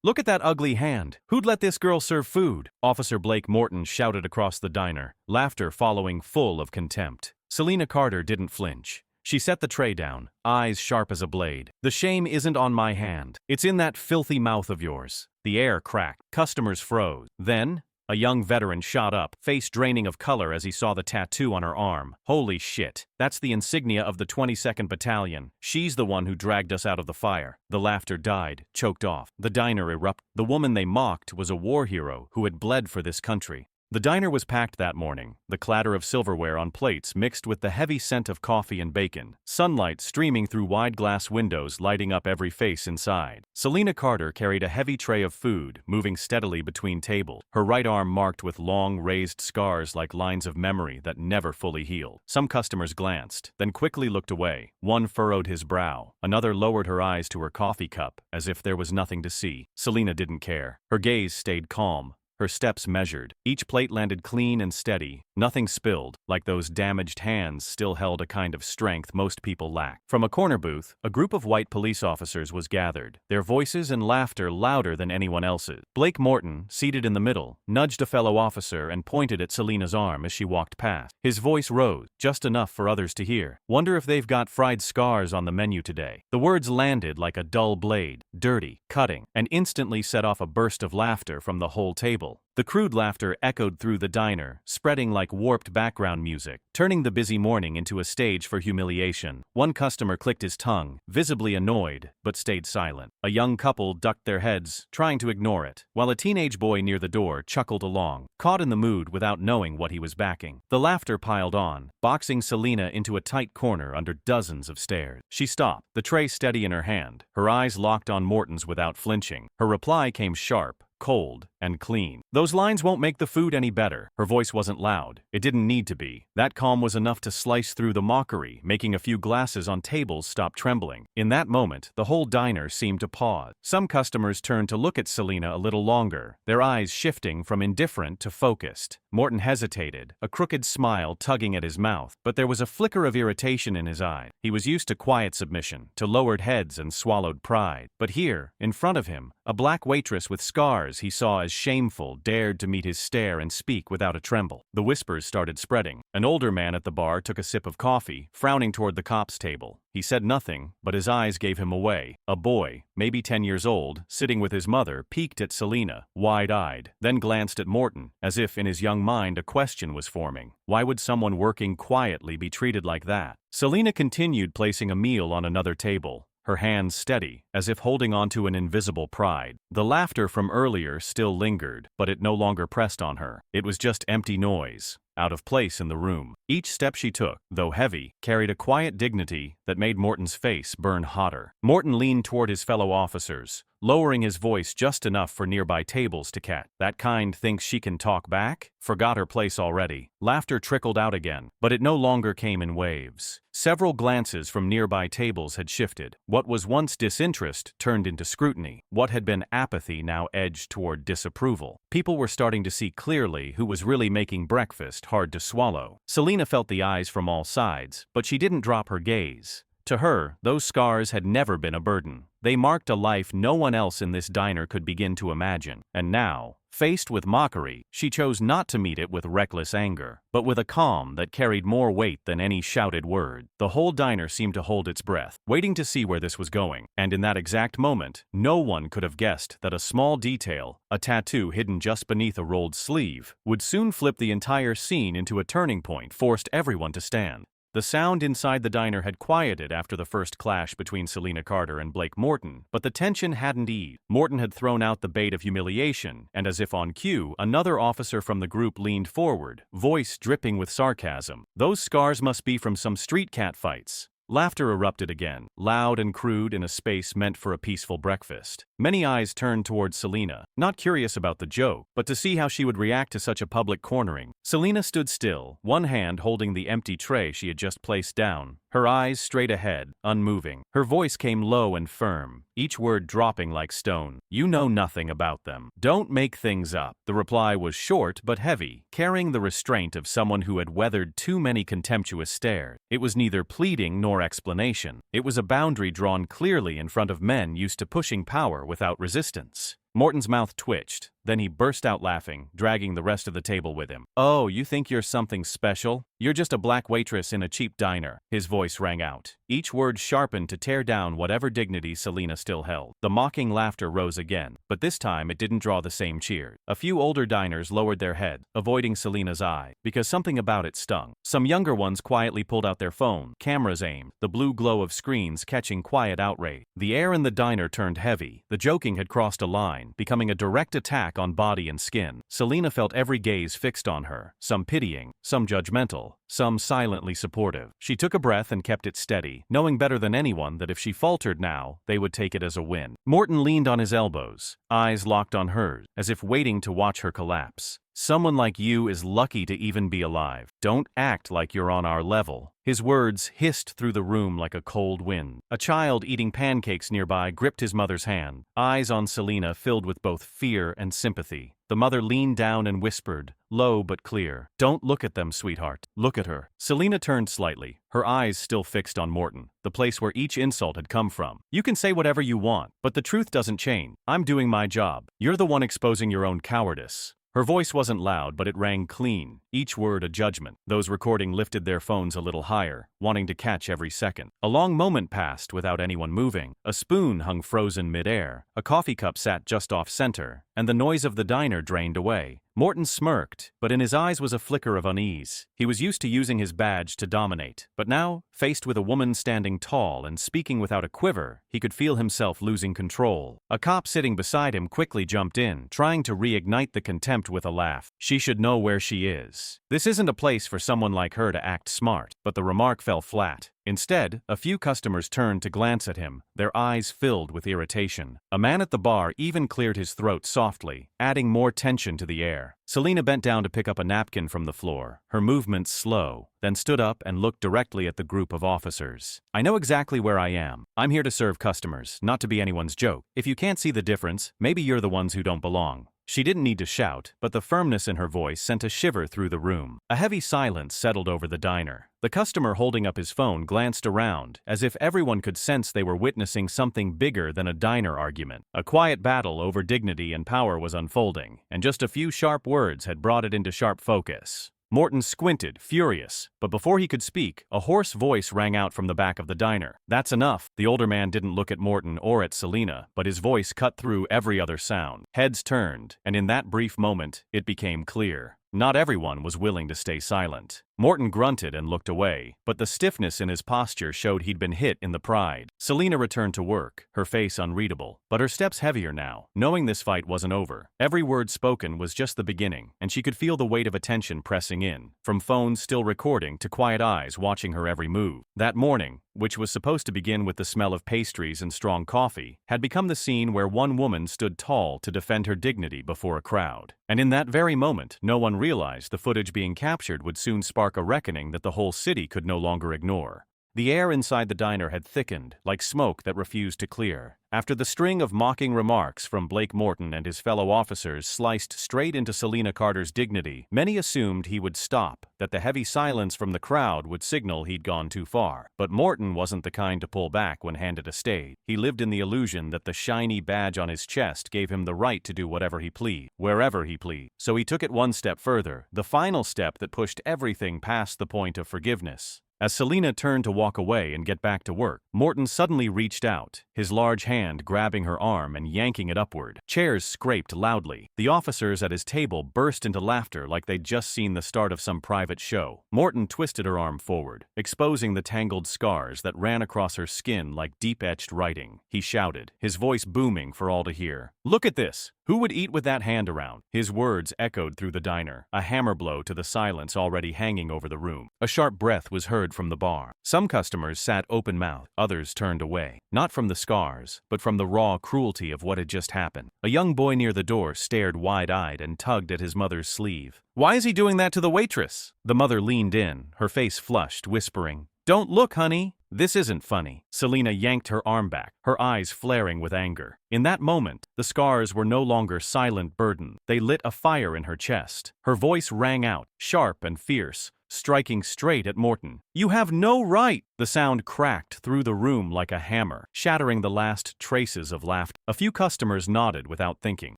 Look at that ugly hand. Who'd let this girl serve food? Officer Blake Morton shouted across the diner, laughter following full of contempt. Selena Carter didn't flinch. She set the tray down, eyes sharp as a blade. The shame isn't on my hand. It's in that filthy mouth of yours. The air cracked. Customers froze. Then, a young veteran shot up, face draining of color as he saw the tattoo on her arm. Holy shit. That's the insignia of the 22nd Battalion. She's the one who dragged us out of the fire. The laughter died, choked off. The diner erupted. The woman they mocked was a war hero who had bled for this country. The diner was packed that morning, the clatter of silverware on plates mixed with the heavy scent of coffee and bacon, sunlight streaming through wide glass windows lighting up every face inside. Selena Carter carried a heavy tray of food, moving steadily between tables, her right arm marked with long, raised scars like lines of memory that never fully healed. Some customers glanced, then quickly looked away. One furrowed his brow, another lowered her eyes to her coffee cup, as if there was nothing to see. Selena didn't care. Her gaze stayed calm. Her steps measured. Each plate landed clean and steady. Nothing spilled, like those damaged hands still held a kind of strength most people lack. From a corner booth, a group of white police officers was gathered, their voices and laughter louder than anyone else's. Blake Morton, seated in the middle, nudged a fellow officer and pointed at Selena's arm as she walked past. His voice rose, just enough for others to hear. Wonder if they've got fried scars on the menu today. The words landed like a dull blade, dirty, cutting, and instantly set off a burst of laughter from the whole table. The crude laughter echoed through the diner, spreading like warped background music, turning the busy morning into a stage for humiliation. One customer clicked his tongue, visibly annoyed, but stayed silent. A young couple ducked their heads, trying to ignore it, while a teenage boy near the door chuckled along, caught in the mood without knowing what he was backing. The laughter piled on, boxing Selena into a tight corner under dozens of stares. She stopped, the tray steady in her hand, her eyes locked on Morton's without flinching. Her reply came sharp, cold, and clean. Those lines won't make the food any better. Her voice wasn't loud. It didn't need to be. That calm was enough to slice through the mockery, making a few glasses on tables stop trembling. In that moment, the whole diner seemed to pause. Some customers turned to look at Selena a little longer, their eyes shifting from indifferent to focused. Morton hesitated, a crooked smile tugging at his mouth, but there was a flicker of irritation in his eye. He was used to quiet submission, to lowered heads and swallowed pride. But here, in front of him, a black waitress with scars he saw as shameful dared to meet his stare and speak without a tremble. The whispers started spreading. An older man at the bar took a sip of coffee, frowning toward the cops' table. He said nothing, but his eyes gave him away. A boy, maybe 10 years old, sitting with his mother, peeked at Selena, wide-eyed, then glanced at Morton, as if in his young mind a question was forming. Why would someone working quietly be treated like that? Selena continued placing a meal on another table, her hands steady, as if holding onto an invisible pride. The laughter from earlier still lingered, but it no longer pressed on her. It was just empty noise, out of place in the room. Each step she took, though heavy, carried a quiet dignity that made Morton's face burn hotter. Morton leaned toward his fellow officers, lowering his voice just enough for nearby tables to catch. That kind thinks she can talk back? Forgot her place already. Laughter trickled out again, but it no longer came in waves. Several glances from nearby tables had shifted. What was once disinterest turned into scrutiny. What had been apathy now edged toward disapproval. People were starting to see clearly who was really making breakfast hard to swallow. Selena felt the eyes from all sides, but she didn't drop her gaze. To her, those scars had never been a burden. They marked a life no one else in this diner could begin to imagine. And now, faced with mockery, she chose not to meet it with reckless anger, but with a calm that carried more weight than any shouted word. The whole diner seemed to hold its breath, waiting to see where this was going. And in that exact moment, no one could have guessed that a small detail, a tattoo hidden just beneath a rolled sleeve, would soon flip the entire scene into a turning point, forced everyone to stand. The sound inside the diner had quieted after the first clash between Selena Carter and Blake Morton, but the tension hadn't eased. Morton had thrown out the bait of humiliation, and as if on cue, another officer from the group leaned forward, voice dripping with sarcasm. Those scars must be from some street cat fights. Laughter erupted again, loud and crude in a space meant for a peaceful breakfast. Many eyes turned towards Selena, not curious about the joke, but to see how she would react to such a public cornering. Selena stood still, one hand holding the empty tray she had just placed down, her eyes straight ahead, unmoving. Her voice came low and firm, each word dropping like stone. "You know nothing about them. Don't make things up." The reply was short but heavy, carrying the restraint of someone who had weathered too many contemptuous stares. It was neither pleading nor explanation. It was a boundary drawn clearly in front of men used to pushing power without resistance. Morton's mouth twitched. Then he burst out laughing, dragging the rest of the table with him. "Oh, you think you're something special? You're just a black waitress in a cheap diner," his voice rang out, each word sharpened to tear down whatever dignity Selena still held. The mocking laughter rose again, but this time it didn't draw the same cheers. A few older diners lowered their head, avoiding Selena's eye, because something about it stung. Some younger ones quietly pulled out their phone, cameras aimed, the blue glow of screens catching quiet outrage. The air in the diner turned heavy. The joking had crossed a line, becoming a direct attack on body and skin. Selena felt every gaze fixed on her, some pitying, some judgmental, some silently supportive. She took a breath and kept it steady, knowing better than anyone that if she faltered now, they would take it as a win. Morton leaned on his elbows, eyes locked on hers, as if waiting to watch her collapse. "Someone like you is lucky to even be alive. Don't act like you're on our level." His words hissed through the room like a cold wind. A child eating pancakes nearby gripped his mother's hand, eyes on Selena filled with both fear and sympathy. The mother leaned down and whispered, low but clear, "Don't look at them, sweetheart. Look at her." Selena turned slightly, her eyes still fixed on Morton, the place where each insult had come from. "You can say whatever you want, but the truth doesn't change. I'm doing my job. You're the one exposing your own cowardice." Her voice wasn't loud, but it rang clean, each word a judgment. Those recording lifted their phones a little higher, wanting to catch every second. A long moment passed without anyone moving. A spoon hung frozen mid-air, a coffee cup sat just off-center, and the noise of the diner drained away. Morton smirked, but in his eyes was a flicker of unease. He was used to using his badge to dominate, but now, faced with a woman standing tall and speaking without a quiver, he could feel himself losing control. A cop sitting beside him quickly jumped in, trying to reignite the contempt with a laugh. "She should know where she is. This isn't a place for someone like her to act smart." But the remark fell flat. Instead, a few customers turned to glance at him, their eyes filled with irritation. A man at the bar even cleared his throat softly, adding more tension to the air. Selena bent down to pick up a napkin from the floor, her movements slow, then stood up and looked directly at the group of officers. "I know exactly where I am. I'm here to serve customers, not to be anyone's joke. If you can't see the difference, maybe you're the ones who don't belong." She didn't need to shout, but the firmness in her voice sent a shiver through the room. A heavy silence settled over the diner. The customer holding up his phone glanced around, as if everyone could sense they were witnessing something bigger than a diner argument. A quiet battle over dignity and power was unfolding, and just a few sharp words had brought it into sharp focus. Morton squinted, furious, but before he could speak, a hoarse voice rang out from the back of the diner. "That's enough." The older man didn't look at Morton or at Selena, but his voice cut through every other sound. Heads turned, and in that brief moment, it became clear. Not everyone was willing to stay silent. Morton grunted and looked away, but the stiffness in his posture showed he'd been hit in the pride. Selena returned to work, her face unreadable, but her steps heavier now, knowing this fight wasn't over. Every word spoken was just the beginning, and she could feel the weight of attention pressing in, from phones still recording to quiet eyes watching her every move. That morning, which was supposed to begin with the smell of pastries and strong coffee, had become the scene where one woman stood tall to defend her dignity before a crowd. And in that very moment, no one realized the footage being captured would soon spark a reckoning that the whole city could no longer ignore. The air inside the diner had thickened, like smoke that refused to clear. After the string of mocking remarks from Blake Morton and his fellow officers sliced straight into Selena Carter's dignity, many assumed he would stop, that the heavy silence from the crowd would signal he'd gone too far. But Morton wasn't the kind to pull back when handed a stage. He lived in the illusion that the shiny badge on his chest gave him the right to do whatever he pleased, wherever he pleased. So he took it one step further, the final step that pushed everything past the point of forgiveness. As Selena turned to walk away and get back to work, Morton suddenly reached out, his large hand grabbing her arm and yanking it upward. Chairs scraped loudly. The officers at his table burst into laughter like they'd just seen the start of some private show. Morton twisted her arm forward, exposing the tangled scars that ran across her skin like deep-etched writing. He shouted, his voice booming for all to hear. "Look at this! Who would eat with that hand around?" His words echoed through the diner, a hammer blow to the silence already hanging over the room. A sharp breath was heard from the bar. Some customers sat open-mouthed, others turned away. Not from the scars, but from the raw cruelty of what had just happened. A young boy near the door stared wide-eyed and tugged at his mother's sleeve. "Why is he doing that to the waitress?" The mother leaned in, her face flushed, whispering, "Don't look, honey. This isn't funny." Selena yanked her arm back, her eyes flaring with anger. In that moment, the scars were no longer silent burden. They lit a fire in her chest. Her voice rang out, sharp and fierce. striking straight at Morton. "You have no right!" The sound cracked through the room like a hammer, shattering the last traces of laughter. A few customers nodded without thinking.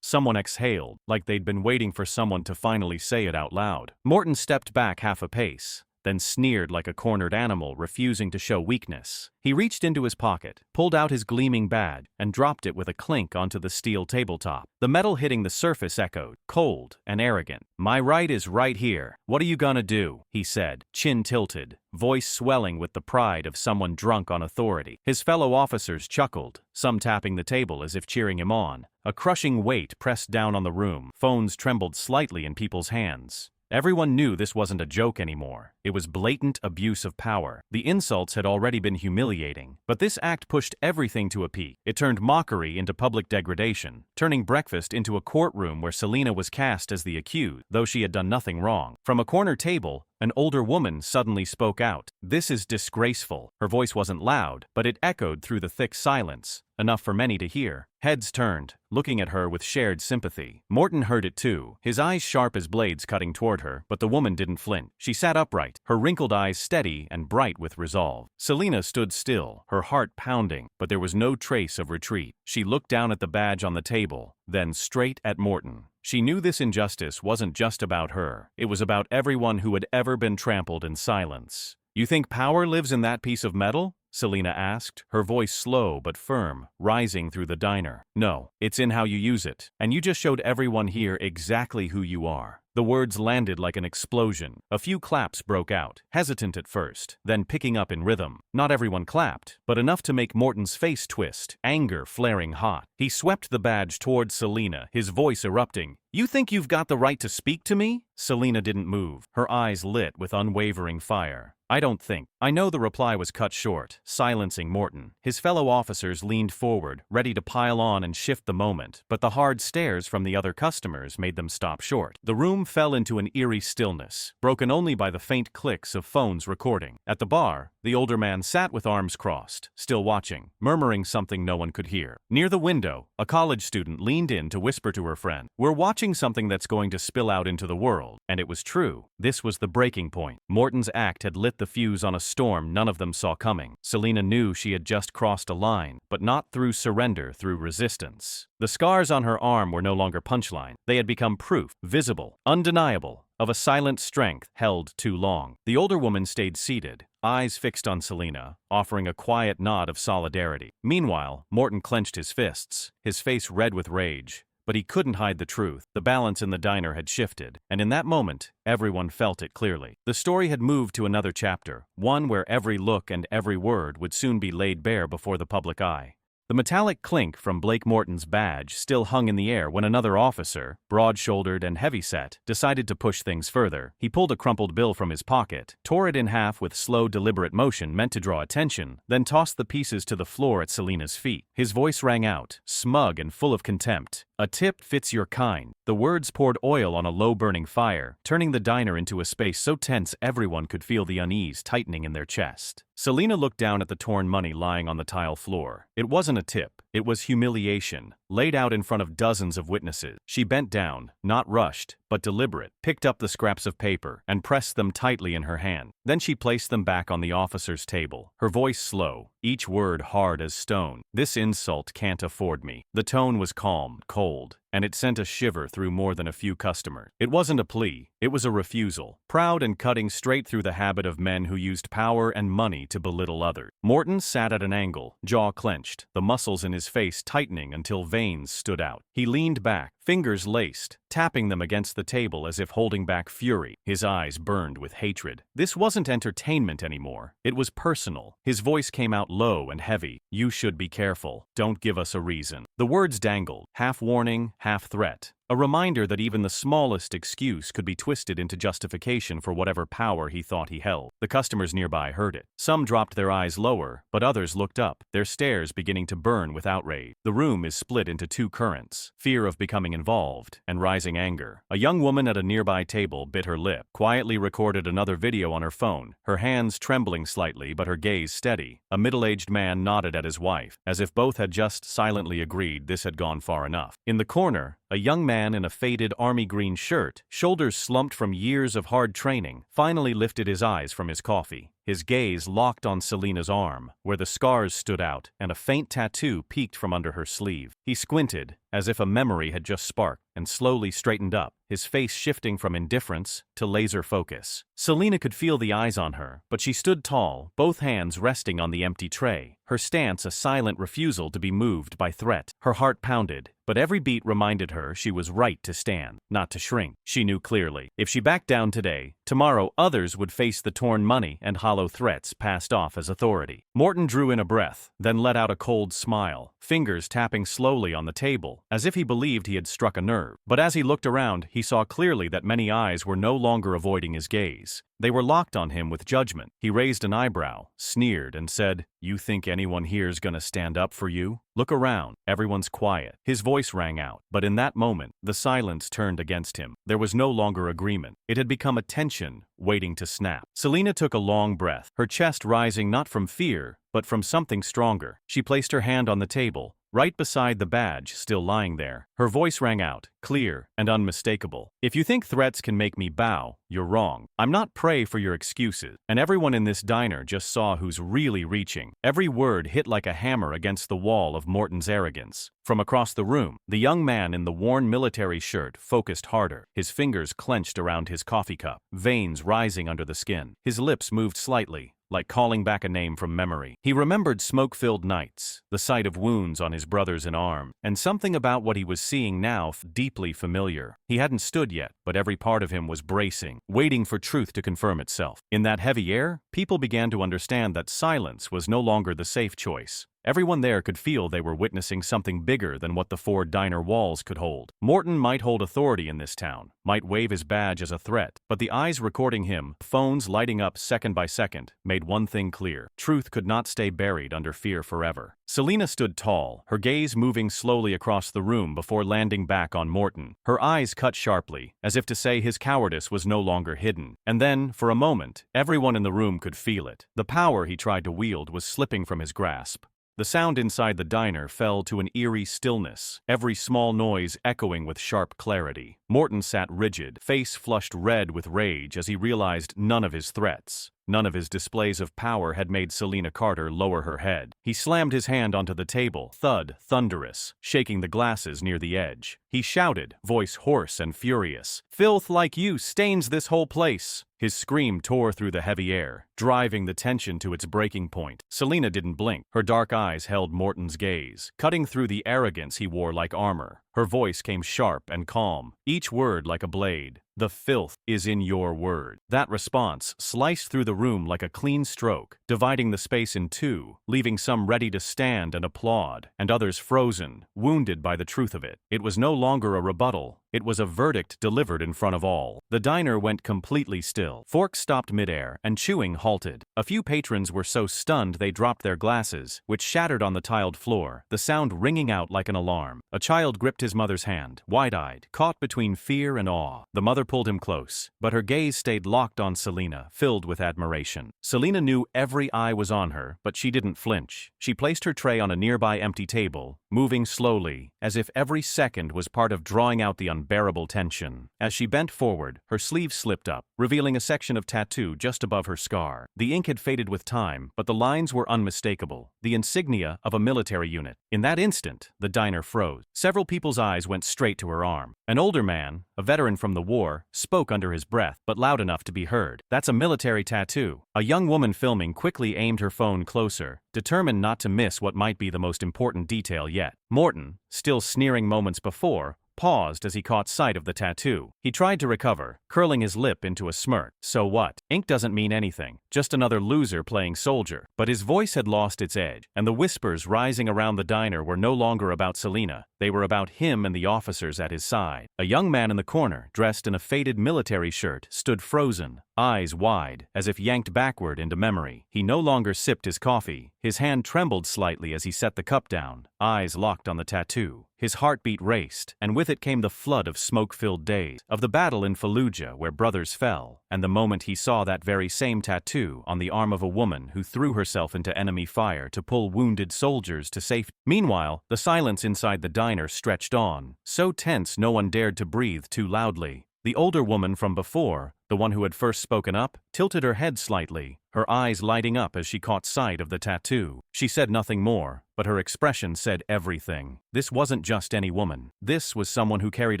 Someone exhaled, like they'd been waiting for someone to finally say it out loud. Morton stepped back half a pace, then sneered like a cornered animal refusing to show weakness. He reached into his pocket, pulled out his gleaming badge, and dropped it with a clink onto the steel tabletop. The metal hitting the surface echoed, cold and arrogant. "My right is right here. What are you gonna do?" he said, chin tilted, voice swelling with the pride of someone drunk on authority. His fellow officers chuckled, some tapping the table as if cheering him on. A crushing weight pressed down on the room. Phones trembled slightly in people's hands. Everyone knew this wasn't a joke anymore. It was blatant abuse of power. The insults had already been humiliating, but this act pushed everything to a peak. It turned mockery into public degradation, turning breakfast into a courtroom where Selena was cast as the accused, though she had done nothing wrong. From a corner table, an older woman suddenly spoke out. "This is disgraceful." Her voice wasn't loud, but it echoed through the thick silence, enough for many to hear. Heads turned, looking at her with shared sympathy. Morton heard it too, his eyes sharp as blades cutting toward her, but the woman didn't flinch. She sat upright, her wrinkled eyes steady and bright with resolve. Selena stood still, her heart pounding, but there was no trace of retreat. She looked down at the badge on the table, then straight at Morton. She knew this injustice wasn't just about her. It was about everyone who had ever been trampled in silence. "You think power lives in that piece of metal?" Selena asked, her voice slow but firm, rising through the diner. "No, it's in how you use it. And you just showed everyone here exactly who you are." The words landed like an explosion. A few claps broke out, hesitant at first, then picking up in rhythm. Not everyone clapped, but enough to make Morton's face twist, anger flaring hot. He swept the badge towards Selena, his voice erupting. "You think you've got the right to speak to me?" Selena didn't move, her eyes lit with unwavering fire. "I don't think." I know the reply was cut short, silencing Morton. His fellow officers leaned forward, ready to pile on and shift the moment, but the hard stares from the other customers made them stop short. The room fell into an eerie stillness, broken only by the faint clicks of phones recording. At the bar, the older man sat with arms crossed, still watching, murmuring something no one could hear. Near the window, a college student leaned in to whisper to her friend, "We're watching something that's going to spill out into the world." And it was true. This was the breaking point. Morton's act had lit the fuse on a storm none of them saw coming. Selena knew she had just crossed a line, but not through surrender, through resistance. The scars on her arm were no longer punchline. They had become proof, visible, undeniable, of a silent strength held too long. The older woman stayed seated, eyes fixed on Selena, offering a quiet nod of solidarity. Meanwhile, Morton clenched his fists, his face red with rage. But he couldn't hide the truth. The balance in the diner had shifted, and in that moment, everyone felt it clearly. The story had moved to another chapter, one where every look and every word would soon be laid bare before the public eye. The metallic clink from Blake Morton's badge still hung in the air when another officer, broad-shouldered and heavy-set, decided to push things further. He pulled a crumpled bill from his pocket, tore it in half with slow, deliberate motion meant to draw attention, then tossed the pieces to the floor at Selena's feet. His voice rang out, smug and full of contempt. "A tip fits your kind." The words poured oil on a low-burning fire, turning the diner into a space so tense everyone could feel the unease tightening in their chest. Selena looked down at the torn money lying on the tile floor. It wasn't a tip. It was humiliation, laid out in front of dozens of witnesses. She bent down, not rushed, but deliberate, picked up the scraps of paper, and pressed them tightly in her hand. Then she placed them back on the officer's table, her voice slow, each word hard as stone. "This insult can't afford me." The tone was calm, cold, and it sent a shiver through more than a few customers. It wasn't a plea, it was a refusal, proud and cutting straight through the habit of men who used power and money to belittle others. Morton sat at an angle, jaw clenched, the muscles in his face tightening until veins stood out. He leaned back, fingers laced, tapping them against the table as if holding back fury. His eyes burned with hatred. This wasn't entertainment anymore. It was personal. His voice came out low and heavy. "You should be careful. Don't give us a reason." The words dangled, half warning, half threat. A reminder that even the smallest excuse could be twisted into justification for whatever power he thought he held. The customers nearby heard it. Some dropped their eyes lower, but others looked up, their stares beginning to burn with outrage. The room is split into two currents: fear of becoming involved and rising anger. A young woman at a nearby table bit her lip, quietly recorded another video on her phone, her hands trembling slightly but her gaze steady. A middle-aged man nodded at his wife, as if both had just silently agreed this had gone far enough. In the corner, A young man in a faded army green shirt, shoulders slumped from years of hard training, finally lifted his eyes from his coffee. His gaze locked on Selena's arm, where the scars stood out and a faint tattoo peeked from under her sleeve. He squinted, as if a memory had just sparked, and slowly straightened up, his face shifting from indifference to laser focus. Selena could feel the eyes on her, but she stood tall, both hands resting on the empty tray, her stance a silent refusal to be moved by threat. Her heart pounded, but every beat reminded her she was right to stand, not to shrink. She knew clearly, if she backed down today, tomorrow others would face the torn money and hollow threats passed off as authority. Morton drew in a breath, then let out a cold smile, fingers tapping slowly on the table, as if he believed he had struck a nerve. But as he looked around, he saw clearly that many eyes were no longer avoiding his gaze. They were locked on him with judgment. He raised an eyebrow, sneered, and said, "You think anyone here's gonna stand up for you? Look around. Everyone's quiet." His voice rang out, but in that moment, the silence turned against him. There was no longer agreement. It had become a tension, waiting to snap. Selena took a long breath, her chest rising not from fear, but from something stronger. She placed her hand on the table, right beside the badge still lying there. Her voice rang out, clear and unmistakable. "If you think threats can make me bow, you're wrong. I'm not prey for your excuses." And everyone in this diner just saw who's really reaching. Every word hit like a hammer against the wall of Morton's arrogance. From across the room, the young man in the worn military shirt focused harder, his fingers clenched around his coffee cup, veins rising under the skin. His lips moved slightly, like calling back a name from memory. He remembered smoke-filled nights, the sight of wounds on his brothers and arm, and something about what he was seeing now deeply familiar. He hadn't stood yet, but every part of him was bracing, waiting for truth to confirm itself. In that heavy air, people began to understand that silence was no longer the safe choice. Everyone there could feel they were witnessing something bigger than what the four diner walls could hold. Morton might hold authority in this town, might wave his badge as a threat, but the eyes recording him, phones lighting up second by second, made one thing clear. Truth could not stay buried under fear forever. Selena stood tall, her gaze moving slowly across the room before landing back on Morton. Her eyes cut sharply, as if to say his cowardice was no longer hidden. And then, for a moment, everyone in the room could feel it. The power he tried to wield was slipping from his grasp. The sound inside the diner fell to an eerie stillness, every small noise echoing with sharp clarity. Morton sat rigid, face flushed red with rage as he realized none of his threats, none of his displays of power had made Selena Carter lower her head. He slammed his hand onto the table, thud, thunderous, shaking the glasses near the edge. He shouted, voice hoarse and furious, "Filth like you stains this whole place!" His scream tore through the heavy air, driving the tension to its breaking point. Selena didn't blink. Her dark eyes held Morton's gaze, cutting through the arrogance he wore like armor. Her voice came sharp and calm, each word like a blade. "The filth is in your word." That response sliced through the room like a clean stroke, dividing the space in two, leaving some ready to stand and applaud, and others frozen, wounded by the truth of it. It was no longer a rebuttal. It was a verdict delivered in front of all. The diner went completely still. Forks stopped midair, and chewing halted. A few patrons were so stunned they dropped their glasses, which shattered on the tiled floor, the sound ringing out like an alarm. A child gripped his mother's hand, wide-eyed, caught between fear and awe. The mother pulled him close, but her gaze stayed locked on Selena, filled with admiration. Selena knew every eye was on her, but she didn't flinch. She placed her tray on a nearby empty table, moving slowly, as if every second was part of drawing out the unbearable tension. As she bent forward, her sleeve slipped up, revealing a section of tattoo just above her scar. The ink had faded with time, but the lines were unmistakable, the insignia of a military unit. In that instant, the diner froze. Several people's eyes went straight to her arm. An older man, a veteran from the war, spoke under his breath, but loud enough to be heard. "That's a military tattoo." A young woman filming quickly aimed her phone closer, determined not to miss what might be the most important detail yet. Morton, still sneering moments before, paused as he caught sight of the tattoo. He tried to recover, curling his lip into a smirk. So what? Ink doesn't mean anything. Just another loser playing soldier. But his voice had lost its edge, and the whispers rising around the diner were no longer about Selena. They were about him and the officers at his side. A young man in the corner, dressed in a faded military shirt, stood frozen, eyes wide, as if yanked backward into memory. He no longer sipped his coffee. His hand trembled slightly as he set the cup down, eyes locked on the tattoo. His heartbeat raced, and with it came the flood of smoke-filled days, of the battle in Fallujah where brothers fell, and the moment he saw that very same tattoo on the arm of a woman who threw herself into enemy fire to pull wounded soldiers to safety. Meanwhile, the silence inside the diner stretched on, so tense no one dared to breathe too loudly. The older woman from before, the one who had first spoken up, tilted her head slightly, her eyes lighting up as she caught sight of the tattoo. She said nothing more, but her expression said everything. This wasn't just any woman. This was someone who carried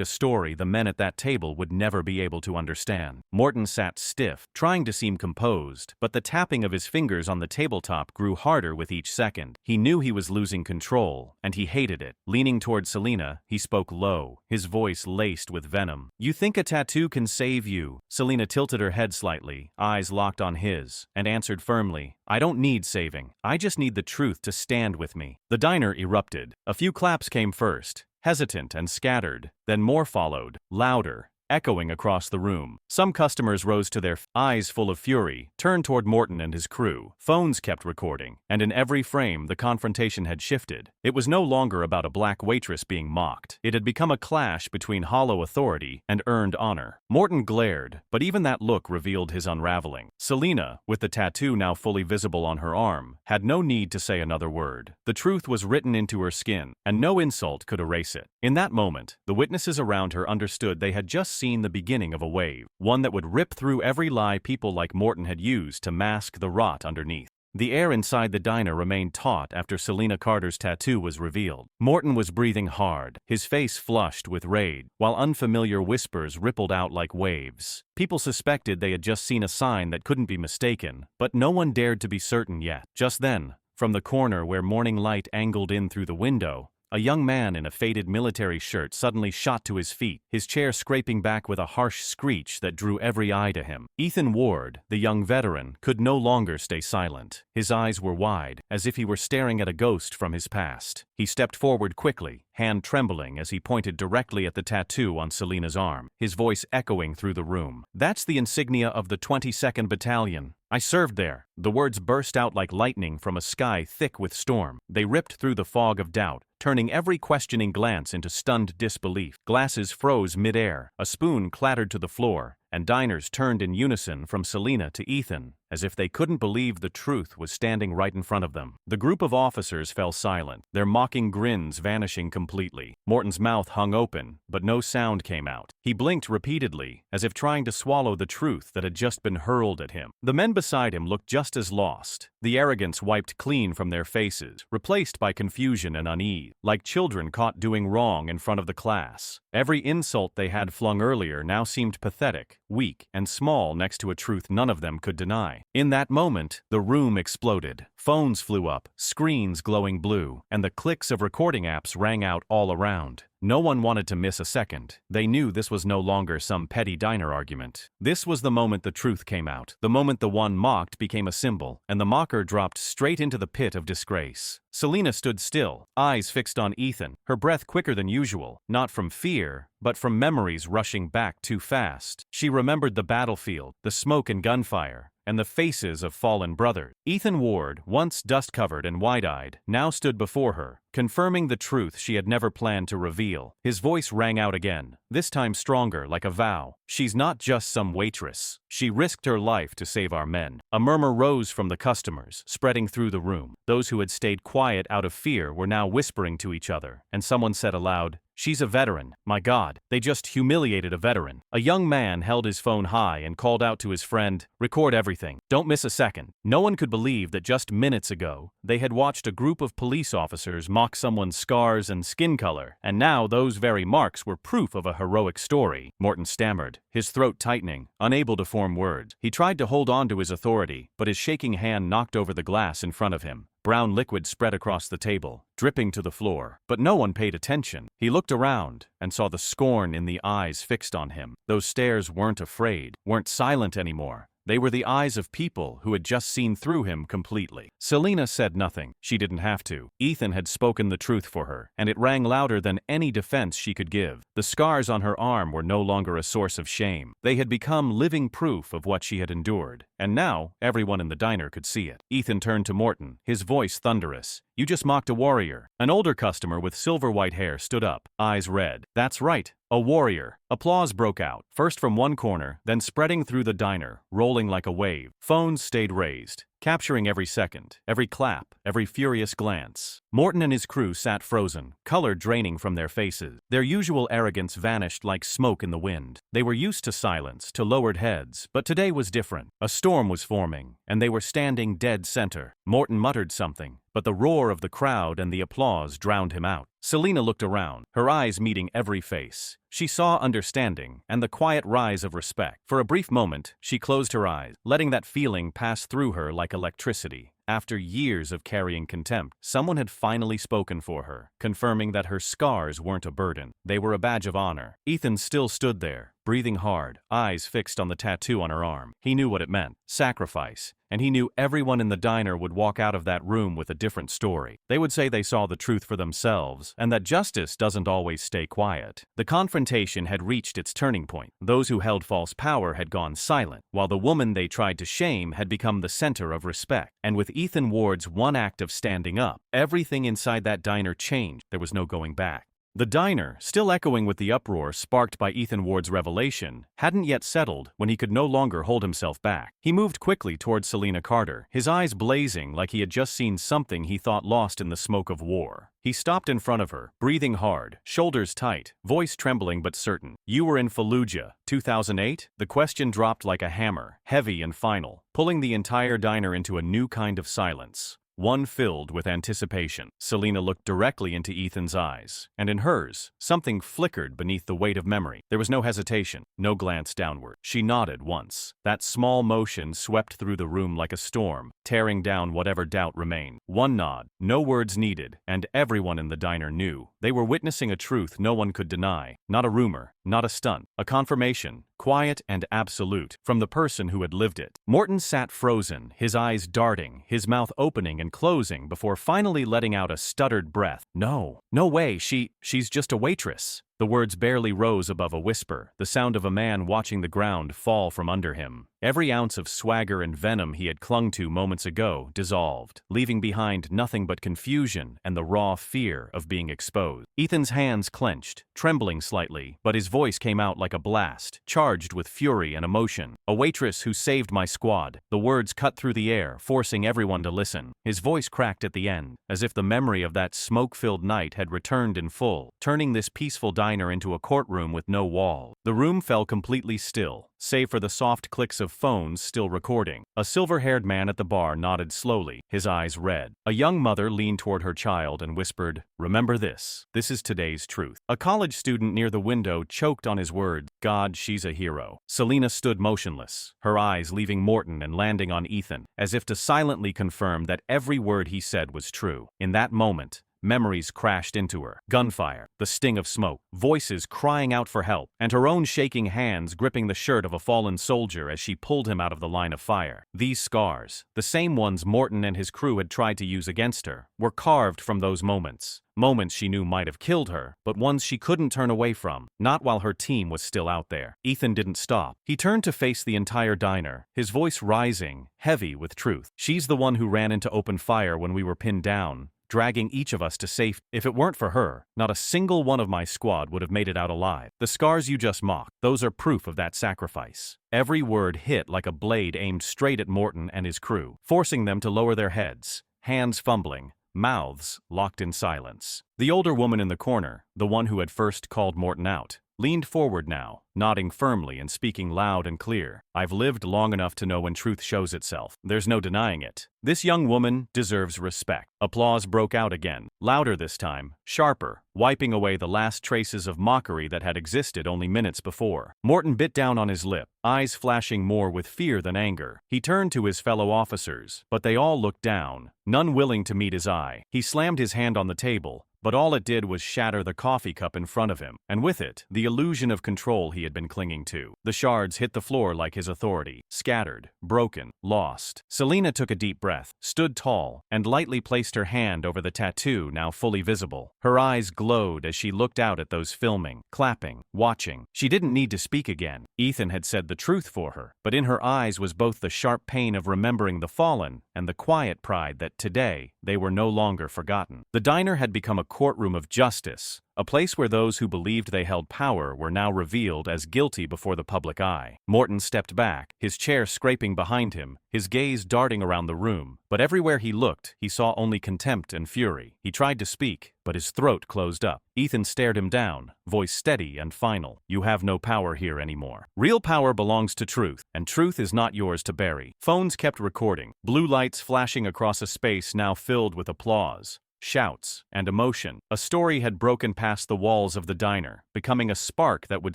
a story the men at that table would never be able to understand. Morton sat stiff, trying to seem composed, but the tapping of his fingers on the tabletop grew harder with each second. He knew he was losing control, and he hated it. Leaning toward Selena, he spoke low, his voice laced with venom. "You think a tattoo can save you?" Selena tilted her head slightly, eyes locked on his, and answered firmly, "I don't need saving. I just need the truth to stand with me." The diner erupted. A few claps came first, hesitant and scattered, then more followed, louder, echoing across the room. Some customers rose to their eyes full of fury, turned toward Morton and his crew. Phones kept recording, and in every frame the confrontation had shifted. It was no longer about a black waitress being mocked. It had become a clash between hollow authority and earned honor. Morton glared, but even that look revealed his unraveling. Selena, with the tattoo now fully visible on her arm, had no need to say another word. The truth was written into her skin, and no insult could erase it. In that moment, the witnesses around her understood they had just seen the beginning of a wave, one that would rip through every lie people like Morton had used to mask the rot underneath. The air inside the diner remained taut after Selena Carter's tattoo was revealed. Morton was breathing hard, his face flushed with rage, while unfamiliar whispers rippled out like waves. People suspected they had just seen a sign that couldn't be mistaken, but no one dared to be certain yet. Just then, from the corner where morning light angled in through the window, a young man in a faded military shirt suddenly shot to his feet, his chair scraping back with a harsh screech that drew every eye to him. Ethan Ward, the young veteran, could no longer stay silent. His eyes were wide, as if he were staring at a ghost from his past. He stepped forward quickly, hand trembling as he pointed directly at the tattoo on Selena's arm, his voice echoing through the room. "That's the insignia of the 22nd Battalion. I served there." The words burst out like lightning from a sky thick with storm. They ripped through the fog of doubt, turning every questioning glance into stunned disbelief. Glasses froze mid-air, a spoon clattered to the floor, and diners turned in unison from Selena to Ethan, as if they couldn't believe the truth was standing right in front of them. The group of officers fell silent, their mocking grins vanishing completely. Morton's mouth hung open, but no sound came out. He blinked repeatedly, as if trying to swallow the truth that had just been hurled at him. The men beside him looked just as lost, the arrogance wiped clean from their faces, replaced by confusion and unease, like children caught doing wrong in front of the class. Every insult they had flung earlier now seemed pathetic, weak, and small next to a truth none of them could deny. In that moment, the room exploded. Phones flew up, screens glowing blue, and the clicks of recording apps rang out all around. No one wanted to miss a second. They knew this was no longer some petty diner argument. This was the moment the truth came out, the moment the one mocked became a symbol, and the mocker dropped straight into the pit of disgrace. Selena stood still, eyes fixed on Ethan, her breath quicker than usual, not from fear, but from memories rushing back too fast. She remembered the battlefield, the smoke and gunfire, and the faces of fallen brothers. Ethan Ward, once dust-covered and wide-eyed, now stood before her, confirming the truth she had never planned to reveal. His voice rang out again, this time stronger, like a vow. "She's not just some waitress. She risked her life to save our men." A murmur rose from the customers, spreading through the room. Those who had stayed quiet out of fear were now whispering to each other, and someone said aloud, "She's a veteran. My God, they just humiliated a veteran." A young man held his phone high and called out to his friend, "Record everything. Don't miss a second." No one could believe that just minutes ago, they had watched a group of police officers mock someone's scars and skin color, and now those very marks were proof of a heroic story. Morton stammered, his throat tightening, unable to form words. He tried to hold on to his authority, but his shaking hand knocked over the glass in front of him. Brown liquid spread across the table, dripping to the floor. But no one paid attention. He looked around and saw the scorn in the eyes fixed on him. Those stares weren't afraid, weren't silent anymore. They were the eyes of people who had just seen through him completely. Selena said nothing. She didn't have to. Ethan had spoken the truth for her, and it rang louder than any defense she could give. The scars on her arm were no longer a source of shame. They had become living proof of what she had endured, and now everyone in the diner could see it. Ethan turned to Morton, his voice thunderous. "You just mocked a warrior." An older customer with silver-white hair stood up, eyes red. "That's right. A warrior." Applause broke out, first from one corner, then spreading through the diner, rolling like a wave. Phones stayed raised, capturing every second, every clap, every furious glance. Morton and his crew sat frozen, color draining from their faces. Their usual arrogance vanished like smoke in the wind. They were used to silence, to lowered heads, but today was different. A storm was forming, and they were standing dead center. Morton muttered something, but the roar of the crowd and the applause drowned him out. Selena looked around, her eyes meeting every face. She saw understanding and the quiet rise of respect. For a brief moment, she closed her eyes, letting that feeling pass through her like electricity. After years of carrying contempt, someone had finally spoken for her, confirming that her scars weren't a burden. They were a badge of honor. Ethan still stood there, breathing hard, eyes fixed on the tattoo on her arm. He knew what it meant, sacrifice, and he knew everyone in the diner would walk out of that room with a different story. They would say they saw the truth for themselves, and that justice doesn't always stay quiet. The confrontation had reached its turning point. Those who held false power had gone silent, while the woman they tried to shame had become the center of respect. And with Ethan Ward's one act of standing up, everything inside that diner changed. There was no going back. The diner, still echoing with the uproar sparked by Ethan Ward's revelation, hadn't yet settled when he could no longer hold himself back. He moved quickly towards Selena Carter, his eyes blazing like he had just seen something he thought lost in the smoke of war. He stopped in front of her, breathing hard, shoulders tight, voice trembling but certain. "You were in Fallujah, 2008? The question dropped like a hammer, heavy and final, pulling the entire diner into a new kind of silence. One filled with anticipation. Selena looked directly into Ethan's eyes, and in hers, something flickered beneath the weight of memory. There was no hesitation, no glance downward. She nodded once. That small motion swept through the room like a storm, tearing down whatever doubt remained. One nod, no words needed, and everyone in the diner knew. They were witnessing a truth no one could deny. Not a rumor, not a stunt, a confirmation, quiet and absolute, from the person who had lived it. Morton sat frozen, his eyes darting, his mouth opening and closing before finally letting out a stuttered breath. "No way, she's just a waitress." The words barely rose above a whisper, the sound of a man watching the ground fall from under him. Every ounce of swagger and venom he had clung to moments ago dissolved, leaving behind nothing but confusion and the raw fear of being exposed. Ethan's hands clenched, trembling slightly, but his voice came out like a blast, charged with fury and emotion. "A waitress who saved my squad." The words cut through the air, forcing everyone to listen. His voice cracked at the end, as if the memory of that smoke-filled night had returned in full, turning this peaceful diner into a courtroom with no wall. The room fell completely still, save for the soft clicks of phones still recording. A silver-haired man at the bar nodded slowly, his eyes red. A young mother leaned toward her child and whispered, "Remember this. This is today's truth." A college student near the window choked on his words, "God, she's a hero." Selena stood motionless, her eyes leaving Morton and landing on Ethan, as if to silently confirm that every word he said was true. In that moment, memories crashed into her. Gunfire, the sting of smoke, voices crying out for help, and her own shaking hands gripping the shirt of a fallen soldier as she pulled him out of the line of fire. These scars, the same ones Morton and his crew had tried to use against her, were carved from those moments. Moments she knew might have killed her, but ones she couldn't turn away from, not while her team was still out there. Ethan didn't stop. He turned to face the entire diner, his voice rising, heavy with truth. "She's the one who ran into open fire when we were pinned down, dragging each of us to safety. If it weren't for her, not a single one of my squad would have made it out alive. The scars you just mocked, those are proof of that sacrifice." Every word hit like a blade aimed straight at Morton and his crew, forcing them to lower their heads, hands fumbling, mouths locked in silence. The older woman in the corner, the one who had first called Morton out, leaned forward now, nodding firmly and speaking loud and clear. "I've lived long enough to know when truth shows itself. There's no denying it. This young woman deserves respect." Applause broke out again, louder this time, sharper, wiping away the last traces of mockery that had existed only minutes before. Morton bit down on his lip, eyes flashing more with fear than anger. He turned to his fellow officers, but they all looked down, none willing to meet his eye. He slammed his hand on the table, but all it did was shatter the coffee cup in front of him, and with it, the illusion of control he had been clinging to. The shards hit the floor like his authority, scattered, broken, lost. Selena took a deep breath, stood tall, and lightly placed her hand over the tattoo now fully visible. Her eyes glowed as she looked out at those filming, clapping, watching. She didn't need to speak again. Ethan had said the truth for her, but in her eyes was both the sharp pain of remembering the fallen and the quiet pride that today they were no longer forgotten. The diner had become a courtroom of justice, a place where those who believed they held power were now revealed as guilty before the public eye. Morton stepped back, his chair scraping behind him, his gaze darting around the room, but everywhere he looked, he saw only contempt and fury. He tried to speak, but his throat closed up. Ethan stared him down, voice steady and final. You have no power here anymore. Real power belongs to truth, and truth is not yours to bury. Phones kept recording, blue lights flashing across a space now filled with applause, shouts, and emotion. A story had broken past the walls of the diner, becoming a spark that would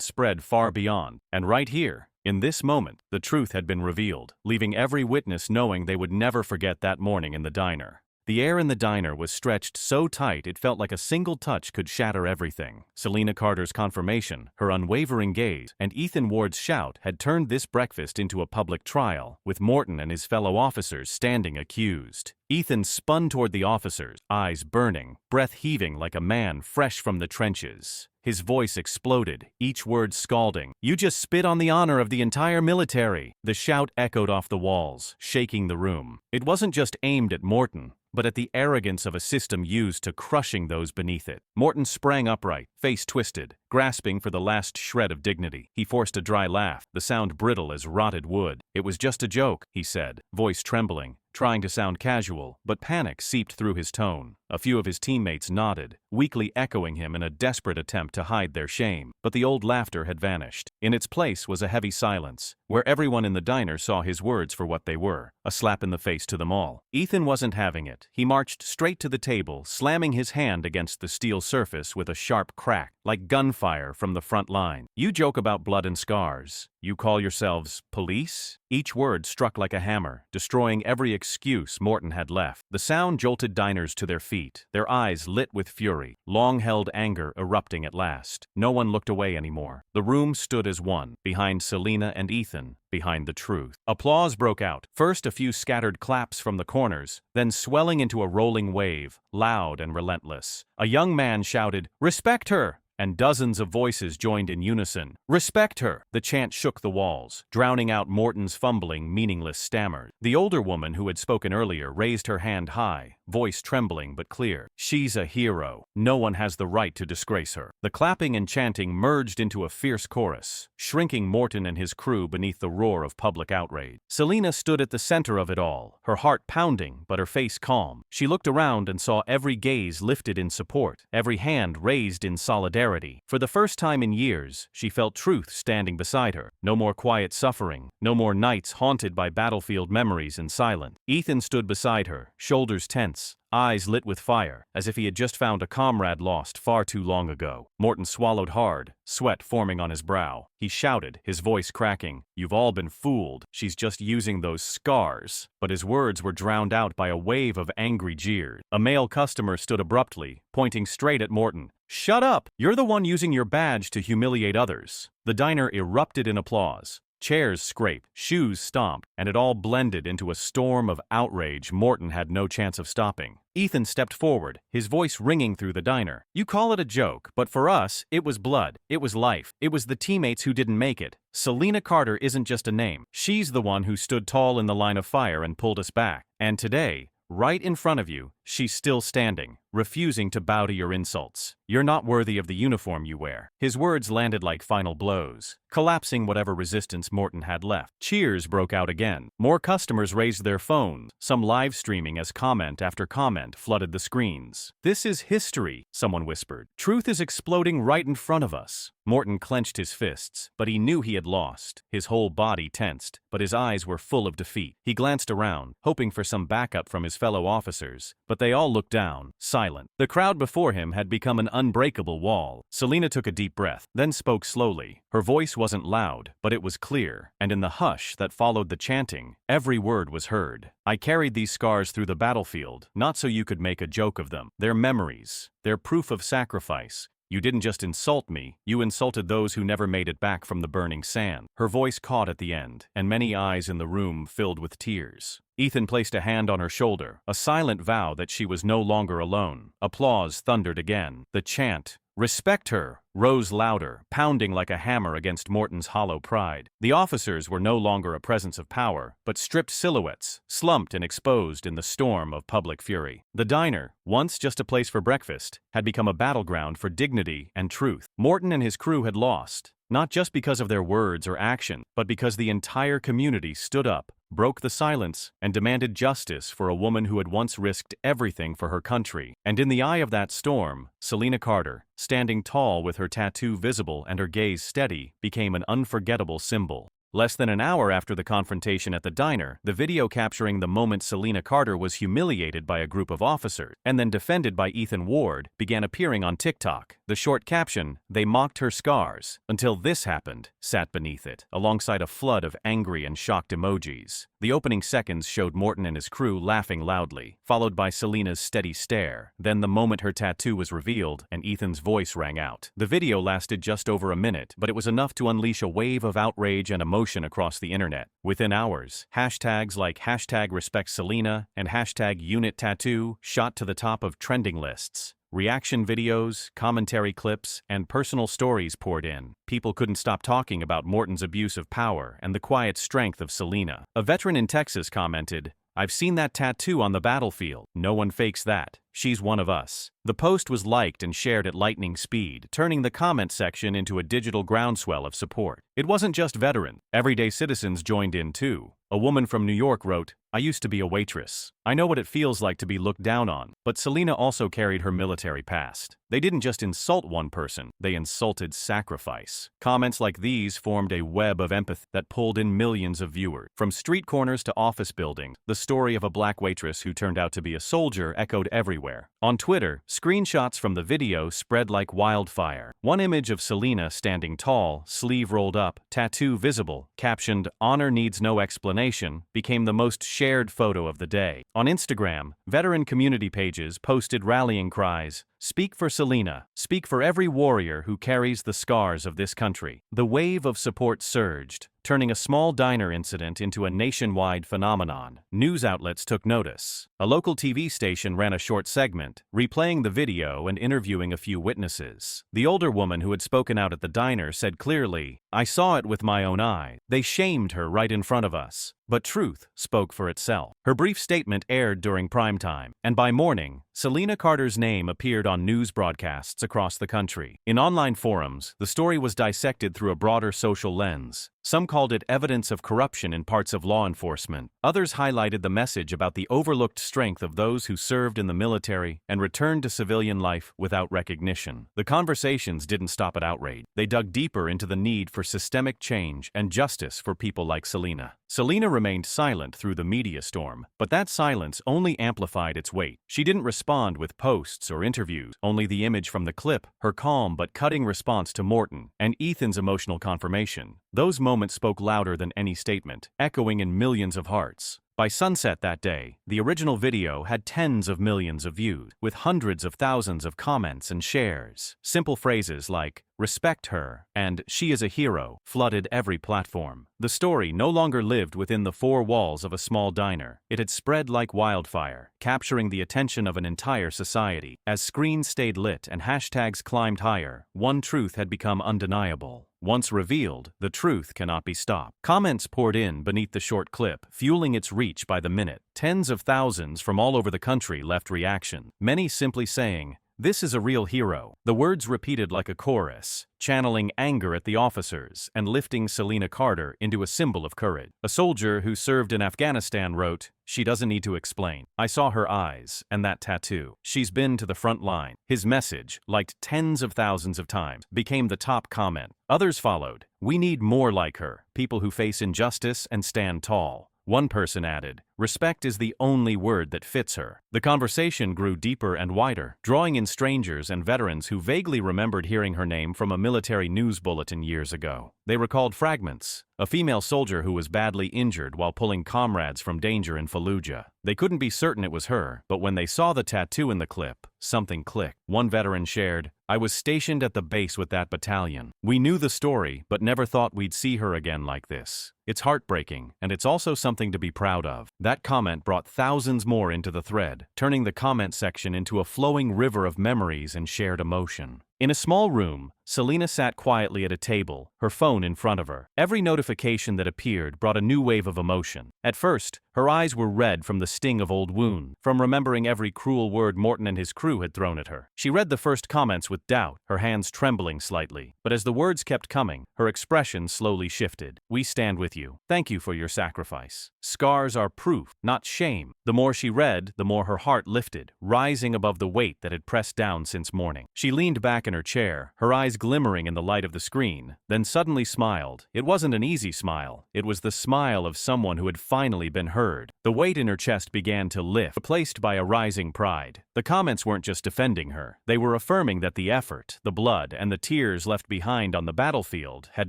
spread far beyond. And right here, in this moment, the truth had been revealed, leaving every witness knowing they would never forget that morning in the diner. The air in the diner was stretched so tight it felt like a single touch could shatter everything. Selena Carter's confirmation, her unwavering gaze, and Ethan Ward's shout had turned this breakfast into a public trial, with Morton and his fellow officers standing accused. Ethan spun toward the officers, eyes burning, breath heaving like a man fresh from the trenches. His voice exploded, each word scalding. You just spit on the honor of the entire military. The shout echoed off the walls, shaking the room. It wasn't just aimed at Morton, but at the arrogance of a system used to crushing those beneath it. Morton sprang upright, face twisted, grasping for the last shred of dignity. He forced a dry laugh, the sound brittle as rotted wood. It was just a joke, he said, voice trembling, trying to sound casual, but panic seeped through his tone. A few of his teammates nodded, weakly echoing him in a desperate attempt to hide their shame. But the old laughter had vanished. In its place was a heavy silence, where everyone in the diner saw his words for what they were, a slap in the face to them all. Ethan wasn't having it. He marched straight to the table, slamming his hand against the steel surface with a sharp crack, like gunfire from the front line. You joke about blood and scars. You call yourselves police? Each word struck like a hammer, destroying every excuse Morton had left. The sound jolted diners to their feet, their eyes lit with fury, long-held anger erupting at last. No one looked away anymore. The room stood as one, behind Selena and Ethan, behind the truth. Applause broke out, first a few scattered claps from the corners, then swelling into a rolling wave, loud and relentless. A young man shouted, "Respect her!" And dozens of voices joined in unison. Respect her! The chant shook the walls, drowning out Morton's fumbling, meaningless stammers. The older woman who had spoken earlier raised her hand high, voice trembling but clear. She's a hero. No one has the right to disgrace her. The clapping and chanting merged into a fierce chorus, shrinking Morton and his crew beneath the roar of public outrage. Selena stood at the center of it all, her heart pounding but her face calm. She looked around and saw every gaze lifted in support, every hand raised in solidarity. For the first time in years, she felt truth standing beside her. No more quiet suffering, no more nights haunted by battlefield memories and silence. Ethan stood beside her, shoulders tense, eyes lit with fire, as if he had just found a comrade lost far too long ago. Morton swallowed hard, sweat forming on his brow. He shouted, his voice cracking, "You've all been fooled. She's just using those scars." But his words were drowned out by a wave of angry jeers. A male customer stood abruptly, pointing straight at Morton. "Shut up! You're the one using your badge to humiliate others." The diner erupted in applause. Chairs scraped, shoes stomped, and it all blended into a storm of outrage Morton had no chance of stopping. Ethan stepped forward, his voice ringing through the diner. "You call it a joke, but for us, it was blood. It was life. It was the teammates who didn't make it. Selena Carter isn't just a name. She's the one who stood tall in the line of fire and pulled us back. And today, right in front of you, she's still standing, refusing to bow to your insults. You're not worthy of the uniform you wear." His words landed like final blows, collapsing whatever resistance Morton had left. Cheers broke out again. More customers raised their phones, some live streaming as comment after comment flooded the screens. "This is history," someone whispered. "Truth is exploding right in front of us." Morton clenched his fists, but he knew he had lost. His whole body tensed, but his eyes were full of defeat. He glanced around, hoping for some backup from his fellow officers, but they all looked down, silent. The crowd before him had become an unbreakable wall. Selena took a deep breath, then spoke slowly. Her voice wasn't loud, but it was clear, and in the hush that followed the chanting, every word was heard. "I carried these scars through the battlefield, not so you could make a joke of them. They're memories. They're proof of sacrifice. You didn't just insult me, you insulted those who never made it back from the burning sand." Her voice caught at the end, and many eyes in the room filled with tears. Ethan placed a hand on her shoulder, a silent vow that she was no longer alone. Applause thundered again. The chant, "Respect her," rose louder, pounding like a hammer against Morton's hollow pride. The officers were no longer a presence of power, but stripped silhouettes, slumped and exposed in the storm of public fury. The diner, once just a place for breakfast, had become a battleground for dignity and truth. Morton and his crew had lost, not just because of their words or action, but because the entire community stood up, broke the silence, and demanded justice for a woman who had once risked everything for her country. And in the eye of that storm, Selena Carter, standing tall with her tattoo visible and her gaze steady, became an unforgettable symbol. Less than an hour after the confrontation at the diner, the video capturing the moment Selena Carter was humiliated by a group of officers and then defended by Ethan Ward began appearing on TikTok. The short caption, "They mocked her scars until this happened," sat beneath it, alongside a flood of angry and shocked emojis. The opening seconds showed Morton and his crew laughing loudly, followed by Selena's steady stare. Then the moment her tattoo was revealed and Ethan's voice rang out. The video lasted just over a minute, but it was enough to unleash a wave of outrage and emotion across the internet. Within hours, hashtags like #RespectSelena and #UnitTattoo shot to the top of trending lists. Reaction videos, commentary clips, and personal stories poured in. People couldn't stop talking about Morton's abuse of power and the quiet strength of Selena. A veteran in Texas commented, "I've seen that tattoo on the battlefield. No one fakes that. She's one of us." The post was liked and shared at lightning speed, turning the comment section into a digital groundswell of support. It wasn't just veterans. Everyday citizens joined in too. A woman from New York wrote, "I used to be a waitress. I know what it feels like to be looked down on." But Selena also carried her military past. They didn't just insult one person, they insulted sacrifice. Comments like these formed a web of empathy that pulled in millions of viewers. From street corners to office buildings, the story of a black waitress who turned out to be a soldier echoed everywhere. On Twitter, screenshots from the video spread like wildfire. One image of Selena standing tall, sleeve rolled up, tattoo visible, captioned, "Honor needs no explanation," became the most shared photo of the day. On Instagram, veteran community pages posted rallying cries, "Speak for Selena. Speak for every warrior who carries the scars of this country." The wave of support surged, turning a small diner incident into a nationwide phenomenon. News outlets took notice. A local TV station ran a short segment, replaying the video and interviewing a few witnesses. The older woman who had spoken out at the diner said clearly, "I saw it with my own eyes. They shamed her right in front of us." But truth spoke for itself. Her brief statement aired during prime time, and by morning, Selena Carter's name appeared on news broadcasts across the country. In online forums, the story was dissected through a broader social lens. Some called it evidence of corruption in parts of law enforcement. Others highlighted the message about the overlooked strength of those who served in the military and returned to civilian life without recognition. The conversations didn't stop at outrage. They dug deeper into the need for systemic change and justice for people like Selena. Selena remained silent through the media storm, but that silence only amplified its weight. She didn't respond with posts or interviews, only the image from the clip, her calm but cutting response to Morton, and Ethan's emotional confirmation. Those moments spoke louder than any statement, echoing in millions of hearts. By sunset that day, the original video had tens of millions of views, with hundreds of thousands of comments and shares. Simple phrases like, "Respect her," and "She is a hero," flooded every platform. The story no longer lived within the four walls of a small diner. It had spread like wildfire, capturing the attention of an entire society. As screens stayed lit and hashtags climbed higher, one truth had become undeniable. Once revealed, the truth cannot be stopped. Comments poured in beneath the short clip, fueling its reach by the minute. Tens of thousands from all over the country left reaction, many simply saying, "This is a real hero." The words repeated like a chorus, channeling anger at the officers and lifting Selena Carter into a symbol of courage. A soldier who served in Afghanistan wrote, "She doesn't need to explain. I saw her eyes and that tattoo. She's been to the front line." His message, liked tens of thousands of times, became the top comment. Others followed. "We need more like her, people who face injustice and stand tall." One person added, "Respect is the only word that fits her." The conversation grew deeper and wider, drawing in strangers and veterans who vaguely remembered hearing her name from a military news bulletin years ago. They recalled fragments, a female soldier who was badly injured while pulling comrades from danger in Fallujah. They couldn't be certain it was her, but when they saw the tattoo in the clip, something clicked. One veteran shared, "I was stationed at the base with that battalion. We knew the story, but never thought we'd see her again like this. It's heartbreaking, and it's also something to be proud of." That comment brought thousands more into the thread, turning the comment section into a flowing river of memories and shared emotion. In a small room, Selena sat quietly at a table, her phone in front of her. Every notification that appeared brought a new wave of emotion. At first, her eyes were red from the sting of old wounds, from remembering every cruel word Morton and his crew had thrown at her. She read the first comments with doubt, her hands trembling slightly. But as the words kept coming, her expression slowly shifted. "We stand with you. Thank you for your sacrifice. Scars are proof, not shame." The more she read, the more her heart lifted, rising above the weight that had pressed down since morning. She leaned back in her chair, her eyes glimmering in the light of the screen, then suddenly smiled. It wasn't an easy smile. It was the smile of someone who had finally been heard. The weight in her chest began to lift, replaced by a rising pride. The comments weren't just defending her. They were affirming that the effort, the blood, and the tears left behind on the battlefield had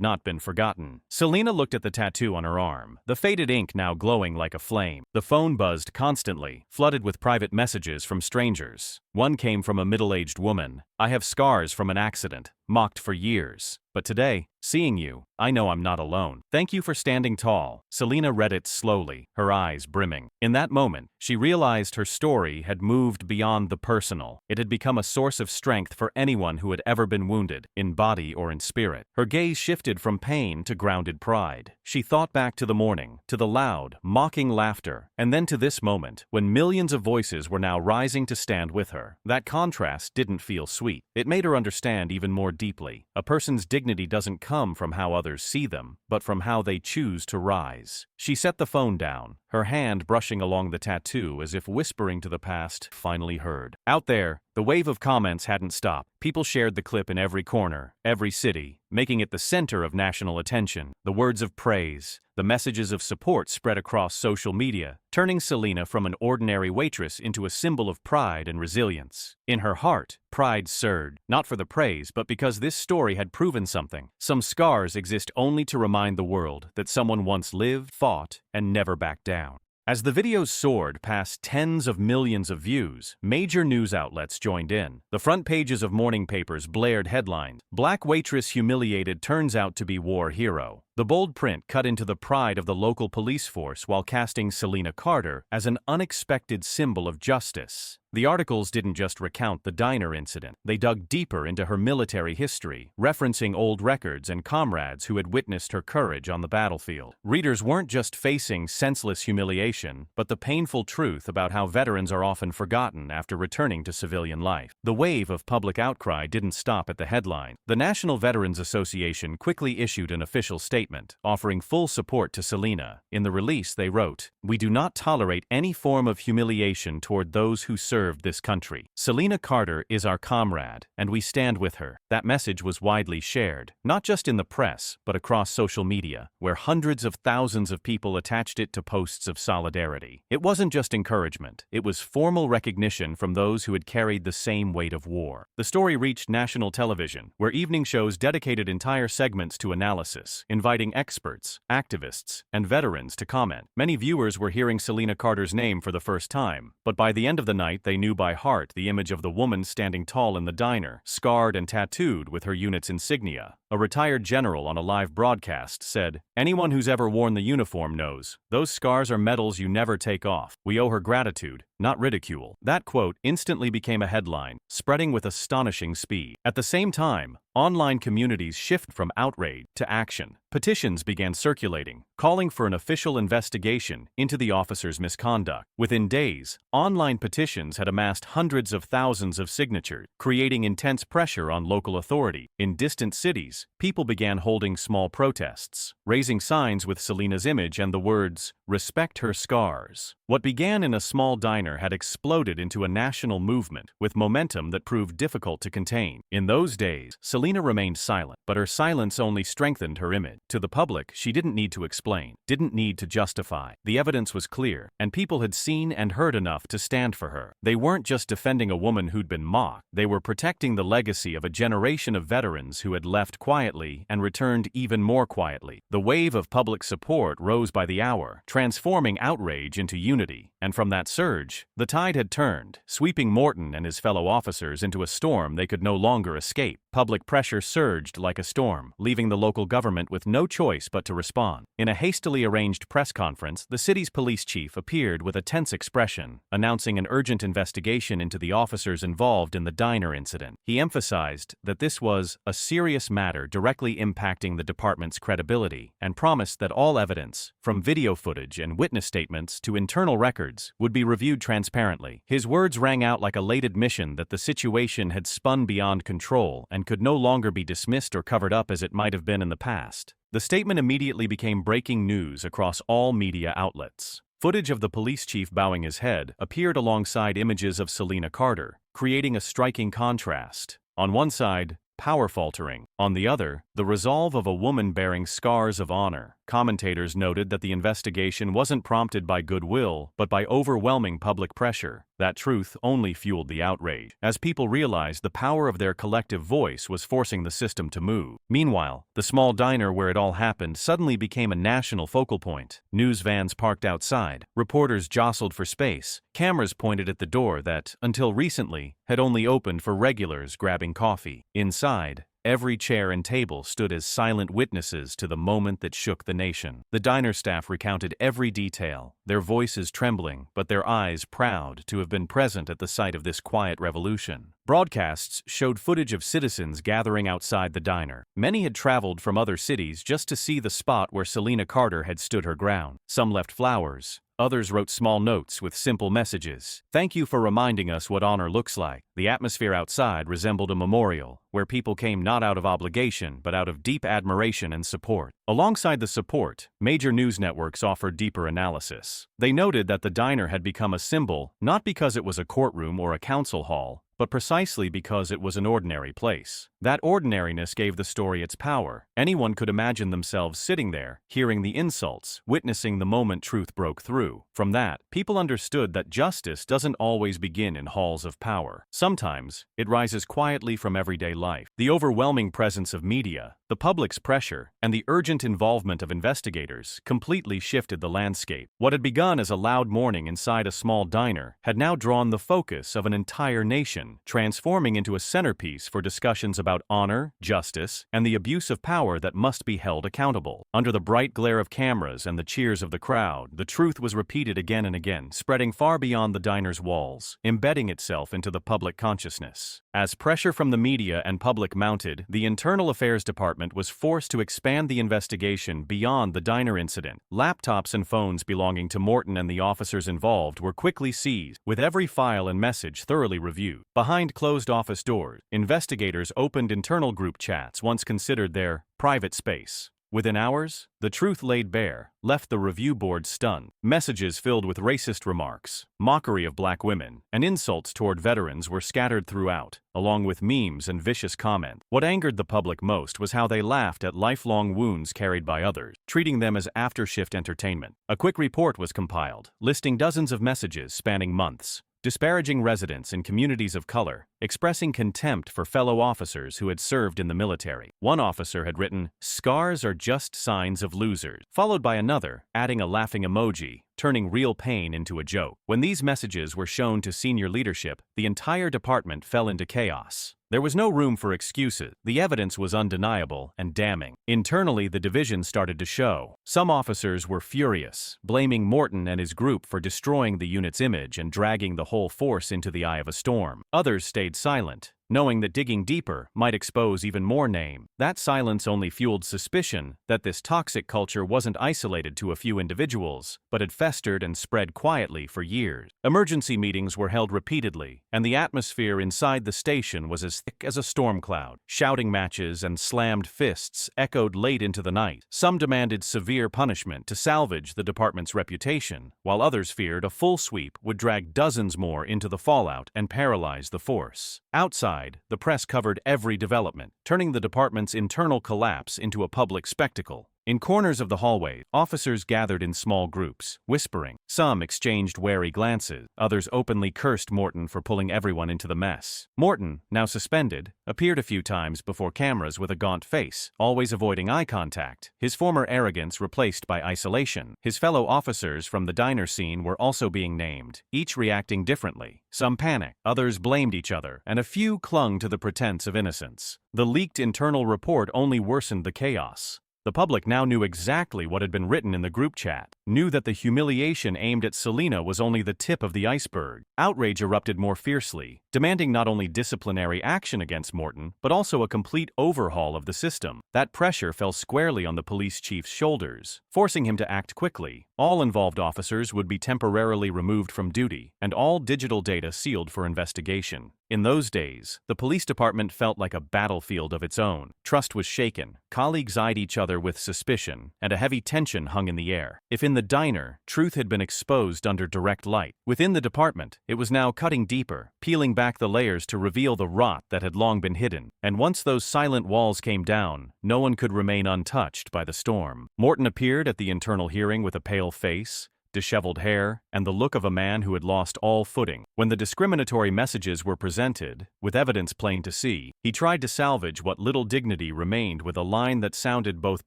not been forgotten. Selena looked at the tattoo on her arm, the faded ink now glowing like a flame. The phone buzzed constantly, flooded with private messages from strangers. One came from a middle-aged woman. "I have scars from an accident, mocked for years. But today, seeing you, I know I'm not alone. Thank you for standing tall." Selena read it slowly, her eyes brimming. In that moment, she realized her story had moved beyond the personal. It had become a source of strength for anyone who had ever been wounded, in body or in spirit. Her gaze shifted from pain to grounded pride. She thought back to the morning, to the loud, mocking laughter, and then to this moment, when millions of voices were now rising to stand with her. That contrast didn't feel sweet. It made her understand even more deeply. A person's dignity doesn't come from how others see them, but from how they choose to rise. She set the phone down, her hand brushing along the tattoo as if whispering to the past, finally heard. Out there, the wave of comments hadn't stopped. People shared the clip in every corner, every city, making it the center of national attention. The words of praise, the messages of support spread across social media, turning Selena from an ordinary waitress into a symbol of pride and resilience. In her heart, pride surged, not for the praise, but because this story had proven something. Some scars exist only to remind the world that someone once lived, fought, and never backed down. As the videos soared past tens of millions of views, major news outlets joined in. The front pages of morning papers blared headlines. "Black waitress humiliated turns out to be war hero." The bold print cut into the pride of the local police force while casting Selena Carter as an unexpected symbol of justice. The articles didn't just recount the diner incident. They dug deeper into her military history, referencing old records and comrades who had witnessed her courage on the battlefield. Readers weren't just facing senseless humiliation, but the painful truth about how veterans are often forgotten after returning to civilian life. The wave of public outcry didn't stop at the headline. The National Veterans Association quickly issued an official statement, offering full support to Selena. In the release, they wrote, "We do not tolerate any form of humiliation toward those who served this country. Selena Carter is our comrade, and we stand with her." That message was widely shared, not just in the press, but across social media, where hundreds of thousands of people attached it to posts of solidarity. It wasn't just encouragement, it was formal recognition from those who had carried the same weight of war. The story reached national television, where evening shows dedicated entire segments to analysis, inviting experts, activists, and veterans to comment. Many viewers were hearing Selena Carter's name for the first time, but by the end of the night they knew by heart the image of the woman standing tall in the diner, scarred and tattooed with her unit's insignia. A retired general on a live broadcast said, "Anyone who's ever worn the uniform knows, those scars are medals you never take off. We owe her gratitude, not ridicule." That quote instantly became a headline, spreading with astonishing speed. At the same time, online communities shifted from outrage to action. Petitions began circulating, calling for an official investigation into the officer's misconduct. Within days, online petitions had amassed hundreds of thousands of signatures, creating intense pressure on local authority. In distant cities, people began holding small protests, raising signs with Selena's image and the words, "Respect her scars." What began in a small diner had exploded into a national movement, with momentum that proved difficult to contain. In those days, Selena remained silent, but her silence only strengthened her image. To the public, she didn't need to explain, didn't need to justify. The evidence was clear, and people had seen and heard enough to stand for her. They weren't just defending a woman who'd been mocked, they were protecting the legacy of a generation of veterans who had left quietly and returned even more quietly. The wave of public support rose by the hour, transforming outrage into unity. unity, and from that surge, the tide had turned, sweeping Morton and his fellow officers into a storm they could no longer escape. Public pressure surged like a storm, leaving the local government with no choice but to respond. In a hastily arranged press conference, the city's police chief appeared with a tense expression, announcing an urgent investigation into the officers involved in the diner incident. He emphasized that this was a serious matter directly impacting the department's credibility, and promised that all evidence, from video footage and witness statements to internal records, would be reviewed transparently. His words rang out like a late admission that the situation had spun beyond control and could no longer be dismissed or covered up as it might have been in the past. The statement immediately became breaking news across all media outlets. Footage of the police chief bowing his head appeared alongside images of Selena Carter, creating a striking contrast. On one side, power faltering. On the other, the resolve of a woman bearing scars of honor. Commentators noted that the investigation wasn't prompted by goodwill, but by overwhelming public pressure. That truth only fueled the outrage, as people realized the power of their collective voice was forcing the system to move. Meanwhile, the small diner where it all happened suddenly became a national focal point. News vans parked outside, reporters jostled for space, cameras pointed at the door that, until recently, had only opened for regulars grabbing coffee. Inside, every chair and table stood as silent witnesses to the moment that shook the nation. The diner staff recounted every detail, their voices trembling, but their eyes proud to have been present at the site of this quiet revolution. Broadcasts showed footage of citizens gathering outside the diner. Many had traveled from other cities just to see the spot where Selena Carter had stood her ground. Some left flowers. Others wrote small notes with simple messages. "Thank you for reminding us what honor looks like." The atmosphere outside resembled a memorial, where people came not out of obligation but out of deep admiration and support. Alongside the support, major news networks offered deeper analysis. They noted that the diner had become a symbol not because it was a courtroom or a council hall, but precisely because it was an ordinary place. That ordinariness gave the story its power. Anyone could imagine themselves sitting there, hearing the insults, witnessing the moment truth broke through. From that, people understood that justice doesn't always begin in halls of power. Sometimes, it rises quietly from everyday life. The overwhelming presence of media, the public's pressure, and the urgent involvement of investigators completely shifted the landscape. What had begun as a loud morning inside a small diner had now drawn the focus of an entire nation, transforming into a centerpiece for discussions about honor, justice, and the abuse of power that must be held accountable. Under the bright glare of cameras and the cheers of the crowd, the truth was repeated again and again, spreading far beyond the diner's walls, embedding itself into the public consciousness. As pressure from the media and public mounted, the Internal Affairs Department was forced to expand the investigation beyond the diner incident. Laptops and phones belonging to Morton and the officers involved were quickly seized, with every file and message thoroughly reviewed. Behind closed office doors, investigators opened internal group chats once considered their private space. Within hours, the truth laid bare left the review board stunned. Messages filled with racist remarks, mockery of black women, and insults toward veterans were scattered throughout, along with memes and vicious comments. What angered the public most was how they laughed at lifelong wounds carried by others, treating them as after-shift entertainment. A quick report was compiled, listing dozens of messages spanning months, disparaging residents in communities of color, expressing contempt for fellow officers who had served in the military. One officer had written, "Scars are just signs of losers," followed by another, adding a laughing emoji, turning real pain into a joke. When these messages were shown to senior leadership, the entire department fell into chaos. There was no room for excuses. The evidence was undeniable and damning. Internally, the division started to show. Some officers were furious, blaming Morton and his group for destroying the unit's image and dragging the whole force into the eye of a storm. Others stayed silent, knowing that digging deeper might expose even more names. That silence only fueled suspicion that this toxic culture wasn't isolated to a few individuals, but had festered and spread quietly for years. Emergency meetings were held repeatedly, and the atmosphere inside the station was as thick as a storm cloud. Shouting matches and slammed fists echoed late into the night. Some demanded severe punishment to salvage the department's reputation, while others feared a full sweep would drag dozens more into the fallout and paralyze the force. Outside, the press covered every development, turning the department's internal collapse into a public spectacle. In corners of the hallway, officers gathered in small groups, whispering. Some exchanged wary glances, others openly cursed Morton for pulling everyone into the mess. Morton, now suspended, appeared a few times before cameras with a gaunt face, always avoiding eye contact, his former arrogance replaced by isolation. His fellow officers from the diner scene were also being named, each reacting differently. Some panicked, others blamed each other, and a few clung to the pretense of innocence. The leaked internal report only worsened the chaos. The public now knew exactly what had been written in the group chat, knew that the humiliation aimed at Selena was only the tip of the iceberg. Outrage erupted more fiercely, demanding not only disciplinary action against Morton, but also a complete overhaul of the system. That pressure fell squarely on the police chief's shoulders, forcing him to act quickly. All involved officers would be temporarily removed from duty, and all digital data sealed for investigation. In those days, the police department felt like a battlefield of its own. Trust was shaken, colleagues eyed each other with suspicion, and a heavy tension hung in the air. If in the diner, truth had been exposed under direct light, within the department, it was now cutting deeper, peeling back the layers to reveal the rot that had long been hidden. And once those silent walls came down, no one could remain untouched by the storm. Morton appeared at the internal hearing with a pale face, disheveled hair, and the look of a man who had lost all footing. When the discriminatory messages were presented, with evidence plain to see, he tried to salvage what little dignity remained with a line that sounded both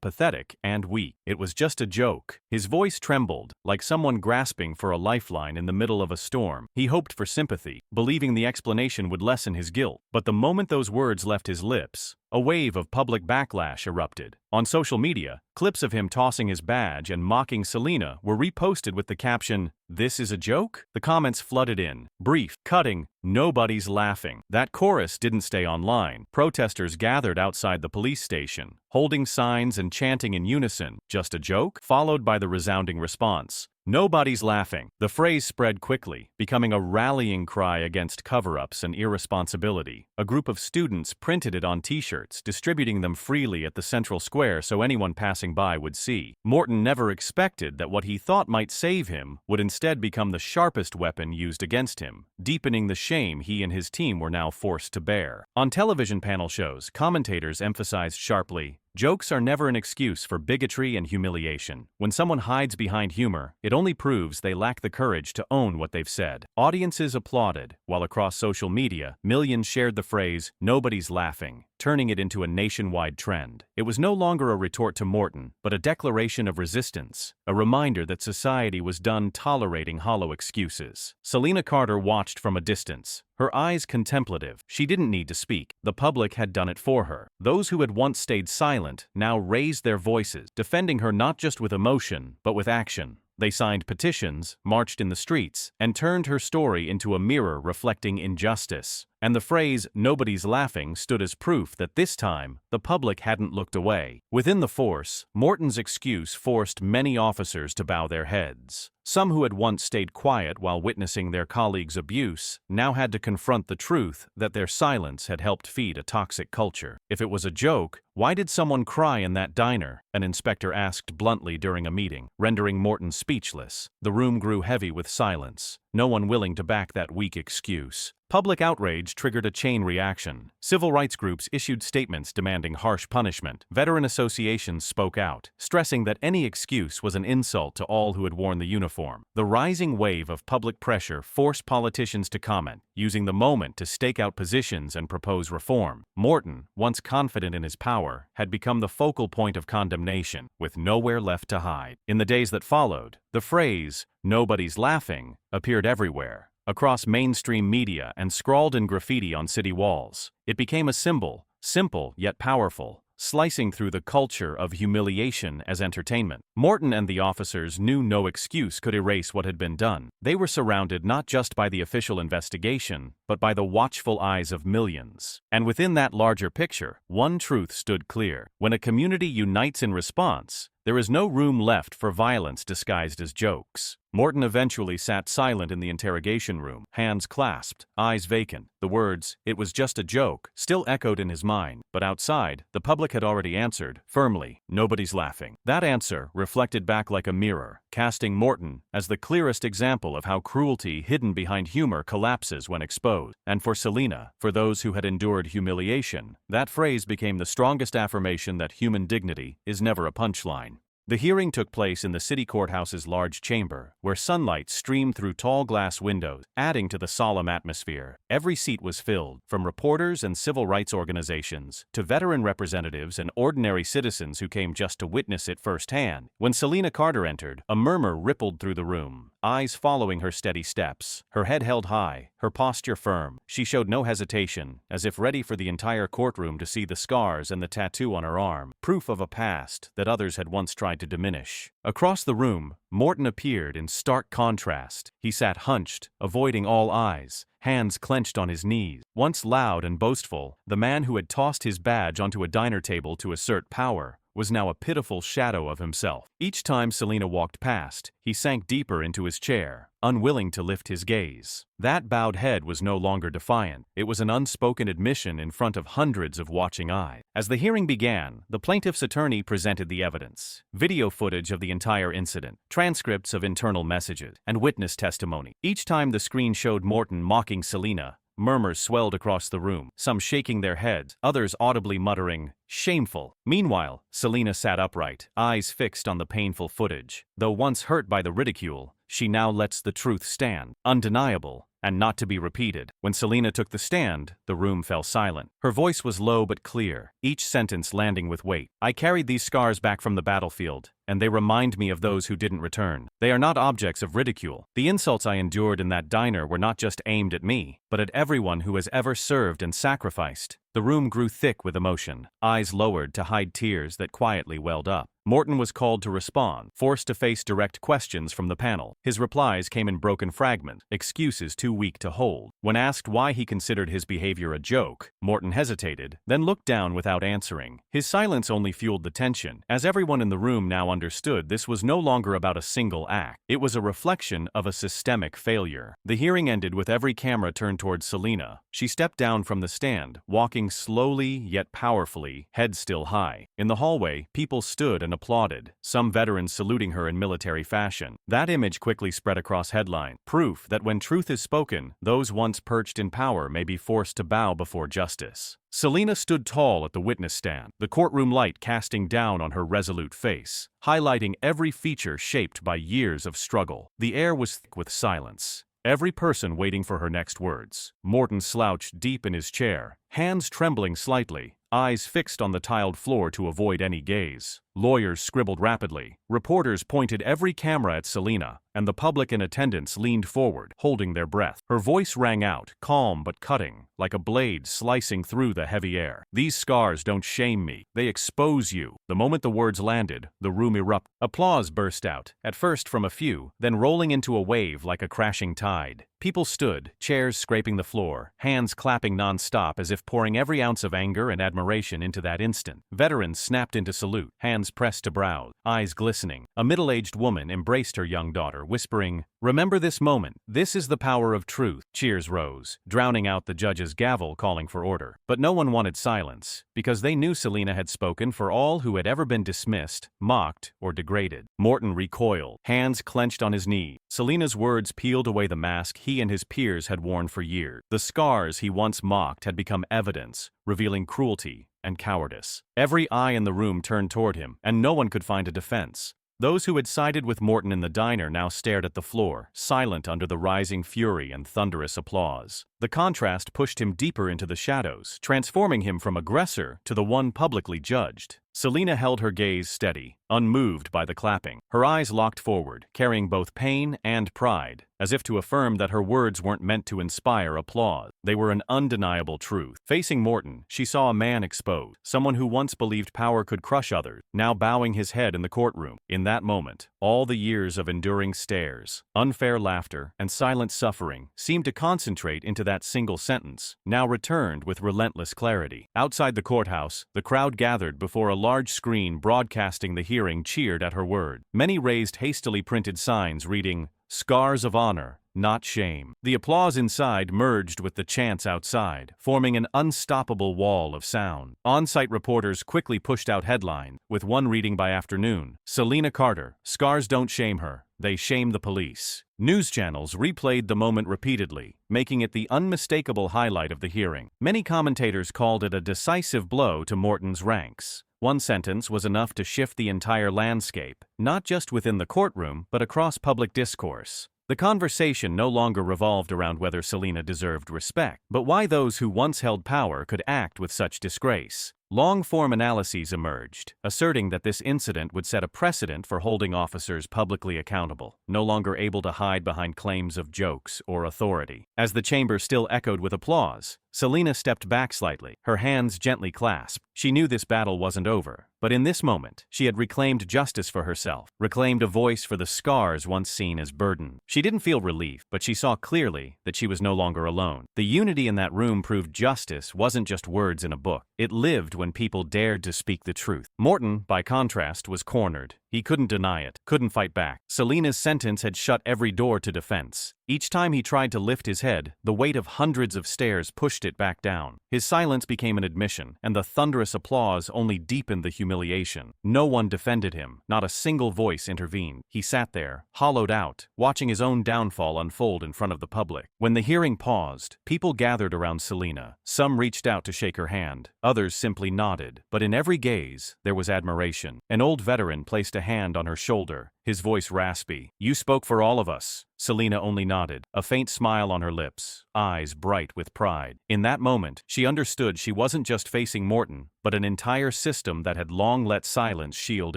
pathetic and weak. It was just a joke. His voice trembled, like someone grasping for a lifeline in the middle of a storm. He hoped for sympathy, believing the explanation would lessen his guilt. But the moment those words left his lips, a wave of public backlash erupted. On social media, clips of him tossing his badge and mocking Selena were reposted with the caption, "This is a joke?" The comments flooded in, brief, cutting, nobody's laughing. That chorus didn't stay online. Protesters gathered outside the police station, holding signs and chanting in unison, "Just a joke?" followed by the resounding response, "Nobody's laughing." The phrase spread quickly, becoming a rallying cry against cover-ups and irresponsibility. A group of students printed it on t-shirts, distributing them freely at the central square so anyone passing by would see. Morton never expected that what he thought might save him would instead become the sharpest weapon used against him, deepening the shame he and his team were now forced to bear. On television panel shows, commentators emphasized sharply, "Jokes are never an excuse for bigotry and humiliation. When someone hides behind humor, it only proves they lack the courage to own what they've said." Audiences applauded, while across social media, millions shared the phrase, "Nobody's laughing," turning it into a nationwide trend. It was no longer a retort to Morton, but a declaration of resistance, a reminder that society was done tolerating hollow excuses. Selena Carter watched from a distance, her eyes contemplative. She didn't need to speak. The public had done it for her. Those who had once stayed silent now raised their voices, defending her not just with emotion, but with action. They signed petitions, marched in the streets, and turned her story into a mirror reflecting injustice. And the phrase, "Nobody's laughing," stood as proof that this time, the public hadn't looked away. Within the force, Morton's excuse forced many officers to bow their heads. Some who had once stayed quiet while witnessing their colleagues' abuse now had to confront the truth that their silence had helped feed a toxic culture. If it was a joke, why did someone cry in that diner? An inspector asked bluntly during a meeting, rendering Morton speechless. The room grew heavy with silence, no one willing to back that weak excuse. Public outrage triggered a chain reaction. Civil rights groups issued statements demanding harsh punishment. Veteran associations spoke out, stressing that any excuse was an insult to all who had worn the uniform. The rising wave of public pressure forced politicians to comment, using the moment to stake out positions and propose reform. Morton, once confident in his power, had become the focal point of condemnation, with nowhere left to hide. In the days that followed, the phrase, "Nobody's laughing," appeared everywhere, across mainstream media and scrawled in graffiti on city walls. It became a symbol, simple yet powerful, slicing through the culture of humiliation as entertainment. Morton and the officers knew no excuse could erase what had been done. They were surrounded not just by the official investigation, but by the watchful eyes of millions. And within that larger picture, one truth stood clear. When a community unites in response, There is no room left for violence disguised as jokes. Morton eventually sat silent in the interrogation room, hands clasped, eyes vacant. The words, "It was just a joke," still echoed in his mind, but outside, the public had already answered, firmly, "Nobody's laughing." That answer reflected back like a mirror, casting Morton as the clearest example of how cruelty hidden behind humor collapses when exposed. And for Selena, for those who had endured humiliation, that phrase became the strongest affirmation that human dignity is never a punchline. The hearing took place in the city courthouse's large chamber, where sunlight streamed through tall glass windows, adding to the solemn atmosphere. Every seat was filled, from reporters and civil rights organizations to veteran representatives and ordinary citizens who came just to witness it firsthand. When Selena Carter entered, a murmur rippled through the room, eyes following her steady steps, her head held high, her posture firm. She showed no hesitation, as if ready for the entire courtroom to see the scars and the tattoo on her arm, proof of a past that others had once tried to diminish. Across the room, Morton appeared in stark contrast. He sat hunched, avoiding all eyes, hands clenched on his knees. Once loud and boastful, the man who had tossed his badge onto a diner table to assert power was now a pitiful shadow of himself. Each time Selena walked past, he sank deeper into his chair, unwilling to lift his gaze. That bowed head was no longer defiant. It was an unspoken admission in front of hundreds of watching eyes. As the hearing began, the plaintiff's attorney presented the evidence: video footage of the entire incident, transcripts of internal messages, and witness testimony. Each time the screen showed Morton mocking Selena, murmurs swelled across the room, some shaking their heads, others audibly muttering, "Shameful." Meanwhile, Selena sat upright, eyes fixed on the painful footage. Though once hurt by the ridicule, she now lets the truth stand, undeniable, and not to be repeated. When Selena took the stand, the room fell silent. Her voice was low but clear, each sentence landing with weight. "I carried these scars back from the battlefield, and they remind me of those who didn't return. They are not objects of ridicule. The insults I endured in that diner were not just aimed at me, but at everyone who has ever served and sacrificed." The room grew thick with emotion, eyes lowered to hide tears that quietly welled up. Morton was called to respond, forced to face direct questions from the panel. His replies came in broken fragments, excuses too weak to hold. When asked why he considered his behavior a joke, Morton hesitated, then looked down without answering. His silence only fueled the tension, as everyone in the room now understood this was no longer about a single act. It was a reflection of a systemic failure. The hearing ended with every camera turned towards Selena. She stepped down from the stand, walking slowly yet powerfully, head still high. In the hallway, people stood and applauded, some veterans saluting her in military fashion. That image quickly spread across headlines, proof that when truth is spoken, those once perched in power may be forced to bow before justice. Selena stood tall at the witness stand, the courtroom light casting down on her resolute face, highlighting every feature shaped by years of struggle. The air was thick with silence, every person waiting for her next words. Morton slouched deep in his chair, hands trembling slightly, eyes fixed on the tiled floor to avoid any gaze. Lawyers scribbled rapidly, reporters pointed every camera at Selena, and the public in attendance leaned forward, holding their breath. Her voice rang out, calm but cutting, like a blade slicing through the heavy air. "These scars don't shame me, they expose you." The moment the words landed, the room erupted. Applause burst out, at first from a few, then rolling into a wave like a crashing tide. People stood, chairs scraping the floor, hands clapping non-stop as if pouring every ounce of anger and admiration into that instant. Veterans snapped into salute, hands pressed to brows, eyes glistening. A middle-aged woman embraced her young daughter, whispering, "Remember this moment. This is the power of truth." Cheers rose, drowning out the judge's gavel calling for order. But no one wanted silence, because they knew Selena had spoken for all who had ever been dismissed, mocked, or degraded. Morton recoiled, hands clenched on his knee. Selena's words peeled away the mask he and his peers had worn for years. The scars he once mocked had become evidence, revealing cruelty and cowardice. Every eye in the room turned toward him, and no one could find a defense. Those who had sided with Morton in the diner now stared at the floor, silent under the rising fury and thunderous applause. The contrast pushed him deeper into the shadows, transforming him from aggressor to the one publicly judged. Selena held her gaze steady, unmoved by the clapping. Her eyes locked forward, carrying both pain and pride, as if to affirm that her words weren't meant to inspire applause. They were an undeniable truth. Facing Morton, she saw a man exposed, someone who once believed power could crush others, now bowing his head in the courtroom. In that moment, all the years of enduring stares, unfair laughter, and silent suffering seemed to concentrate into that that single sentence, now returned with relentless clarity. Outside the courthouse, the crowd gathered before a large screen broadcasting the hearing cheered at her word. Many raised hastily printed signs reading, "Scars of honor, not shame." The applause inside merged with the chants outside, forming an unstoppable wall of sound. On-site reporters quickly pushed out headlines, with one reading by afternoon, "Selena Carter, scars don't shame her, they shame the police." News channels replayed the moment repeatedly, making it the unmistakable highlight of the hearing. Many commentators called it a decisive blow to Morton's ranks. One sentence was enough to shift the entire landscape, not just within the courtroom, but across public discourse. The conversation no longer revolved around whether Selena deserved respect, but why those who once held power could act with such disgrace. Long-form analyses emerged, asserting that this incident would set a precedent for holding officers publicly accountable, no longer able to hide behind claims of jokes or authority. As the chamber still echoed with applause, Selena stepped back slightly, her hands gently clasped. She knew this battle wasn't over, but in this moment, she had reclaimed justice for herself, reclaimed a voice for the scars once seen as burden. She didn't feel relief, but she saw clearly that she was no longer alone. The unity in that room proved justice wasn't just words in a book. It lived when people dared to speak the truth. Morton, by contrast, was cornered. He couldn't deny it, couldn't fight back. Selena's sentence had shut every door to defense. Each time he tried to lift his head, the weight of hundreds of stares pushed it back down. His silence became an admission, and the thunderous applause only deepened the humiliation. No one defended him, not a single voice intervened. He sat there, hollowed out, watching his own downfall unfold in front of the public. When the hearing paused, people gathered around Selena. Some reached out to shake her hand, others simply nodded. But in every gaze, there was admiration. An old veteran placed a hand on her shoulder, his voice raspy. "You spoke for all of us." Selena only nodded, a faint smile on her lips, eyes bright with pride. In that moment, she understood she wasn't just facing Morton, but an entire system that had long let silence shield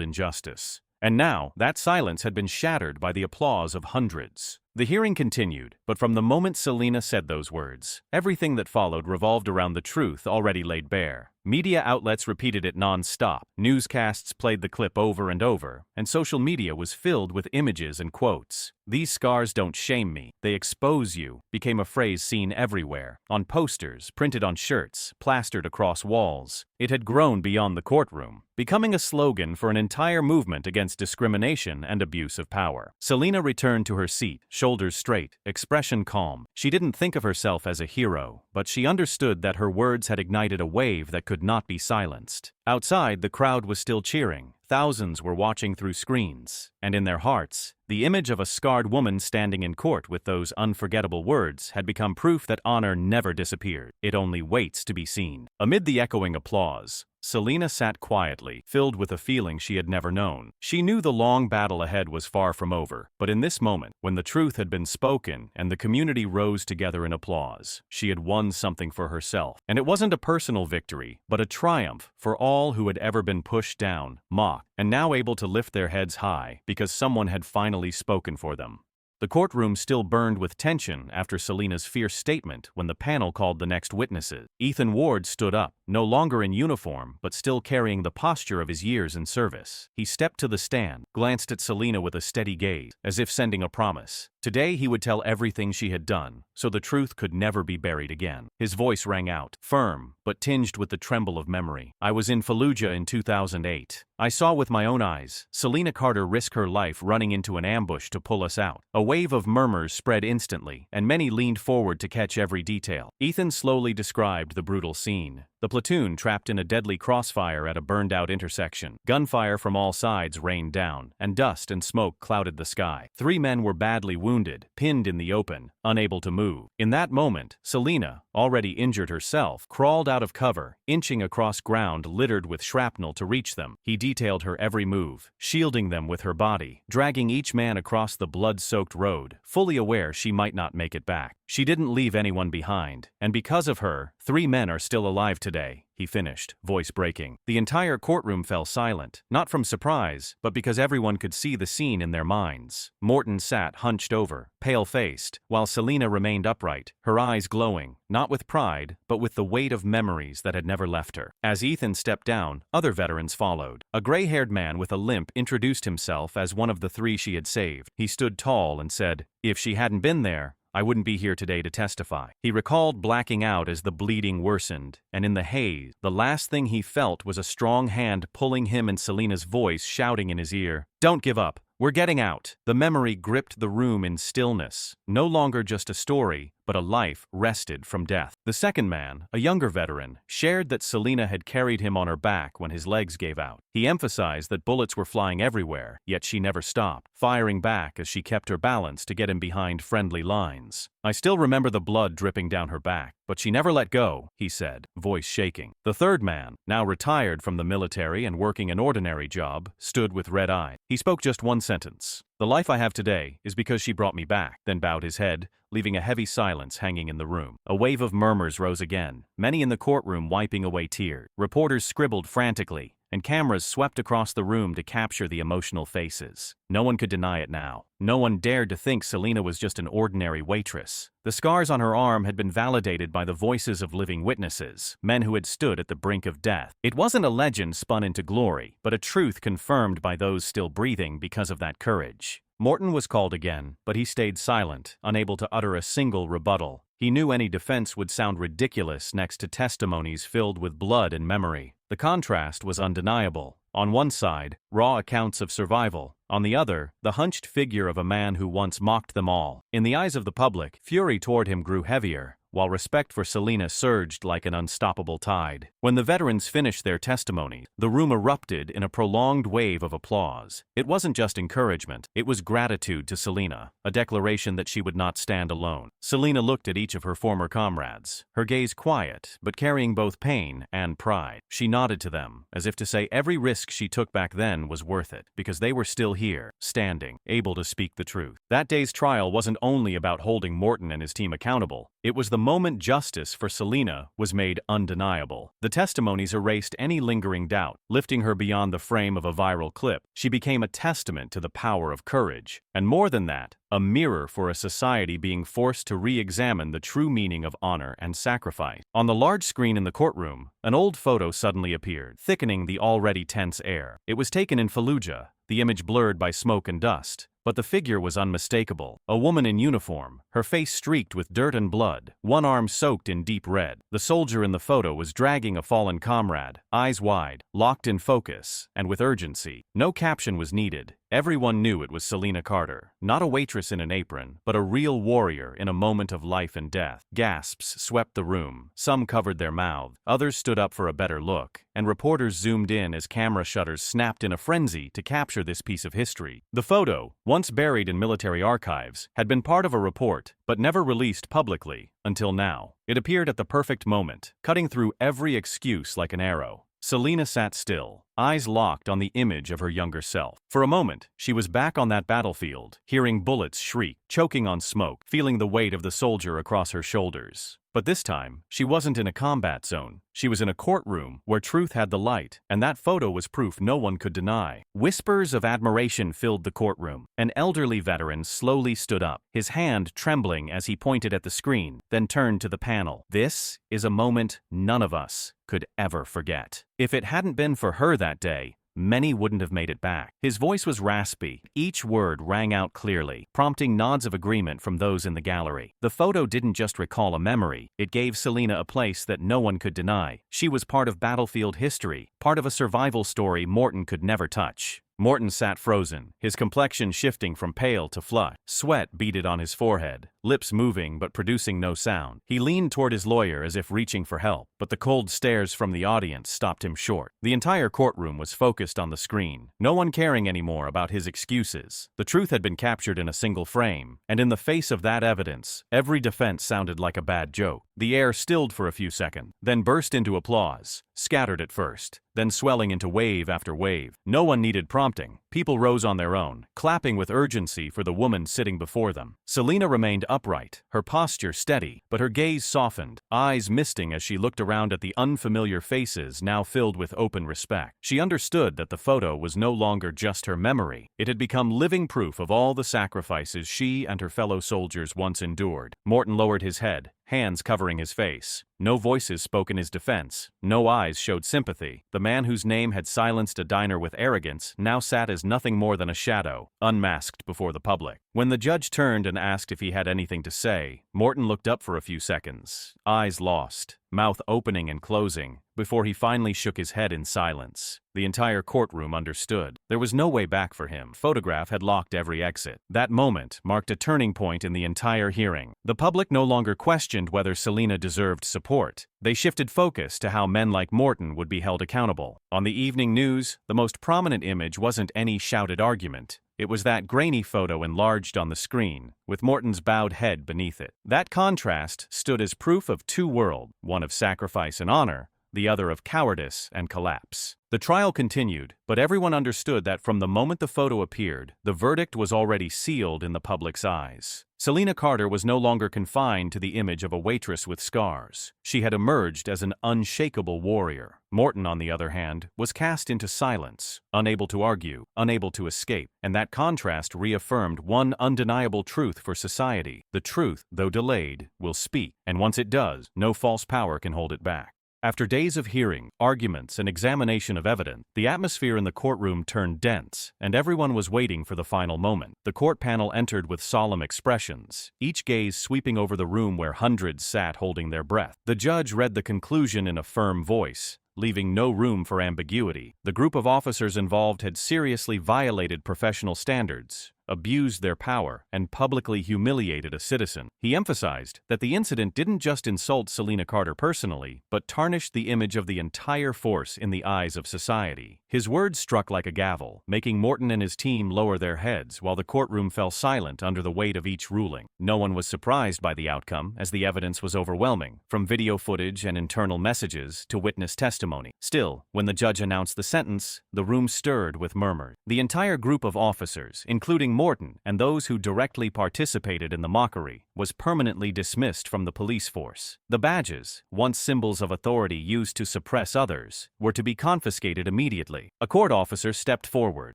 injustice. And now, that silence had been shattered by the applause of hundreds. The hearing continued, but from the moment Selena said those words, everything that followed revolved around the truth already laid bare. Media outlets repeated it non-stop, newscasts played the clip over and over, and social media was filled with images and quotes. "These scars don't shame me, they expose you," became a phrase seen everywhere, on posters, printed on shirts, plastered across walls. It had grown beyond the courtroom, becoming a slogan for an entire movement against discrimination and abuse of power. Selena returned to her seat, shoulders straight, expression calm. She didn't think of herself as a hero, but she understood that her words had ignited a wave that could not be silenced. Outside, the crowd was still cheering. Thousands were watching through screens, and in their hearts, the image of a scarred woman standing in court with those unforgettable words had become proof that honor never disappeared. It only waits to be seen. Amid the echoing applause, Selena sat quietly, filled with a feeling she had never known. She knew the long battle ahead was far from over, but in this moment, when the truth had been spoken and the community rose together in applause, she had won something for herself. And it wasn't a personal victory, but a triumph for all who had ever been pushed down, mocked, and now able to lift their heads high because someone had finally spoken for them. The courtroom still burned with tension after Selena's fierce statement when the panel called the next witnesses. Ethan Ward stood up, no longer in uniform but still carrying the posture of his years in service. He stepped to the stand, glanced at Selena with a steady gaze, as if sending a promise. Today he would tell everything she had done, so the truth could never be buried again. His voice rang out, firm, but tinged with the tremble of memory. "I was in Fallujah in 2008. I saw with my own eyes Selena Carter risk her life running into an ambush to pull us out." A wave of murmurs spread instantly, and many leaned forward to catch every detail. Ethan slowly described the brutal scene. The platoon trapped in a deadly crossfire at a burned-out intersection. Gunfire from all sides rained down, and dust and smoke clouded the sky. 3 men were badly wounded, pinned in the open, unable to move. In that moment, Selena, already injured herself, crawled out of cover, inching across ground littered with shrapnel to reach them. He detailed her every move, shielding them with her body, dragging each man across the blood-soaked road, fully aware she might not make it back. She didn't leave anyone behind, and because of her, 3 men are still alive today, he finished, voice breaking. The entire courtroom fell silent, not from surprise, but because everyone could see the scene in their minds. Morton sat hunched over, pale-faced, while Selena remained upright, her eyes glowing, not with pride, but with the weight of memories that had never left her. As Ethan stepped down, other veterans followed. A gray-haired man with a limp introduced himself as one of the 3 she had saved. He stood tall and said, "If she hadn't been there, I wouldn't be here today to testify. He recalled blacking out as the bleeding worsened, and in the haze, the last thing he felt was a strong hand pulling him and Selena's voice shouting in his ear, "Don't give up. We're getting out." The memory gripped the room in stillness, no longer just a story, but a life wrested from death. The second man, a younger veteran, shared that Selena had carried him on her back when his legs gave out. He emphasized that bullets were flying everywhere, yet she never stopped, firing back as she kept her balance to get him behind friendly lines. "I still remember the blood dripping down her back, but she never let go," he said, voice shaking. The third man, now retired from the military and working an ordinary job, stood with red eyes. He spoke just one sentence. "The life I have today is because she brought me back," then bowed his head, leaving a heavy silence hanging in the room. A wave of murmurs rose again, many in the courtroom wiping away tears. Reporters scribbled frantically, and cameras swept across the room to capture the emotional faces. No one could deny it now. No one dared to think Selena was just an ordinary waitress. The scars on her arm had been validated by the voices of living witnesses, men who had stood at the brink of death. It wasn't a legend spun into glory, but a truth confirmed by those still breathing because of that courage. Morton was called again, but he stayed silent, unable to utter a single rebuttal. He knew any defense would sound ridiculous next to testimonies filled with blood and memory. The contrast was undeniable. On one side, raw accounts of survival. On the other, the hunched figure of a man who once mocked them all. In the eyes of the public, fury toward him grew heavier, while respect for Selena surged like an unstoppable tide. When the veterans finished their testimony, the room erupted in a prolonged wave of applause. It wasn't just encouragement, it was gratitude to Selena, a declaration that she would not stand alone. Selena looked at each of her former comrades, her gaze quiet, but carrying both pain and pride. She nodded to them, as if to say every risk she took back then was worth it, because they were still here, standing, able to speak the truth. That day's trial wasn't only about holding Morton and his team accountable, it was the moment justice for Selena was made undeniable. The testimonies erased any lingering doubt, lifting her beyond the frame of a viral clip. She became a testament to the power of courage, and more than that, a mirror for a society being forced to re-examine the true meaning of honor and sacrifice. On the large screen in the courtroom, an old photo suddenly appeared, thickening the already tense air. It was taken in Fallujah, the image blurred by smoke and dust. But the figure was unmistakable. A woman in uniform, her face streaked with dirt and blood, one arm soaked in deep red. The soldier in the photo was dragging a fallen comrade, eyes wide, locked in focus, and with urgency. No caption was needed. Everyone knew it was Selena Carter, not a waitress in an apron, but a real warrior in a moment of life and death. Gasps swept the room. Some covered their mouths, others stood up for a better look, and reporters zoomed in as camera shutters snapped in a frenzy to capture this piece of history. The photo, once buried in military archives, had been part of a report, but never released publicly, until now. It appeared at the perfect moment, cutting through every excuse like an arrow. Selena sat still, eyes locked on the image of her younger self. For a moment, she was back on that battlefield, hearing bullets shriek, choking on smoke, feeling the weight of the soldier across her shoulders. But this time, she wasn't in a combat zone. She was in a courtroom where truth had the light, and that photo was proof no one could deny. Whispers of admiration filled the courtroom. An elderly veteran slowly stood up, his hand trembling as he pointed at the screen, then turned to the panel. This is a moment none of us could ever forget. If it hadn't been for her that day, many wouldn't have made it back. His voice was raspy. Each word rang out clearly, prompting nods of agreement from those in the gallery. The photo didn't just recall a memory, it gave Selena a place that no one could deny. She was part of battlefield history, part of a survival story Morton could never touch. Morton sat frozen, his complexion shifting from pale to flushed. Sweat beaded on his forehead, lips moving but producing no sound. He leaned toward his lawyer as if reaching for help, but the cold stares from the audience stopped him short. The entire courtroom was focused on the screen, no one caring anymore about his excuses. The truth had been captured in a single frame, and in the face of that evidence, every defense sounded like a bad joke. The air stilled for a few seconds, then burst into applause, scattered at first, then swelling into wave after wave. No one needed prompting. People rose on their own, clapping with urgency for the woman sitting before them. Selena remained upright, her posture steady, but her gaze softened, eyes misting as she looked around at the unfamiliar faces now filled with open respect. She understood that the photo was no longer just her memory. It had become living proof of all the sacrifices she and her fellow soldiers once endured. Morton lowered his head, hands covering his face. No voices spoke in his defense. No eyes showed sympathy. The man whose name had silenced a diner with arrogance now sat as nothing more than a shadow, unmasked before the public. When the judge turned and asked if he had anything to say, Morton looked up for a few seconds, eyes lost, mouth opening and closing, before he finally shook his head in silence. The entire courtroom understood. There was no way back for him. Photograph had locked every exit. That moment marked a turning point in the entire hearing. The public no longer questioned whether Selena deserved support. They shifted focus to how men like Morton would be held accountable. On the evening news, the most prominent image wasn't any shouted argument. It was that grainy photo enlarged on the screen, with Morton's bowed head beneath it. That contrast stood as proof of two worlds, one of sacrifice and honor, the other of cowardice and collapse. The trial continued, but everyone understood that from the moment the photo appeared, the verdict was already sealed in the public's eyes. Selena Carter was no longer confined to the image of a waitress with scars. She had emerged as an unshakable warrior. Morton, on the other hand, was cast into silence, unable to argue, unable to escape, and that contrast reaffirmed one undeniable truth for society. The truth, though delayed, will speak, and once it does, no false power can hold it back. After days of hearing, arguments, and examination of evidence, the atmosphere in the courtroom turned dense, and everyone was waiting for the final moment. The court panel entered with solemn expressions, each gaze sweeping over the room where hundreds sat holding their breath. The judge read the conclusion in a firm voice, leaving no room for ambiguity. The group of officers involved had seriously violated professional standards, abused their power, and publicly humiliated a citizen. He emphasized that the incident didn't just insult Selena Carter personally, but tarnished the image of the entire force in the eyes of society. His words struck like a gavel, making Morton and his team lower their heads while the courtroom fell silent under the weight of each ruling. No one was surprised by the outcome, as the evidence was overwhelming, from video footage and internal messages to witness testimony. Still, when the judge announced the sentence, the room stirred with murmurs. The entire group of officers, including Morton and those who directly participated in the mockery, was permanently dismissed from the police force. The badges, once symbols of authority used to suppress others, were to be confiscated immediately. A court officer stepped forward,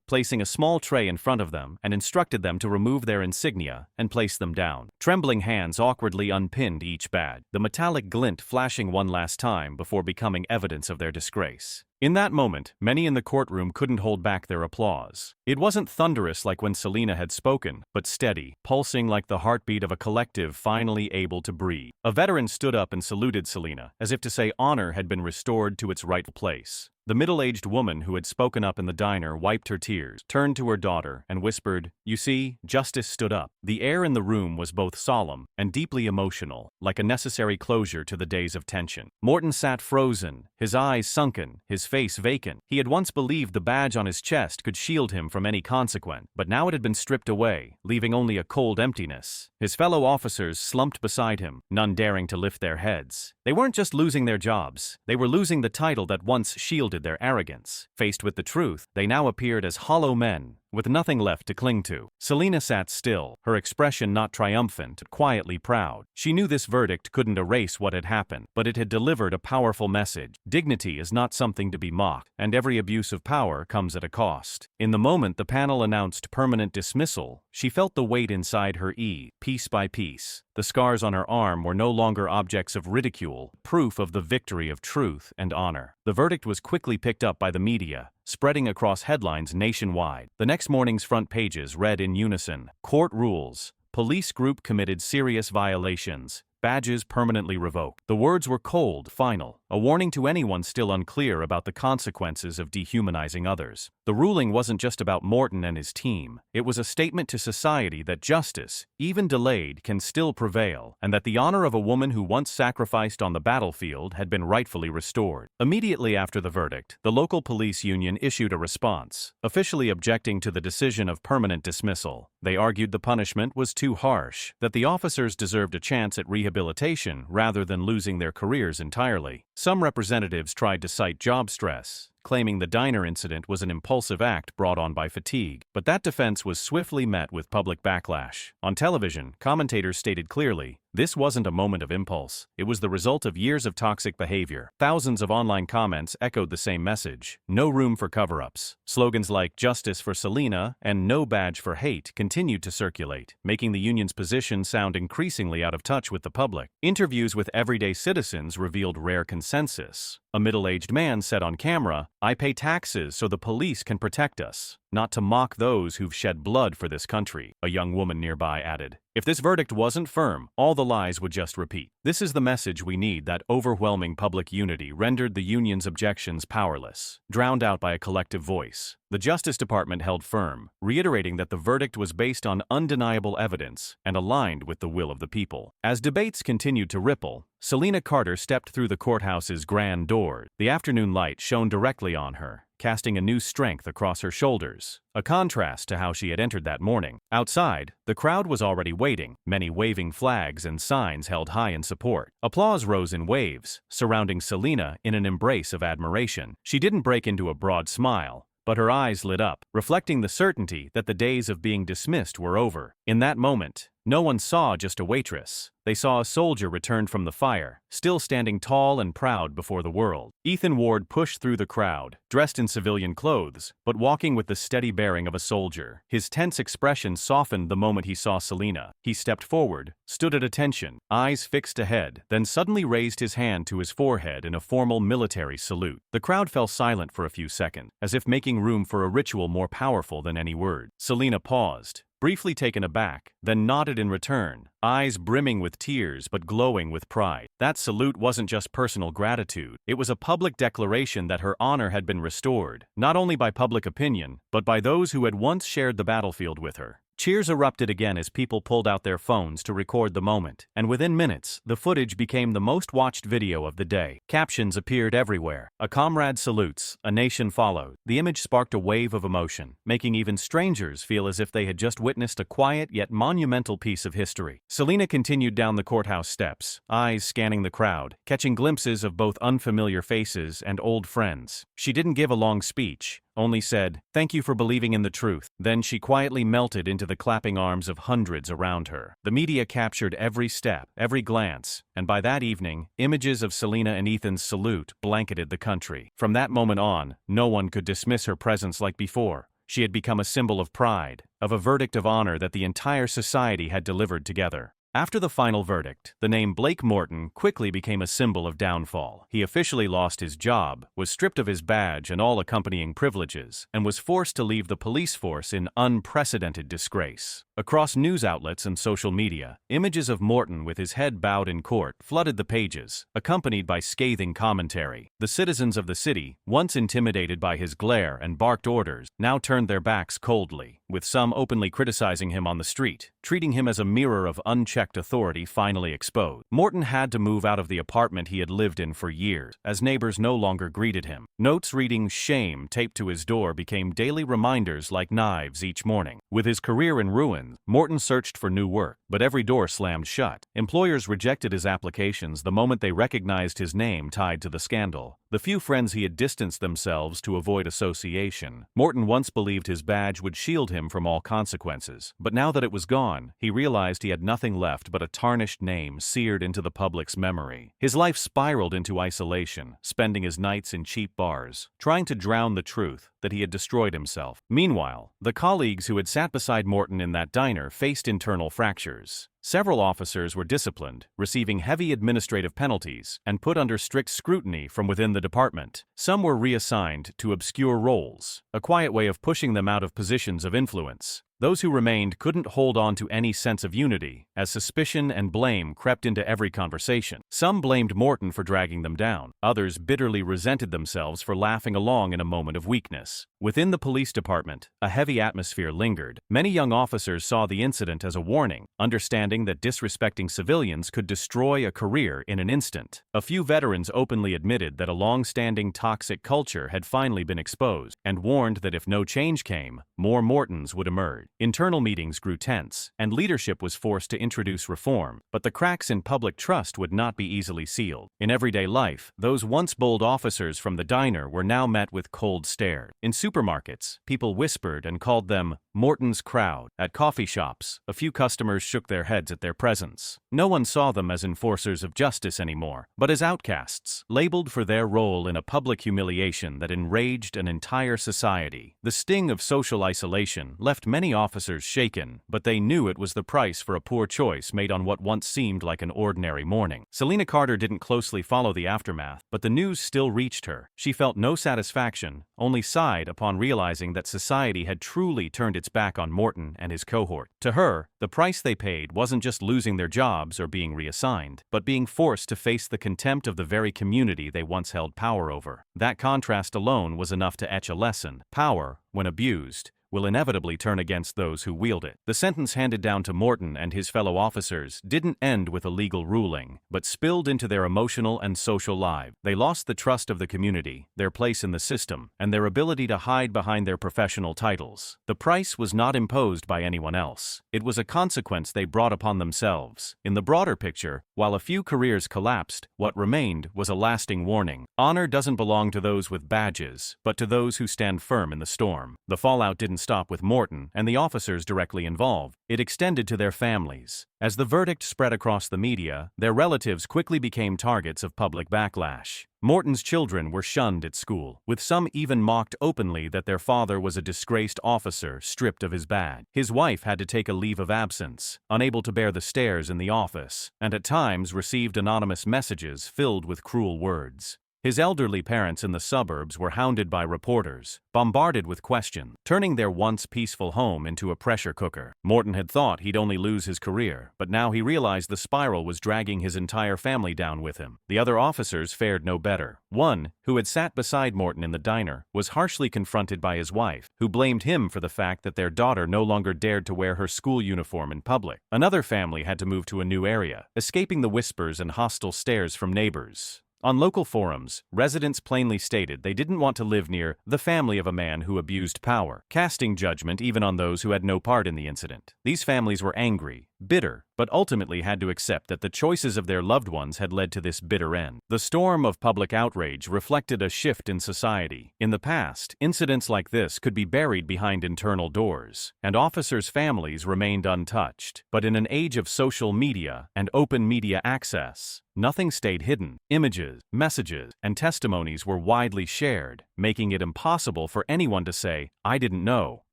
placing a small tray in front of them and instructed them to remove their insignia and place them down. Trembling hands awkwardly unpinned each badge, the metallic glint flashing one last time before becoming evidence of their disgrace. In that moment, many in the courtroom couldn't hold back their applause. It wasn't thunderous like when Selena had spoken, but steady, pulsing like the heartbeat of a collective finally able to breathe. A veteran stood up and saluted Selena, as if to say honor had been restored to its rightful place. The middle-aged woman who had spoken up in the diner wiped her tears, turned to her daughter, and whispered, "You see, justice stood up." The air in the room was both solemn and deeply emotional, like a necessary closure to the days of tension. Morton sat frozen, his eyes sunken, his face vacant. He had once believed the badge on his chest could shield him from any consequence, but now it had been stripped away, leaving only a cold emptiness. His fellow officers slumped beside him, none daring to lift their heads. They weren't just losing their jobs, they were losing the title that once shielded their arrogance. Faced with the truth, they now appeared as hollow men, with nothing left to cling to. Selena sat still, her expression not triumphant, quietly proud. She knew this verdict couldn't erase what had happened, but it had delivered a powerful message. Dignity is not something to be mocked, and every abuse of power comes at a cost. In the moment the panel announced permanent dismissal, she felt the weight inside her ease, piece by piece. The scars on her arm were no longer objects of ridicule, proof of the victory of truth and honor. The verdict was quickly picked up by the media, spreading across headlines nationwide. The next morning's front pages read in unison, "Court rules. Police group committed serious violations. Badges permanently revoked." The words were cold, final, a warning to anyone still unclear about the consequences of dehumanizing others. The ruling wasn't just about Morton and his team. It was a statement to society that justice, even delayed, can still prevail, and that the honor of a woman who once sacrificed on the battlefield had been rightfully restored. Immediately after the verdict, the local police union issued a response, officially objecting to the decision of permanent dismissal. They argued the punishment was too harsh, that the officers deserved a chance at rehabilitation rather than losing their careers entirely. Some representatives tried to cite job stress, claiming the diner incident was an impulsive act brought on by fatigue. But that defense was swiftly met with public backlash. On television, commentators stated clearly, this wasn't a moment of impulse. It was the result of years of toxic behavior. Thousands of online comments echoed the same message. No room for cover-ups. Slogans like "Justice for Selena" and "No badge for hate" continued to circulate, making the union's position sound increasingly out of touch with the public. Interviews with everyday citizens revealed rare consensus. A middle-aged man said on camera, "I pay taxes so the police can protect us, not to mock those who've shed blood for this country," a young woman nearby added. If this verdict wasn't firm, all the lies would just repeat. This is the message we need. That overwhelming public unity rendered the union's objections powerless, drowned out by a collective voice. The Justice Department held firm, reiterating that the verdict was based on undeniable evidence and aligned with the will of the people. As debates continued to ripple, Selena Carter stepped through the courthouse's grand doors. The afternoon light shone directly on her, casting a new strength across her shoulders, a contrast to how she had entered that morning. Outside, the crowd was already waiting, many waving flags and signs held high in support. Applause rose in waves, surrounding Selena in an embrace of admiration. She didn't break into a broad smile, but her eyes lit up, reflecting the certainty that the days of being dismissed were over. In that moment, no one saw just a waitress. They saw a soldier returned from the fire, still standing tall and proud before the world. Ethan Ward pushed through the crowd, dressed in civilian clothes, but walking with the steady bearing of a soldier. His tense expression softened the moment he saw Selena. He stepped forward, stood at attention, eyes fixed ahead, then suddenly raised his hand to his forehead in a formal military salute. The crowd fell silent for a few seconds, as if making room for a ritual more powerful than any word. Selena paused, briefly taken aback, then nodded in return, eyes brimming with tears but glowing with pride. That salute wasn't just personal gratitude. It was a public declaration that her honor had been restored, not only by public opinion, but by those who had once shared the battlefield with her. Cheers erupted again as people pulled out their phones to record the moment, and within minutes, the footage became the most watched video of the day. Captions appeared everywhere. "A comrade salutes, a nation followed." The image sparked a wave of emotion, making even strangers feel as if they had just witnessed a quiet yet monumental piece of history. Selena continued down the courthouse steps, eyes scanning the crowd, catching glimpses of both unfamiliar faces and old friends. She didn't give a long speech, only said, "Thank you for believing in the truth." Then she quietly melted into the clapping arms of hundreds around her. The media captured every step, every glance, and by that evening, images of Selena and Ethan's salute blanketed the country. From that moment on, no one could dismiss her presence like before. She had become a symbol of pride, of a verdict of honor that the entire society had delivered together. After the final verdict, the name Blake Morton quickly became a symbol of downfall. He officially lost his job, was stripped of his badge and all accompanying privileges, and was forced to leave the police force in unprecedented disgrace. Across news outlets and social media, images of Morton with his head bowed in court flooded the pages, accompanied by scathing commentary. The citizens of the city, once intimidated by his glare and barked orders, now turned their backs coldly, with some openly criticizing him on the street, treating him as a mirror of unchecked authority finally exposed. Morton had to move out of the apartment he had lived in for years, as neighbors no longer greeted him. Notes reading "shame" taped to his door became daily reminders like knives each morning. With his career in ruins, Morton searched for new work, but every door slammed shut. Employers rejected his applications the moment they recognized his name tied to the scandal. The few friends he had distanced themselves to avoid association. Morton once believed his badge would shield him from all consequences, but now that it was gone, he realized he had nothing left but a tarnished name seared into the public's memory. His life spiraled into isolation, spending his nights in cheap bars, trying to drown the truth that he had destroyed himself. Meanwhile, the colleagues who had sat beside Morton in that diner faced internal fractures. Several officers were disciplined, receiving heavy administrative penalties, and put under strict scrutiny from within the department. Some were reassigned to obscure roles, a quiet way of pushing them out of positions of influence. Those who remained couldn't hold on to any sense of unity, as suspicion and blame crept into every conversation. Some blamed Morton for dragging them down. Others bitterly resented themselves for laughing along in a moment of weakness. Within the police department, a heavy atmosphere lingered. Many young officers saw the incident as a warning, understanding that disrespecting civilians could destroy a career in an instant. A few veterans openly admitted that a long-standing toxic culture had finally been exposed, and warned that if no change came, more Mortons would emerge. internal meetings grew tense, and leadership was forced to introduce reform, but the cracks in public trust would not be easily sealed. In everyday life, those once bold officers from the diner were now met with cold stares. In supermarkets, people whispered and called them Morton's crowd. At coffee shops, a few customers shook their heads at their presence. No one saw them as enforcers of justice anymore, but as outcasts, labeled for their role in a public humiliation that enraged an entire society. The sting of social isolation left many officers shaken, but they knew it was the price for a poor choice made on what once seemed like an ordinary morning. Selena Carter didn't closely follow the aftermath, but the news still reached her. She felt no satisfaction, only sighed upon realizing that society had truly turned its back on Morton and his cohort. To her, the price they paid wasn't just losing their jobs or being reassigned, but being forced to face the contempt of the very community they once held power over. That contrast alone was enough to etch a lesson. Power, when abused, will inevitably turn against those who wield it. The sentence handed down to Morton and his fellow officers didn't end with a legal ruling, but spilled into their emotional and social lives. They lost the trust of the community, their place in the system, and their ability to hide behind their professional titles. The price was not imposed by anyone else. It was a consequence they brought upon themselves. In the broader picture, while a few careers collapsed, what remained was a lasting warning. Honor doesn't belong to those with badges, but to those who stand firm in the storm. The fallout didn't stop with Morton and the officers directly involved. It extended to their families. As the verdict spread across the media, their relatives quickly became targets of public backlash. Morton's children were shunned at school, with some even mocked openly that their father was a disgraced officer stripped of his badge. His wife had to take a leave of absence, unable to bear the stares in the office, and at times received anonymous messages filled with cruel words. His elderly parents in the suburbs were hounded by reporters, bombarded with questions, turning their once peaceful home into a pressure cooker. Morton had thought he'd only lose his career, but now he realized the spiral was dragging his entire family down with him. The other officers fared no better. One, who had sat beside Morton in the diner, was harshly confronted by his wife, who blamed him for the fact that their daughter no longer dared to wear her school uniform in public. Another family had to move to a new area, escaping the whispers and hostile stares from neighbors. On local forums, residents plainly stated they didn't want to live near the family of a man who abused power, casting judgment even on those who had no part in the incident. These families were angry, bitter, but ultimately had to accept that the choices of their loved ones had led to this bitter end. The storm of public outrage reflected a shift in society. In the past, incidents like this could be buried behind internal doors, and officers' families remained untouched. But in an age of social media and open media access, nothing stayed hidden. Images, messages, and testimonies were widely shared, making it impossible for anyone to say, "I didn't know,"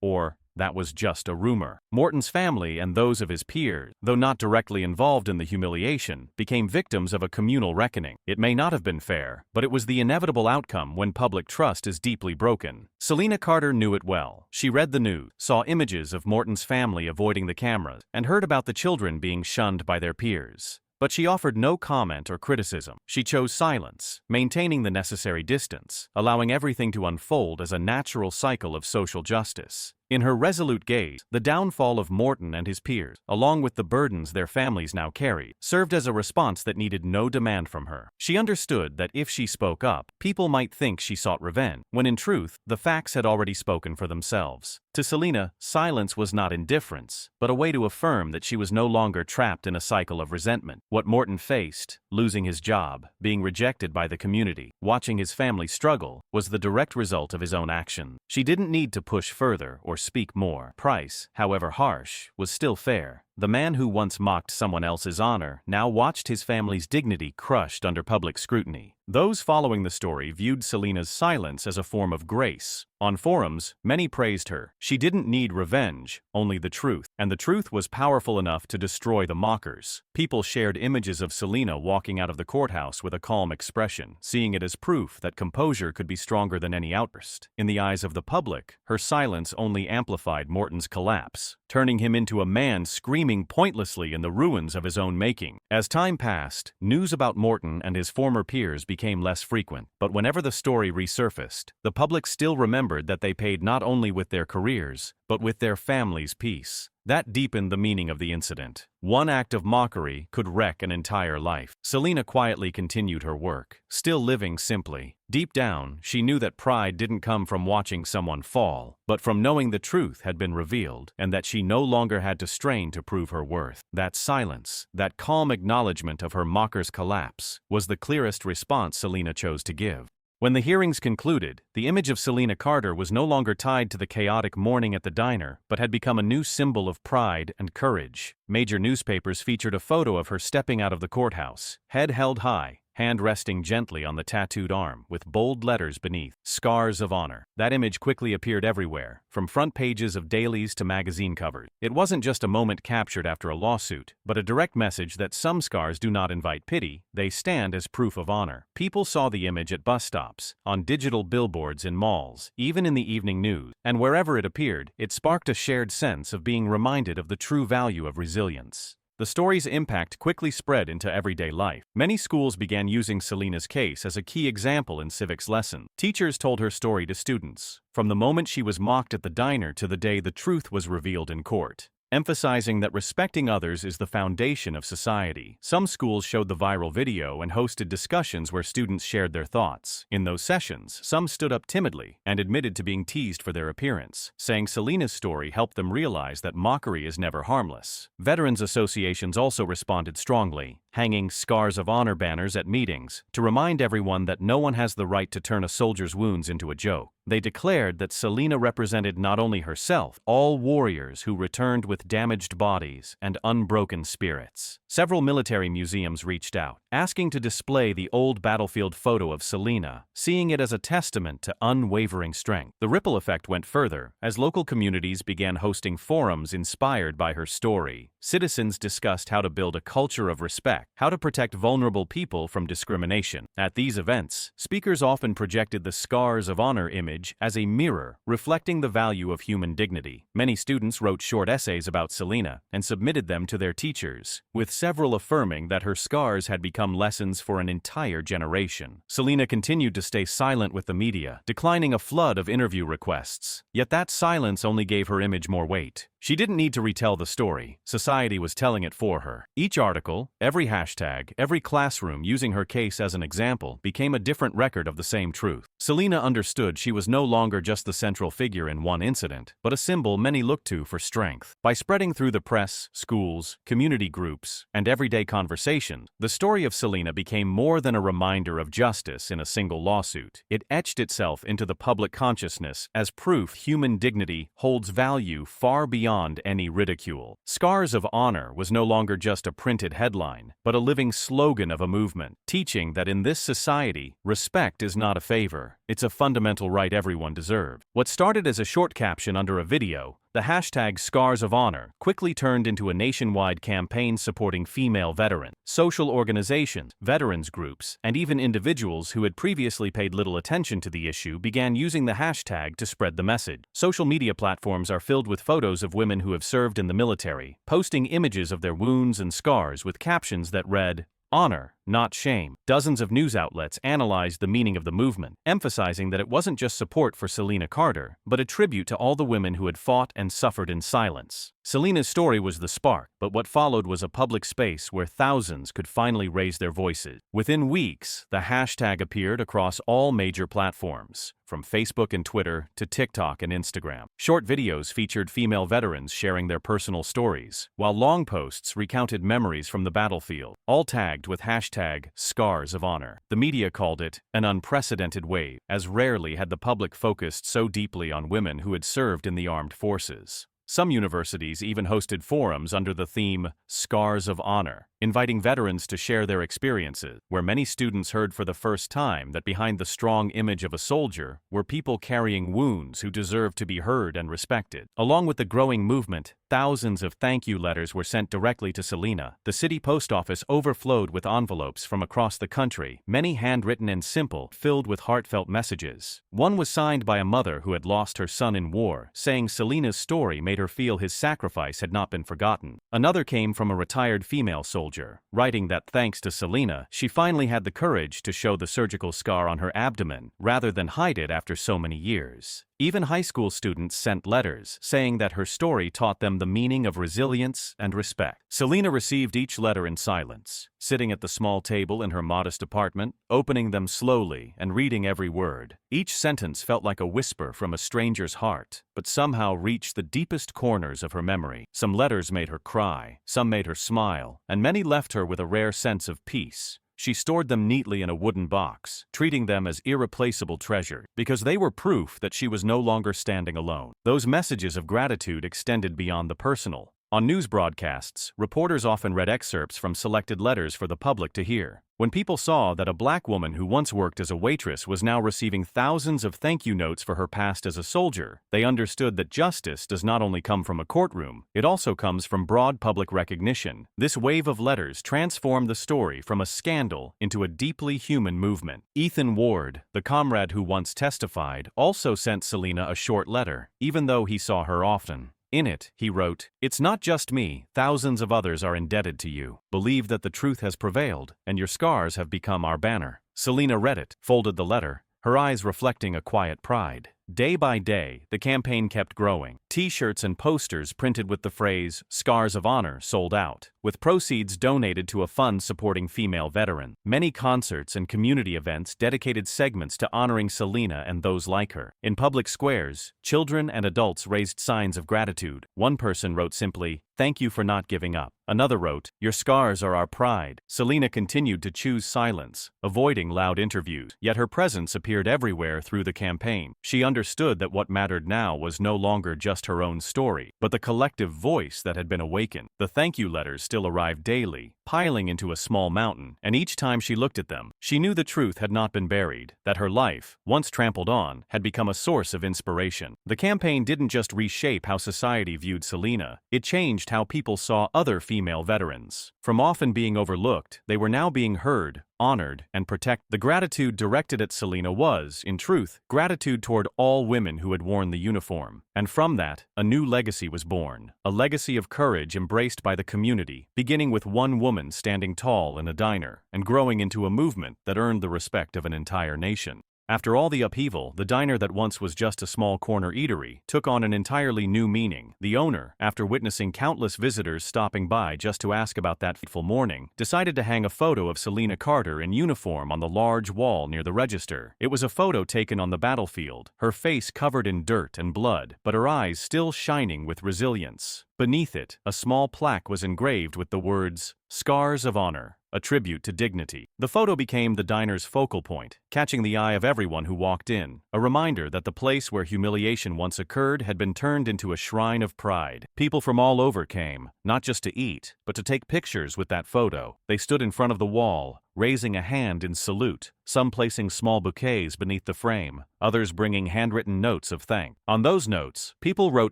or "that was just a rumor." Morton's family and those of his peers, though not directly involved in the humiliation, became victims of a communal reckoning. It may not have been fair, but it was the inevitable outcome when public trust is deeply broken. Selena Carter knew it well. She read the news, saw images of Morton's family avoiding the cameras, and heard about the children being shunned by their peers. But she offered no comment or criticism. She chose silence, maintaining the necessary distance, allowing everything to unfold as a natural cycle of social justice. In her resolute gaze, the downfall of Morton and his peers, along with the burdens their families now carried, served as a response that needed no demand from her. She understood that if she spoke up, people might think she sought revenge, when in truth, the facts had already spoken for themselves. To Selena, silence was not indifference, but a way to affirm that she was no longer trapped in a cycle of resentment. What Morton faced, losing his job, being rejected by the community, watching his family struggle, was the direct result of his own action. She didn't need to push further or speak more. Price, however harsh, was still fair. The man who once mocked someone else's honor now watched his family's dignity crushed under public scrutiny. Those following the story viewed Selena's silence as a form of grace. On forums, many praised her. She didn't need revenge, only the truth. And the truth was powerful enough to destroy the mockers. People shared images of Selena walking out of the courthouse with a calm expression, seeing it as proof that composure could be stronger than any outburst. In the eyes of the public, her silence only amplified Morton's collapse, turning him into a man screaming pointlessly in the ruins of his own making. As time passed, news about Morton and his former peers became less frequent, but whenever the story resurfaced, the public still remembered that they paid not only with their careers, but with their family's peace. That deepened the meaning of the incident. One act of mockery could wreck an entire life. Selena quietly continued her work, still living simply. Deep down, she knew that pride didn't come from watching someone fall, but from knowing the truth had been revealed, and that she no longer had to strain to prove her worth. That silence, that calm acknowledgement of her mocker's collapse, was the clearest response Selena chose to give. When the hearings concluded, the image of Selena Carter was no longer tied to the chaotic morning at the diner, but had become a new symbol of pride and courage. Major newspapers featured a photo of her stepping out of the courthouse, head held high, hand resting gently on the tattooed arm, with bold letters beneath, "Scars of Honor." That image quickly appeared everywhere, from front pages of dailies to magazine covers. It wasn't just a moment captured after a lawsuit, but a direct message that some scars do not invite pity, they stand as proof of honor. People saw the image at bus stops, on digital billboards in malls, even in the evening news, and wherever it appeared, it sparked a shared sense of being reminded of the true value of resilience. The story's impact quickly spread into everyday life. Many schools began using Selena's case as a key example in civics lessons. Teachers told her story to students, from the moment she was mocked at the diner to the day the truth was revealed in court, emphasizing that respecting others is the foundation of society. Some schools showed the viral video and hosted discussions where students shared their thoughts. In those sessions, some stood up timidly and admitted to being teased for their appearance, saying Selena's story helped them realize that mockery is never harmless. Veterans associations also responded strongly, hanging "Scars of Honor" banners at meetings to remind everyone that no one has the right to turn a soldier's wounds into a joke. They declared that Selena represented not only herself, all warriors who returned with damaged bodies and unbroken spirits. Several military museums reached out, asking to display the old battlefield photo of Selena, seeing it as a testament to unwavering strength. The ripple effect went further, as local communities began hosting forums inspired by her story. Citizens discussed how to build a culture of respect, how to protect vulnerable people from discrimination. At these events, speakers often projected the Scars of Honor image as a mirror, reflecting the value of human dignity. Many students wrote short essays about Selena and submitted them to their teachers, with several affirming that her scars had become lessons for an entire generation. Selena continued to stay silent with the media, declining a flood of interview requests. Yet that silence only gave her image more weight. She didn't need to retell the story. Society was telling it for her. Each article, every hashtag, every classroom using her case as an example became a different record of the same truth. Selena understood she was no longer just the central figure in one incident, but a symbol many looked to for strength. By spreading through the press, schools, community groups, and everyday conversations, the story of Selena became more than a reminder of justice in a single lawsuit. It etched itself into the public consciousness as proof human dignity holds value far beyond any ridicule. Scars of Honor was no longer just a printed headline, but a living slogan of a movement, teaching that in this society, respect is not a favor, it's a fundamental right everyone deserves. What started as a short caption under a video, the hashtag Scars of Honor, quickly turned into a nationwide campaign supporting female veterans. Social organizations, veterans groups, and even individuals who had previously paid little attention to the issue began using the hashtag to spread the message. Social media platforms are filled with photos of women who have served in the military, posting images of their wounds and scars with captions that read, "Honor, not shame." Dozens of news outlets analyzed the meaning of the movement, emphasizing that it wasn't just support for Selena Carter, but a tribute to all the women who had fought and suffered in silence. Selena's story was the spark, but what followed was a public space where thousands could finally raise their voices. Within weeks, the hashtag appeared across all major platforms, from Facebook and Twitter to TikTok and Instagram. Short videos featured female veterans sharing their personal stories, while long posts recounted memories from the battlefield, all tagged with hashtag Scars of Honor. The media called it an unprecedented wave, as rarely had the public focused so deeply on women who had served in the armed forces. Some universities even hosted forums under the theme Scars of Honor, inviting veterans to share their experiences, where many students heard for the first time that behind the strong image of a soldier were people carrying wounds who deserved to be heard and respected. Along with the growing movement, thousands of thank you letters were sent directly to Selena. The city post office overflowed with envelopes from across the country, many handwritten and simple, filled with heartfelt messages. One was signed by a mother who had lost her son in war, saying Selena's story made her feel his sacrifice had not been forgotten. Another came from a retired female soldier soldier, writing that thanks to Selena, she finally had the courage to show the surgical scar on her abdomen, rather than hide it after so many years. Even high school students sent letters, saying that her story taught them the meaning of resilience and respect. Selena received each letter in silence, sitting at the small table in her modest apartment, opening them slowly and reading every word. Each sentence felt like a whisper from a stranger's heart, but somehow reached the deepest corners of her memory. Some letters made her cry, some made her smile, and many left her with a rare sense of peace. She stored them neatly in a wooden box, treating them as irreplaceable treasure, because they were proof that she was no longer standing alone. Those messages of gratitude extended beyond the personal. On news broadcasts, reporters often read excerpts from selected letters for the public to hear. When people saw that a black woman who once worked as a waitress was now receiving thousands of thank you notes for her past as a soldier, they understood that justice does not only come from a courtroom, it also comes from broad public recognition. This wave of letters transformed the story from a scandal into a deeply human movement. Ethan Ward, the comrade who once testified, also sent Selena a short letter, even though he saw her often. In it, he wrote, "It's not just me, thousands of others are indebted to you. Believe that the truth has prevailed, and your scars have become our banner." Selena read it, folded the letter, her eyes reflecting a quiet pride. Day by day, the campaign kept growing. T-shirts and posters printed with the phrase, "Scars of Honor," sold out, with proceeds donated to a fund supporting female veterans. Many concerts and community events dedicated segments to honoring Selena and those like her. In public squares, children and adults raised signs of gratitude. One person wrote simply, "Thank you for not giving up." Another wrote, "Your scars are our pride." Selena continued to choose silence, avoiding loud interviews, yet her presence appeared everywhere through the campaign. She understood that what mattered now was no longer just her own story, but the collective voice that had been awakened. The thank you letters still arrived daily, piling into a small mountain, and each time she looked at them, she knew the truth had not been buried, that her life, once trampled on, had become a source of inspiration. The campaign didn't just reshape how society viewed Selena, it changed how people saw other female veterans. From often being overlooked, they were now being heard, honored, and protected. The gratitude directed at Selena was, in truth, gratitude toward all women who had worn the uniform. And from that, a new legacy was born. A legacy of courage embraced by the community, beginning with one woman standing tall in a diner, and growing into a movement that earned the respect of an entire nation. After all the upheaval, the diner that once was just a small corner eatery took on an entirely new meaning. The owner, after witnessing countless visitors stopping by just to ask about that fateful morning, decided to hang a photo of Selena Carter in uniform on the large wall near the register. It was a photo taken on the battlefield, her face covered in dirt and blood, but her eyes still shining with resilience. Beneath it, a small plaque was engraved with the words, "Scars of Honor," a tribute to dignity. The photo became the diner's focal point, catching the eye of everyone who walked in, a reminder that the place where humiliation once occurred had been turned into a shrine of pride. People from all over came, not just to eat, but to take pictures with that photo. They stood in front of the wall, raising a hand in salute, some placing small bouquets beneath the frame, others bringing handwritten notes of thanks. On those notes, people wrote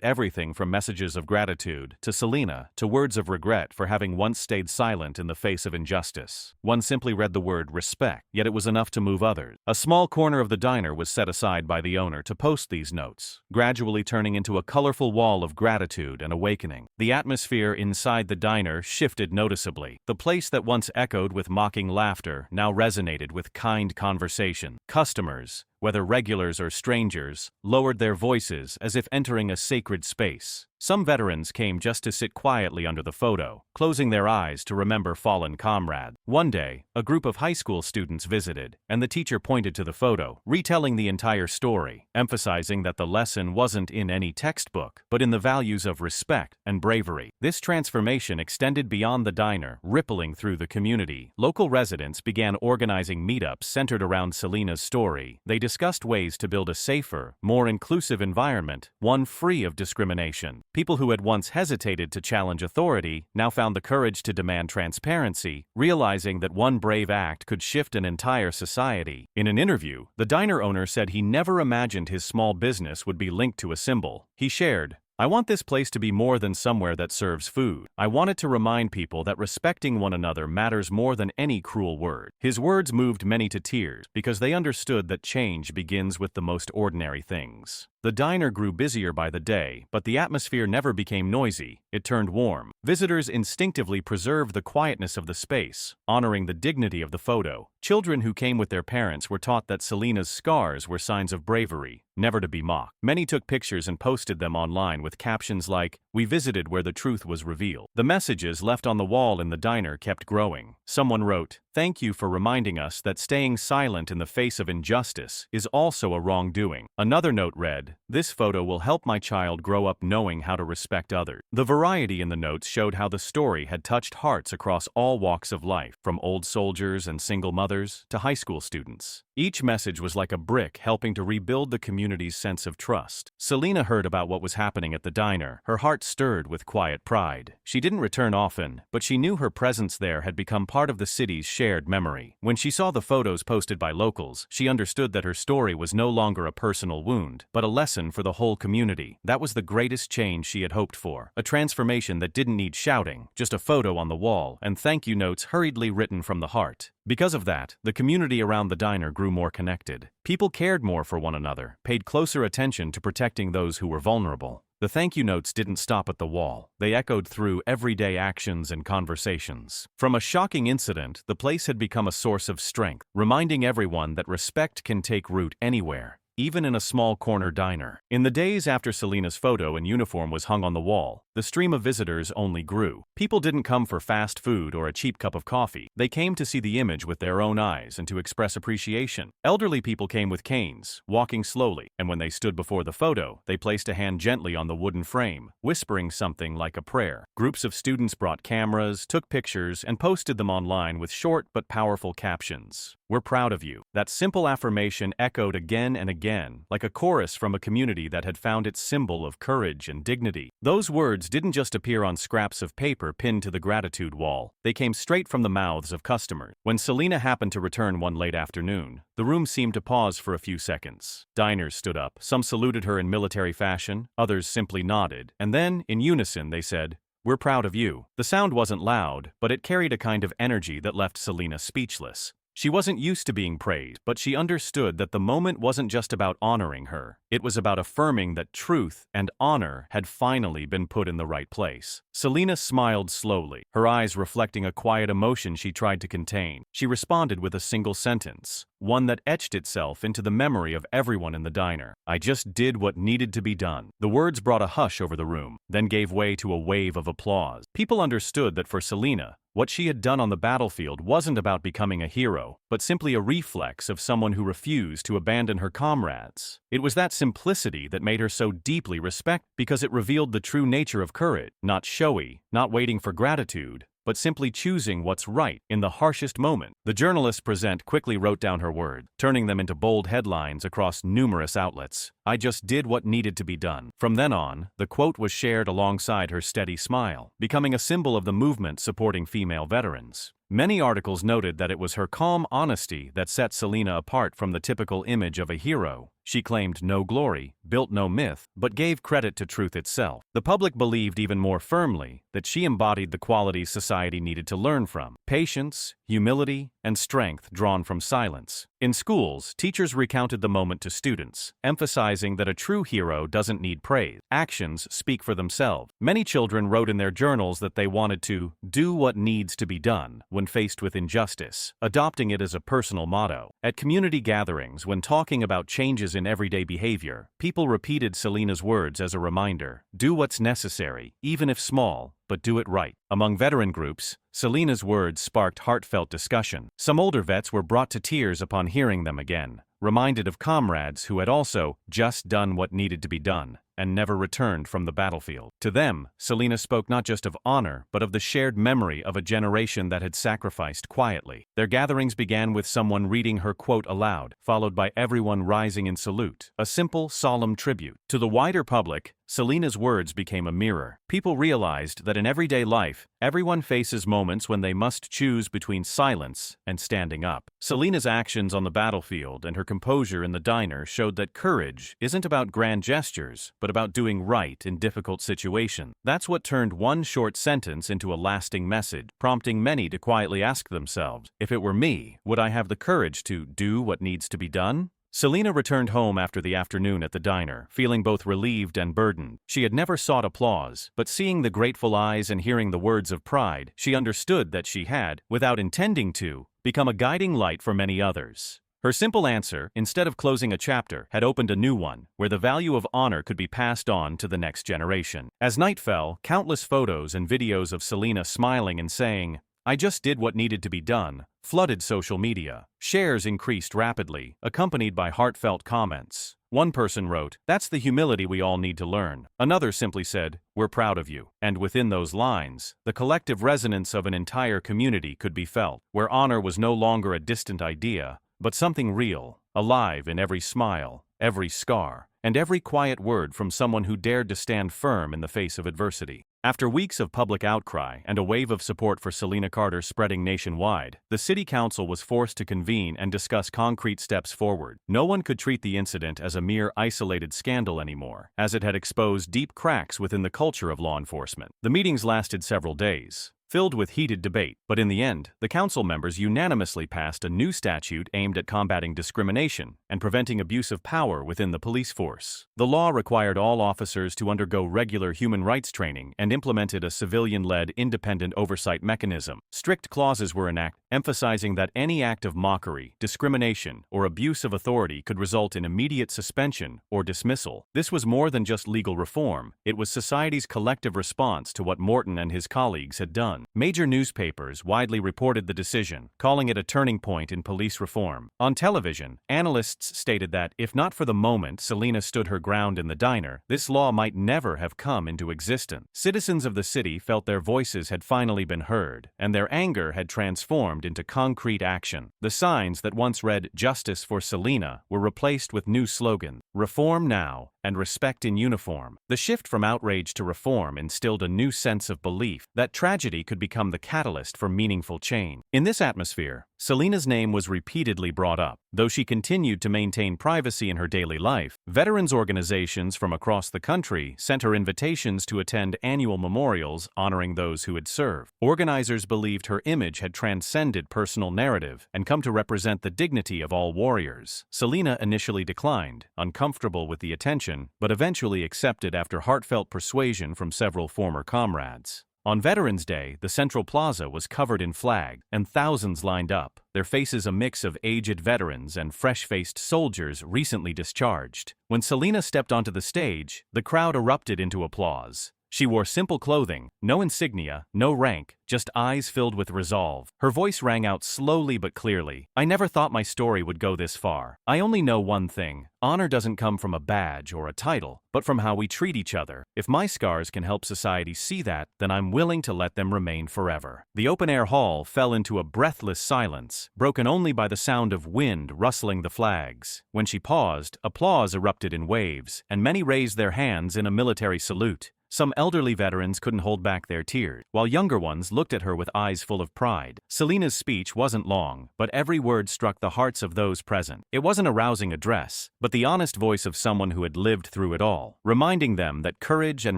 everything from messages of gratitude to Selena to words of regret for having once stayed silent in the face of injustice. One simply read the word respect, yet it was enough to move others. A small corner of the diner was set aside by the owner to post these notes, gradually turning into a colorful wall of gratitude and awakening. The atmosphere inside the diner shifted noticeably. The place that once echoed with mocking laughter now resonated with kind conversation. Customers, whether regulars or strangers, lowered their voices as if entering a sacred space. Some veterans came just to sit quietly under the photo, closing their eyes to remember fallen comrades. One day, a group of high school students visited, and the teacher pointed to the photo, retelling the entire story, emphasizing that the lesson wasn't in any textbook, but in the values of respect and bravery. This transformation extended beyond the diner, rippling through the community. Local residents began organizing meetups centered around Selena's story. They discussed ways to build a safer, more inclusive environment, one free of discrimination. People who had once hesitated to challenge authority now found the courage to demand transparency, realizing that one brave act could shift an entire society. In an interview, the diner owner said he never imagined his small business would be linked to a symbol. He shared, "I want this place to be more than somewhere that serves food. I want it to remind people that respecting one another matters more than any cruel word." His words moved many to tears because they understood that change begins with the most ordinary things. The diner grew busier by the day, but the atmosphere never became noisy. It turned warm. Visitors instinctively preserved the quietness of the space, honoring the dignity of the photo. Children who came with their parents were taught that Selena's scars were signs of bravery, never to be mocked. Many took pictures and posted them online with captions like, "We visited where the truth was revealed." The messages left on the wall in the diner kept growing. Someone wrote, "Thank you for reminding us that staying silent in the face of injustice is also a wrongdoing." Another note read, "This photo will help my child grow up knowing how to respect others." The variety in the notes showed how the story had touched hearts across all walks of life, from old soldiers and single mothers to high school students. Each message was like a brick helping to rebuild the community's sense of trust. Selena heard about what was happening at the diner. Her heart stirred with quiet pride. She didn't return often, but she knew her presence there had become part of the city's shared memory. When she saw the photos posted by locals, she understood that her story was no longer a personal wound, but a lesson for the whole community. That was the greatest change she had hoped for. A transformation that didn't need shouting, just a photo on the wall and thank you notes hurriedly written from the heart. Because of that, the community around the diner grew more connected. People cared more for one another, paid closer attention to protecting those who were vulnerable. The thank you notes didn't stop at the wall. They echoed through everyday actions and conversations. From a shocking incident, the place had become a source of strength, reminding everyone that respect can take root anywhere, even in a small corner diner. In the days after Selena's photo and uniform was hung on the wall, the stream of visitors only grew. People didn't come for fast food or a cheap cup of coffee. They came to see the image with their own eyes and to express appreciation. Elderly people came with canes, walking slowly, and when they stood before the photo, they placed a hand gently on the wooden frame, whispering something like a prayer. Groups of students brought cameras, took pictures, and posted them online with short but powerful captions. "We're proud of you." That simple affirmation echoed again and again, like a chorus from a community that had found its symbol of courage and dignity. Those words didn't just appear on scraps of paper pinned to the gratitude wall. They came straight from the mouths of customers. When Selena happened to return one late afternoon, the room seemed to pause for a few seconds. Diners stood up. Some saluted her in military fashion, others simply nodded, and then, in unison, they said, "We're proud of you." The sound wasn't loud, but it carried a kind of energy that left Selena speechless. She wasn't used to being praised, but she understood that the moment wasn't just about honoring her. It was about affirming that truth and honor had finally been put in the right place. Selena smiled slowly, her eyes reflecting a quiet emotion she tried to contain. She responded with a single sentence, one that etched itself into the memory of everyone in the diner. "I just did what needed to be done." The words brought a hush over the room, then gave way to a wave of applause. People understood that for Selena, what she had done on the battlefield wasn't about becoming a hero, but simply a reflex of someone who refused to abandon her comrades. It was that simplicity that made her so deeply respected, because it revealed the true nature of courage, not showy, not waiting for gratitude, but simply choosing what's right in the harshest moment. The journalist present quickly wrote down her words, turning them into bold headlines across numerous outlets. "I just did what needed to be done." From then on, the quote was shared alongside her steady smile, becoming a symbol of the movement supporting female veterans. Many articles noted that it was her calm honesty that set Selena apart from the typical image of a hero. She claimed no glory, built no myth, but gave credit to truth itself. The public believed even more firmly that she embodied the qualities society needed to learn from: patience, humility, and strength drawn from silence. In schools, teachers recounted the moment to students, emphasizing that a true hero doesn't need praise. Actions speak for themselves. Many children wrote in their journals that they wanted to do what needs to be done when faced with injustice, adopting it as a personal motto. At community gatherings, when talking about changes in everyday behavior, people repeated Selena's words as a reminder: "Do what's necessary, even if small, but do it right." Among veteran groups, Selena's words sparked heartfelt discussion. Some older vets were brought to tears upon hearing them again, reminded of comrades who had also just done what needed to be done and never returned from the battlefield. To them, Selena spoke not just of honor, but of the shared memory of a generation that had sacrificed quietly. Their gatherings began with someone reading her quote aloud, followed by everyone rising in salute, a simple, solemn tribute. To the wider public, Selena's words became a mirror. People realized that in everyday life, everyone faces moments when they must choose between silence and standing up. Selena's actions on the battlefield and her composure in the diner showed that courage isn't about grand gestures, but about doing right in difficult situations. That's what turned one short sentence into a lasting message, prompting many to quietly ask themselves, "If it were me, would I have the courage to do what needs to be done?" Selena returned home after the afternoon at the diner, feeling both relieved and burdened. She had never sought applause, but seeing the grateful eyes and hearing the words of pride, she understood that she had, without intending to, become a guiding light for many others. Her simple answer, instead of closing a chapter, had opened a new one, where the value of honor could be passed on to the next generation. As night fell, countless photos and videos of Selena smiling and saying, "I just did what needed to be done," flooded social media. Shares increased rapidly, accompanied by heartfelt comments. One person wrote, "That's the humility we all need to learn." Another simply said, "We're proud of you." And within those lines, the collective resonance of an entire community could be felt, where honor was no longer a distant idea, but something real, alive in every smile, every scar, and every quiet word from someone who dared to stand firm in the face of adversity. After weeks of public outcry and a wave of support for Selena Carter spreading nationwide, the city council was forced to convene and discuss concrete steps forward. No one could treat the incident as a mere isolated scandal anymore, as it had exposed deep cracks within the culture of law enforcement. The meetings lasted several days, filled with heated debate, but in the end, the council members unanimously passed a new statute aimed at combating discrimination and preventing abuse of power within the police force. The law required all officers to undergo regular human rights training and implemented a civilian-led independent oversight mechanism. Strict clauses were enacted, emphasizing that any act of mockery, discrimination, or abuse of authority could result in immediate suspension or dismissal. This was more than just legal reform, it was society's collective response to what Morton and his colleagues had done. Major newspapers widely reported the decision, calling it a turning point in police reform. On television, analysts stated that, if not for the moment Selena stood her ground in the diner, this law might never have come into existence. Citizens of the city felt their voices had finally been heard, and their anger had transformed into concrete action. The signs that once read "Justice for Selena" were replaced with new slogans, "Reform now" and "Respect in uniform." The shift from outrage to reform instilled a new sense of belief that tragedy could become the catalyst for meaningful change. In this atmosphere, Selena's name was repeatedly brought up. Though she continued to maintain privacy in her daily life, veterans organizations from across the country sent her invitations to attend annual memorials honoring those who had served. Organizers believed her image had transcended personal narrative and come to represent the dignity of all warriors. Selena initially declined, uncomfortable with the attention, but eventually accepted after heartfelt persuasion from several former comrades. On Veterans Day, the Central Plaza was covered in flags, and thousands lined up, their faces a mix of aged veterans and fresh-faced soldiers recently discharged. When Selena stepped onto the stage, the crowd erupted into applause. She wore simple clothing, no insignia, no rank, just eyes filled with resolve. Her voice rang out slowly but clearly. "I never thought my story would go this far. I only know one thing. Honor doesn't come from a badge or a title, but from how we treat each other. If my scars can help society see that, then I'm willing to let them remain forever." The open-air hall fell into a breathless silence, broken only by the sound of wind rustling the flags. When she paused, applause erupted in waves, and many raised their hands in a military salute. Some elderly veterans couldn't hold back their tears, while younger ones looked at her with eyes full of pride. Selena's speech wasn't long, but every word struck the hearts of those present. It wasn't a rousing address, but the honest voice of someone who had lived through it all, reminding them that courage and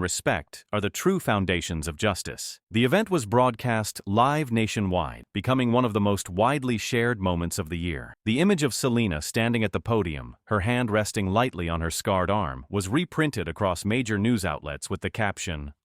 respect are the true foundations of justice. The event was broadcast live nationwide, becoming one of the most widely shared moments of the year. The image of Selena standing at the podium, her hand resting lightly on her scarred arm, was reprinted across major news outlets with the caption,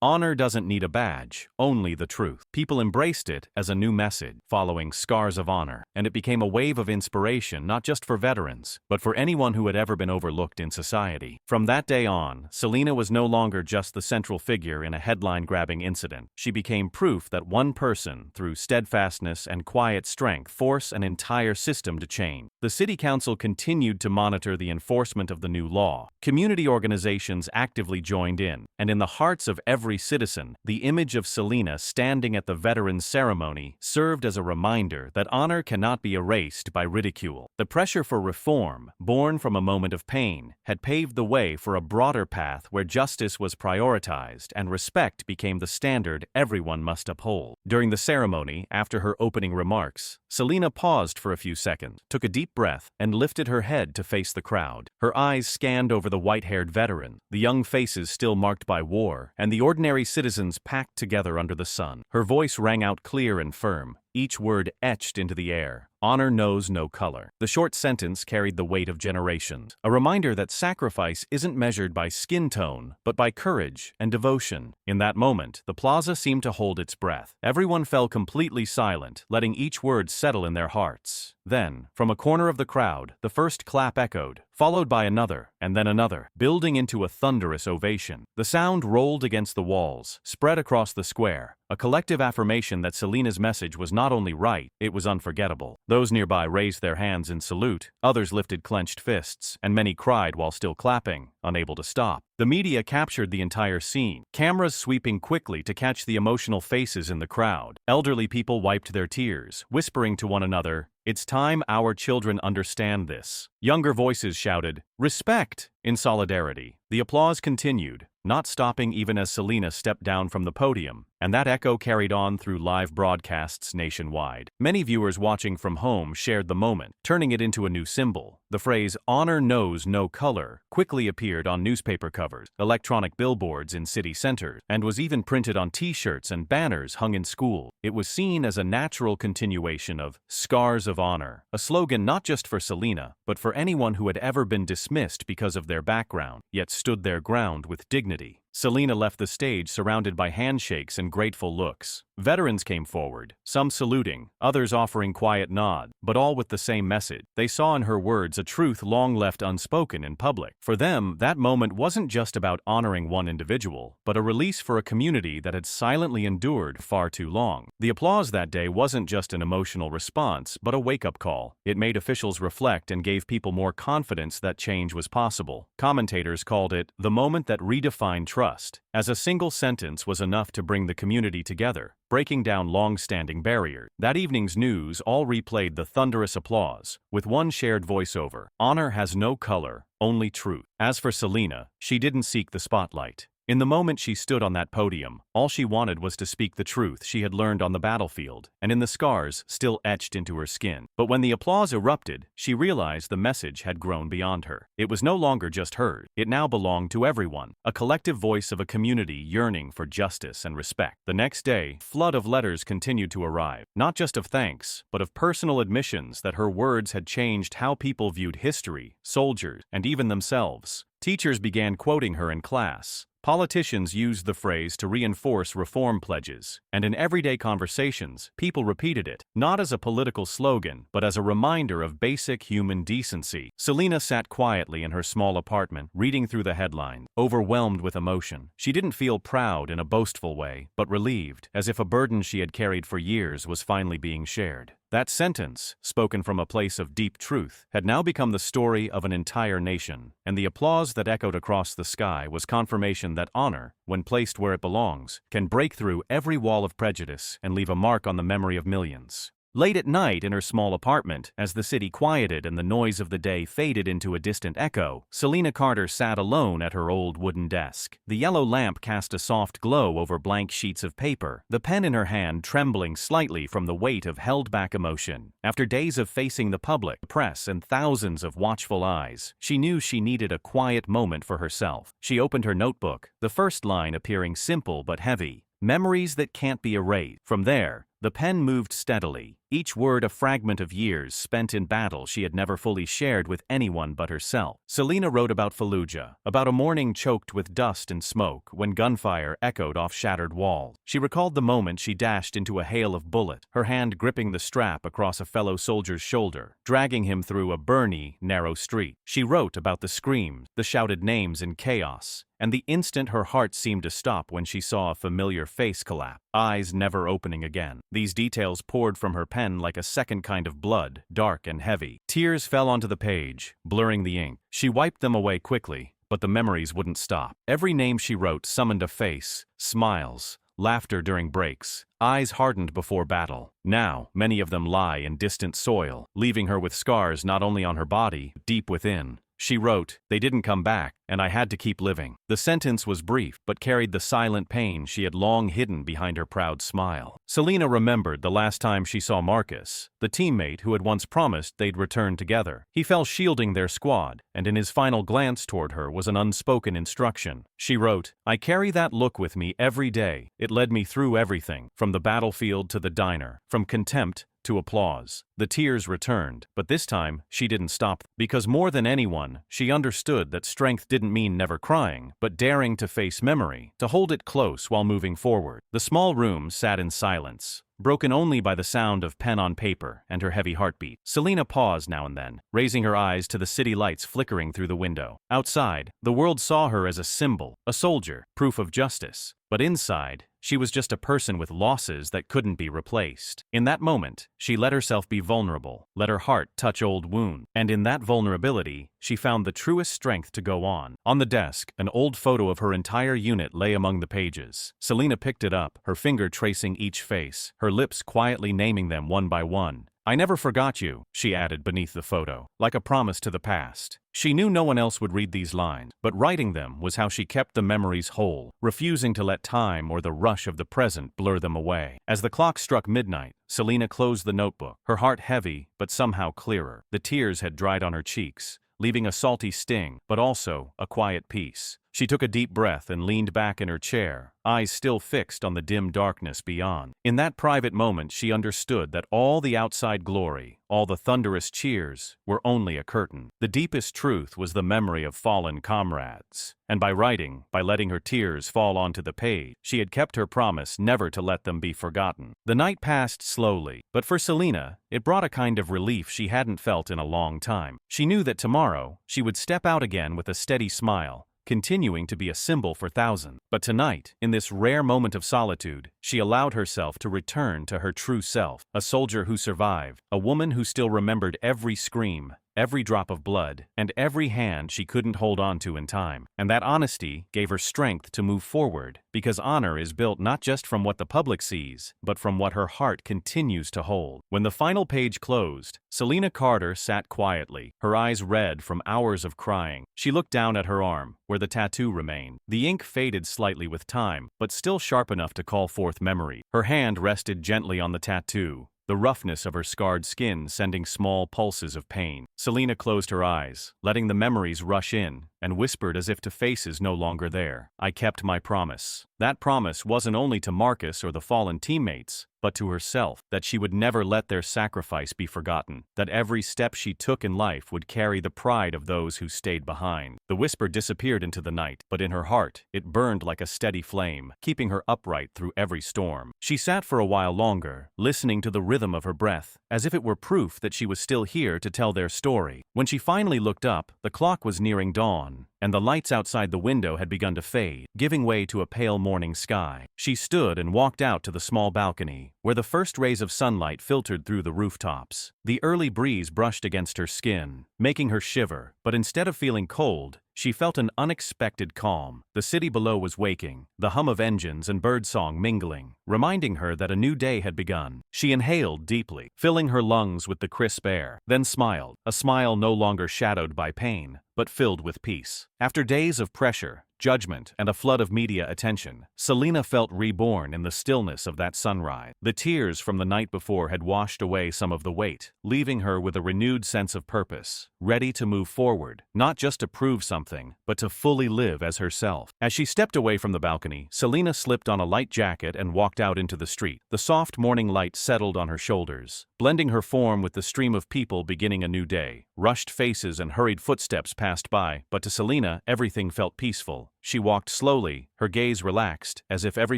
"Honor doesn't need a badge, only the truth." People embraced it as a new message, following Scars of Honor, and it became a wave of inspiration not just for veterans, but for anyone who had ever been overlooked in society. From that day on, Selena was no longer just the central figure in a headline-grabbing incident. She became proof that one person, through steadfastness and quiet strength, forced an entire system to change. The city council continued to monitor the enforcement of the new law. Community organizations actively joined in, and in the hearts of every citizen, the image of Selena standing at the veterans' ceremony served as a reminder that honor cannot be erased by ridicule. The pressure for reform, born from a moment of pain, had paved the way for a broader path where justice was prioritized and respect became the standard everyone must uphold. During the ceremony, after her opening remarks, Selena paused for a few seconds, took a deep breath, and lifted her head to face the crowd. Her eyes scanned over the white-haired veteran, the young faces still marked by war, and the ordinary citizens packed together under the sun. Her voice rang out clear and firm, each word etched into the air. honor knows no color. The short sentence carried the weight of generations, a reminder that sacrifice isn't measured by skin tone, but by courage and devotion. In that moment, the plaza seemed to hold its breath. Everyone fell completely silent, letting each word settle in their hearts. Then, from a corner of the crowd, the first clap echoed, followed by another, and then another, building into a thunderous ovation. The sound rolled against the walls, spread across the square, a collective affirmation that Selena's message was not only right, it was unforgettable. Those nearby raised their hands in salute, others lifted clenched fists, and many cried while still clapping, unable to stop. The media captured the entire scene, cameras sweeping quickly to catch the emotional faces in the crowd. Elderly people wiped their tears, whispering to one another, "It's time our children understand this." Younger voices shouted, "Respect!" in solidarity. The applause continued, not stopping even as Selena stepped down from the podium, and that echo carried on through live broadcasts nationwide. Many viewers watching from home shared the moment, turning it into a new symbol. The phrase, "Honor knows no color," quickly appeared on newspaper covers, electronic billboards in city centers, and was even printed on t-shirts and banners hung in school. It was seen as a natural continuation of "Scars of Honor," a slogan not just for Selena, but for anyone who had ever been dismissed because of their background, yet stood their ground with dignity. Selena left the stage surrounded by handshakes and grateful looks. Veterans came forward, some saluting, others offering quiet nods, but all with the same message. They saw in her words a truth long left unspoken in public. For them, that moment wasn't just about honoring one individual, but a release for a community that had silently endured far too long. The applause that day wasn't just an emotional response, but a wake-up call. It made officials reflect and gave people more confidence that change was possible. Commentators called it the moment that redefined trust, as a single sentence was enough to bring the community together, breaking down long-standing barriers. That evening's news all replayed the thunderous applause, with one shared voiceover: "Honor has no color, only truth." As for Selena, she didn't seek the spotlight. In the moment she stood on that podium, all she wanted was to speak the truth she had learned on the battlefield, and in the scars still etched into her skin. But when the applause erupted, she realized the message had grown beyond her. It was no longer just hers. It now belonged to everyone, a collective voice of a community yearning for justice and respect. The next day, a flood of letters continued to arrive, not just of thanks, but of personal admissions that her words had changed how people viewed history, soldiers, and even themselves. Teachers began quoting her in class. Politicians used the phrase to reinforce reform pledges, and in everyday conversations, people repeated it, not as a political slogan, but as a reminder of basic human decency. Selena sat quietly in her small apartment, reading through the headlines, overwhelmed with emotion. She didn't feel proud in a boastful way, but relieved, as if a burden she had carried for years was finally being shared. That sentence, spoken from a place of deep truth, had now become the story of an entire nation, and the applause that echoed across the sky was confirmation that honor, when placed where it belongs, can break through every wall of prejudice and leave a mark on the memory of millions. Late at night in her small apartment, as the city quieted and the noise of the day faded into a distant echo, Selena Carter sat alone at her old wooden desk. The yellow lamp cast a soft glow over blank sheets of paper, the pen in her hand trembling slightly from the weight of held-back emotion. After days of facing the public, the press, and thousands of watchful eyes, she knew she needed a quiet moment for herself. She opened her notebook, the first line appearing simple but heavy: "Memories that can't be erased." From there, the pen moved steadily, each word a fragment of years spent in battle she had never fully shared with anyone but herself. Selena wrote about Fallujah, about a morning choked with dust and smoke when gunfire echoed off shattered walls. She recalled the moment she dashed into a hail of bullets, her hand gripping the strap across a fellow soldier's shoulder, dragging him through a burny, narrow street. She wrote about the screams, the shouted names in chaos, and the instant her heart seemed to stop when she saw a familiar face collapse, eyes never opening again. These details poured from her pen like a second kind of blood, dark and heavy. Tears fell onto the page, blurring the ink. She wiped them away quickly, but the memories wouldn't stop. Every name she wrote summoned a face, smiles, laughter during breaks, eyes hardened before battle. Now, many of them lie in distant soil, leaving her with scars not only on her body, but deep within. She wrote, "They didn't come back, and I had to keep living." The sentence was brief, but carried the silent pain she had long hidden behind her proud smile. Selena remembered the last time she saw Marcus, the teammate who had once promised they'd return together. He fell shielding their squad, and in his final glance toward her was an unspoken instruction. She wrote, "I carry that look with me every day. It led me through everything, from the battlefield to the diner, from contempt to applause. The tears returned, but this time she didn't stop, because more than anyone, she understood that strength didn't mean never crying, but daring to face memory, to hold it close while moving forward. The small room sat in silence, broken only by the sound of pen on paper and her heavy heartbeat. Selena paused now and then, raising her eyes to the city lights flickering through the window. Outside, the world saw her as a symbol, a soldier, proof of justice. But inside, she was just a person with losses that couldn't be replaced. In that moment, she let herself be vulnerable, let her heart touch old wounds, and in that vulnerability, she found the truest strength to go on. On the desk, an old photo of her entire unit lay among the pages. Selena picked it up, her finger tracing each face, her lips quietly naming them one by one. "I never forgot you," she added beneath the photo, like a promise to the past. She knew no one else would read these lines, but writing them was how she kept the memories whole, refusing to let time or the rush of the present blur them away. As the clock struck midnight, Selena closed the notebook, her heart heavy but somehow clearer. The tears had dried on her cheeks, leaving a salty sting, but also a quiet peace. She took a deep breath and leaned back in her chair, eyes still fixed on the dim darkness beyond. In that private moment, she understood that all the outside glory, all the thunderous cheers, were only a curtain. The deepest truth was the memory of fallen comrades. And by writing, by letting her tears fall onto the page, she had kept her promise never to let them be forgotten. The night passed slowly, but for Selena, it brought a kind of relief she hadn't felt in a long time. She knew that tomorrow, she would step out again with a steady smile, continuing to be a symbol for thousands. But tonight, in this rare moment of solitude, she allowed herself to return to her true self, a soldier who survived, a woman who still remembered every scream, every drop of blood, and every hand she couldn't hold on to in time. And that honesty gave her strength to move forward, because honor is built not just from what the public sees, but from what her heart continues to hold. When the final page closed, Selena Carter sat quietly, her eyes red from hours of crying. She looked down at her arm, where the tattoo remained. The ink faded slightly with time, but still sharp enough to call forth memory. Her hand rested gently on the tattoo, the roughness of her scarred skin sending small pulses of pain. Selena closed her eyes, letting the memories rush in, and whispered as if to faces no longer there, "I kept my promise." That promise wasn't only to Marcus or the fallen teammates, but to herself, that she would never let their sacrifice be forgotten, that every step she took in life would carry the pride of those who stayed behind. The whisper disappeared into the night, but in her heart, it burned like a steady flame, keeping her upright through every storm. She sat for a while longer, listening to the rhythm of her breath, as if it were proof that she was still here to tell their story. When she finally looked up, the clock was nearing dawn, and the lights outside the window had begun to fade, giving way to a pale morning sky. She stood and walked out to the small balcony, where the first rays of sunlight filtered through the rooftops. The early breeze brushed against her skin, making her shiver, but instead of feeling cold, she felt an unexpected calm. The city below was waking, the hum of engines and birdsong mingling, reminding her that a new day had begun. She inhaled deeply, filling her lungs with the crisp air, then smiled, a smile no longer shadowed by pain, but filled with peace. After days of pressure, judgment, and a flood of media attention, Selena felt reborn in the stillness of that sunrise. The tears from the night before had washed away some of the weight, leaving her with a renewed sense of purpose, ready to move forward, not just to prove something, but to fully live as herself. As she stepped away from the balcony, Selena slipped on a light jacket and walked out into the street. The soft morning light settled on her shoulders, blending her form with the stream of people beginning a new day. Rushed faces and hurried footsteps passed by, but to Selena, everything felt peaceful. She walked slowly, her gaze relaxed, as if every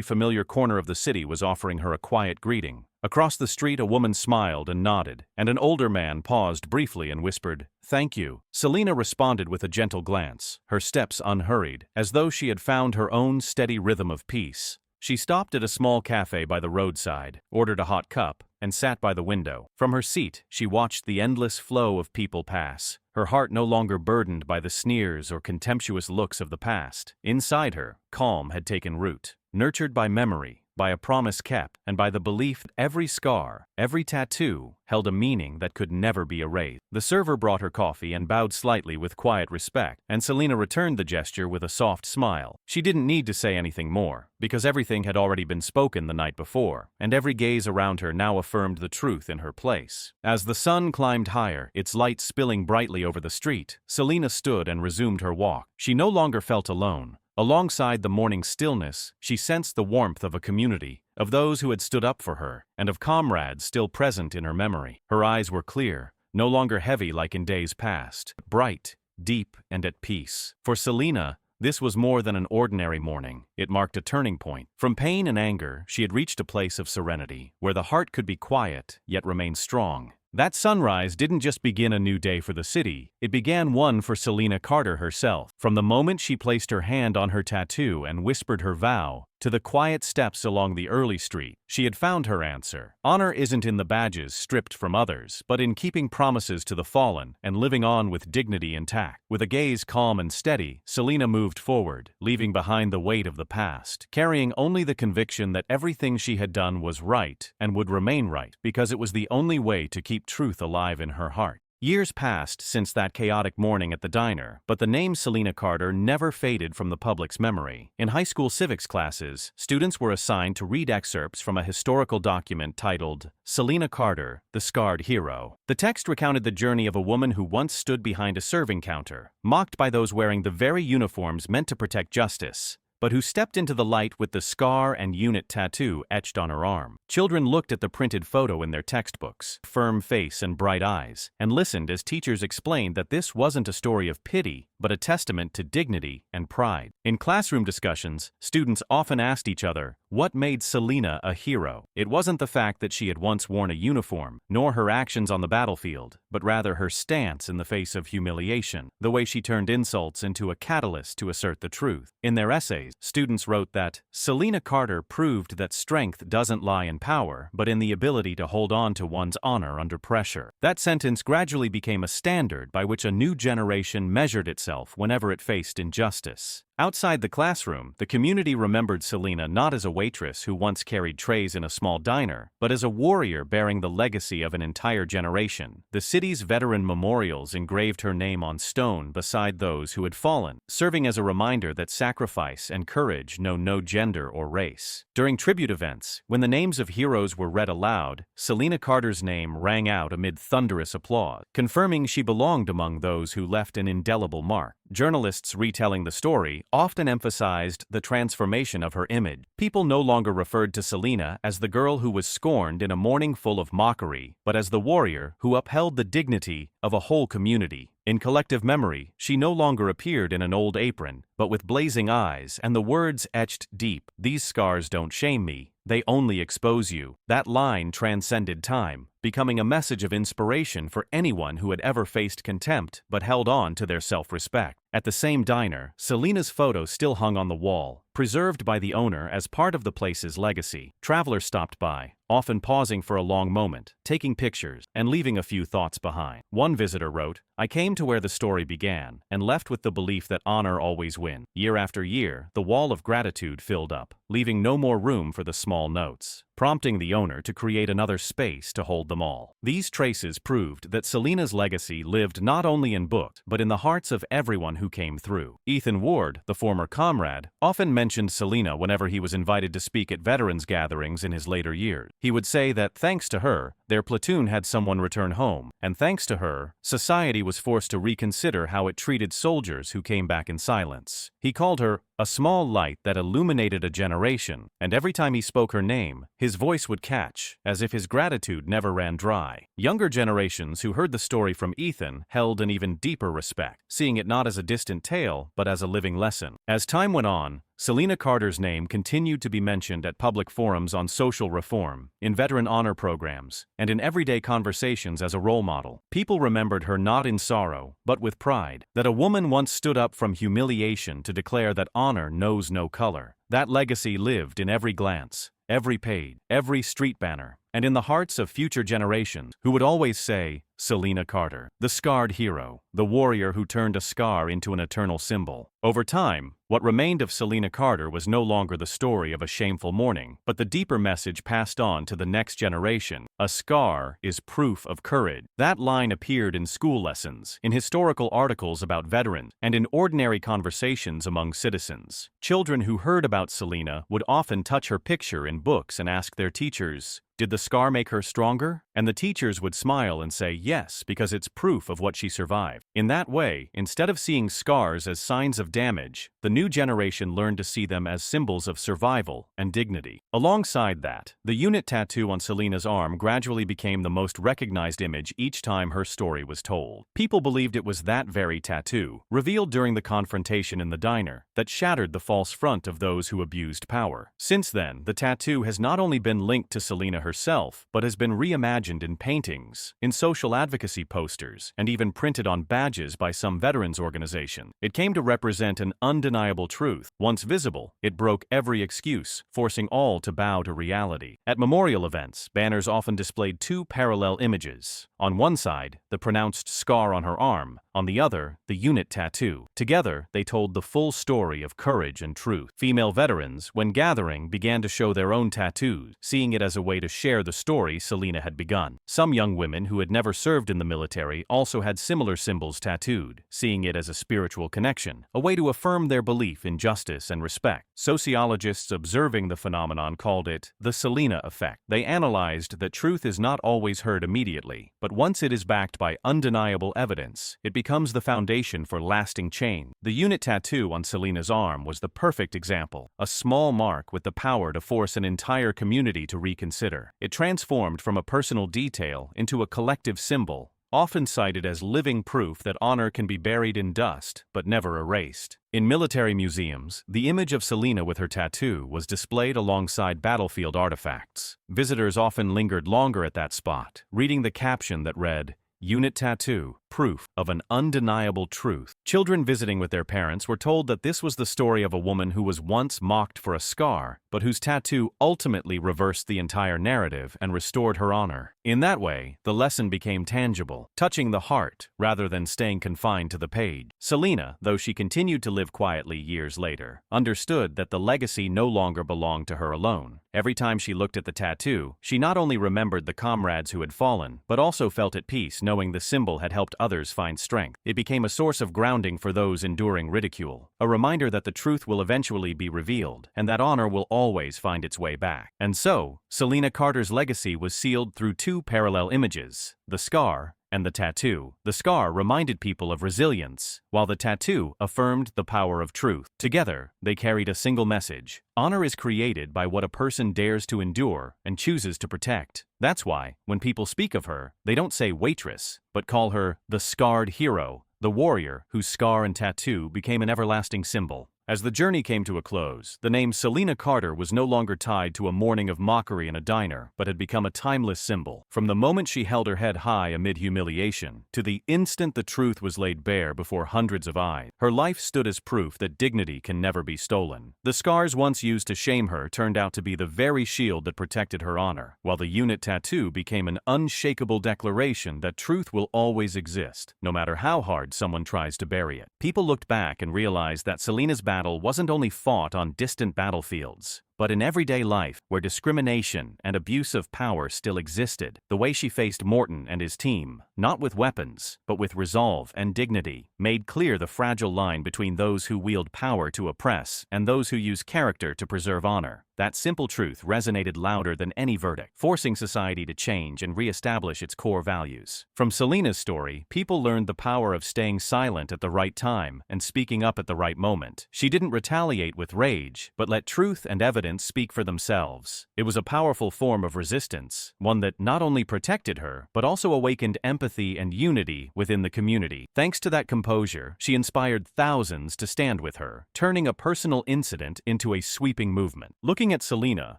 familiar corner of the city was offering her a quiet greeting. Across the street, a woman smiled and nodded, and an older man paused briefly and whispered, "Thank you." Selena responded with a gentle glance, her steps unhurried, as though she had found her own steady rhythm of peace. She stopped at a small cafe by the roadside, ordered a hot cup, and sat by the window. From her seat, she watched the endless flow of people pass, her heart no longer burdened by the sneers or contemptuous looks of the past. Inside her, calm had taken root, nurtured by memory, by a promise kept, and by the belief that every scar, every tattoo, held a meaning that could never be erased. The server brought her coffee and bowed slightly with quiet respect, and Selena returned the gesture with a soft smile. She didn't need to say anything more, because everything had already been spoken the night before, and every gaze around her now affirmed the truth in her place. As the sun climbed higher, its light spilling brightly over the street, Selena stood and resumed her walk. She no longer felt alone. Alongside the morning stillness, she sensed the warmth of a community, of those who had stood up for her, and of comrades still present in her memory. Her eyes were clear, no longer heavy like in days past, but bright, deep, and at peace. For Selena, this was more than an ordinary morning. It marked a turning point. From pain and anger, she had reached a place of serenity, where the heart could be quiet, yet remain strong. That sunrise didn't just begin a new day for the city, it began one for Selena Carter herself. From the moment she placed her hand on her tattoo and whispered her vow, to the quiet steps along the early street, she had found her answer. Honor isn't in the badges stripped from others, but in keeping promises to the fallen and living on with dignity intact. With a gaze calm and steady, Selena moved forward, leaving behind the weight of the past, carrying only the conviction that everything she had done was right and would remain right, because it was the only way to keep truth alive in her heart. Years passed since that chaotic morning at the diner, but the name Selena Carter never faded from the public's memory. In high school civics classes, students were assigned to read excerpts from a historical document titled Selena Carter, the Scarred Hero. The text recounted the journey of a woman who once stood behind a serving counter, mocked by those wearing the very uniforms meant to protect justice, but who stepped into the light with the scar and unit tattoo etched on her arm. Children looked at the printed photo in their textbooks, firm face and bright eyes, and listened as teachers explained that this wasn't a story of pity, but a testament to dignity and pride. In classroom discussions, students often asked each other, what made Selena a hero? It wasn't the fact that she had once worn a uniform, nor her actions on the battlefield, but rather her stance in the face of humiliation, the way she turned insults into a catalyst to assert the truth. In their essays, students wrote that Selena Carter proved that strength doesn't lie in power, but in the ability to hold on to one's honor under pressure. That sentence gradually became a standard by which a new generation measured itself whenever it faced injustice. Outside the classroom, the community remembered Selena not as a waitress who once carried trays in a small diner, but as a warrior bearing the legacy of an entire generation. The city's veteran memorials engraved her name on stone beside those who had fallen, serving as a reminder that sacrifice and courage know no gender or race. During tribute events, when the names of heroes were read aloud, Selena Carter's name rang out amid thunderous applause, confirming she belonged among those who left an indelible mark. Journalists retelling the story often emphasized the transformation of her image. People no longer referred to Selena as the girl who was scorned in a morning full of mockery, but as the warrior who upheld the dignity of a whole community. In collective memory, she no longer appeared in an old apron, but with blazing eyes and the words etched deep, "These scars don't shame me, they only expose you." That line transcended time, becoming a message of inspiration for anyone who had ever faced contempt but held on to their self-respect. At the same diner, Selena's photo still hung on the wall, preserved by the owner as part of the place's legacy. Travelers stopped by, often pausing for a long moment, taking pictures, and leaving a few thoughts behind. One visitor wrote, "I came to where the story began, and left with the belief that honor always wins." Year after year, the wall of gratitude filled up, leaving no more room for the small notes, prompting the owner to create another space to hold them all. These traces proved that Selena's legacy lived not only in books, but in the hearts of everyone who came through. Ethan Ward, the former comrade, often mentioned Selena whenever he was invited to speak at veterans gatherings in his later years. He would say that thanks to her, their platoon had someone return home, and thanks to her, society was forced to reconsider how it treated soldiers who came back in silence. He called her a small light that illuminated a generation, and every time he spoke her name, his voice would catch, as if his gratitude never ran dry. Younger generations who heard the story from Ethan held an even deeper respect, seeing it not as a distant tale, but as a living lesson. As time went on, Selena Carter's name continued to be mentioned at public forums on social reform, in veteran honor programs, and in everyday conversations as a role model. People remembered her not in sorrow, but with pride, that a woman once stood up from humiliation to declare that honor knows no color. That legacy lived in every glance, every page, every street banner, and in the hearts of future generations who would always say, Selena Carter, the scarred hero, the warrior who turned a scar into an eternal symbol. Over time, what remained of Selena Carter was no longer the story of a shameful morning, but the deeper message passed on to the next generation. A scar is proof of courage. That line appeared in school lessons, in historical articles about veterans, and in ordinary conversations among citizens. Children who heard about Selena would often touch her picture in books and ask their teachers, Did the scar make her stronger? And the teachers would smile and say yes, because it's proof of what she survived. In that way, instead of seeing scars as signs of damage, the new generation learned to see them as symbols of survival and dignity. Alongside that, the unit tattoo on Selena's arm gradually became the most recognized image each time her story was told. People believed it was that very tattoo, revealed during the confrontation in the diner, that shattered the false front of those who abused power. Since then, the tattoo has not only been linked to Selena herself, but has been reimagined in paintings, in social advocacy posters, and even printed on badges by some veterans organization. It came to represent an undeniable truth. Once visible, it broke every excuse, forcing all to bow to reality. At memorial events, banners often displayed two parallel images. On one side, the pronounced scar on her arm, on the other, the unit tattoo. Together, they told the full story of courage and truth. Female veterans, when gathering, began to show their own tattoos, seeing it as a way to share the story Selena had begun. Some young women who had never served in the military also had similar symbols tattooed, seeing it as a spiritual connection, a way to affirm their belief in justice and respect. Sociologists observing the phenomenon called it the Selena effect. They analyzed that truth is not always heard immediately, but once it is backed by undeniable evidence, it becomes the foundation for lasting change. The unit tattoo on Selena's arm was the perfect example, a small mark with the power to force an entire community to reconsider. It transformed from a personal detail into a collective symbol, often cited as living proof that honor can be buried in dust but never erased. In military museums, the image of Selena with her tattoo was displayed alongside battlefield artifacts. Visitors often lingered longer at that spot, reading the caption that read, "Unit tattoo, proof of an undeniable truth." Children visiting with their parents were told that this was the story of a woman who was once mocked for a scar, but whose tattoo ultimately reversed the entire narrative and restored her honor. In that way, the lesson became tangible, touching the heart rather than staying confined to the page. Selena, though she continued to live quietly years later, understood that the legacy no longer belonged to her alone. Every time she looked at the tattoo, she not only remembered the comrades who had fallen, but also felt at peace knowing the symbol had helped others find strength. It became a source of grounding for those enduring ridicule, a reminder that the truth will eventually be revealed, and that honor will always find its way back. And so, Selena Carter's legacy was sealed through two parallel images, the scar and the tattoo. The scar reminded people of resilience, while the tattoo affirmed the power of truth. Together, they carried a single message. Honor is created by what a person dares to endure and chooses to protect. That's why, when people speak of her, they don't say Waitress, but call her the scarred hero, the warrior whose scar and tattoo became an everlasting symbol. As the journey came to a close, the name Selena Carter was no longer tied to a morning of mockery in a diner, but had become a timeless symbol. From the moment she held her head high amid humiliation, to the instant the truth was laid bare before hundreds of eyes, her life stood as proof that dignity can never be stolen. The scars once used to shame her turned out to be the very shield that protected her honor, while the unit tattoo became an unshakable declaration that truth will always exist, no matter how hard someone tries to bury it. People looked back and realized that Selena's battle wasn't only fought on distant battlefields, but in everyday life, where discrimination and abuse of power still existed. The way she faced Morton and his team, not with weapons, but with resolve and dignity, made clear the fragile line between those who wield power to oppress and those who use character to preserve honor. That simple truth resonated louder than any verdict, forcing society to change and reestablish its core values. From Selena's story, people learned the power of staying silent at the right time and speaking up at the right moment. She didn't retaliate with rage, but let truth and evidence speak for themselves. It was a powerful form of resistance, one that not only protected her, but also awakened empathy and unity within the community. Thanks to that composure, she inspired thousands to stand with her, turning a personal incident into a sweeping movement. Looking at Selena,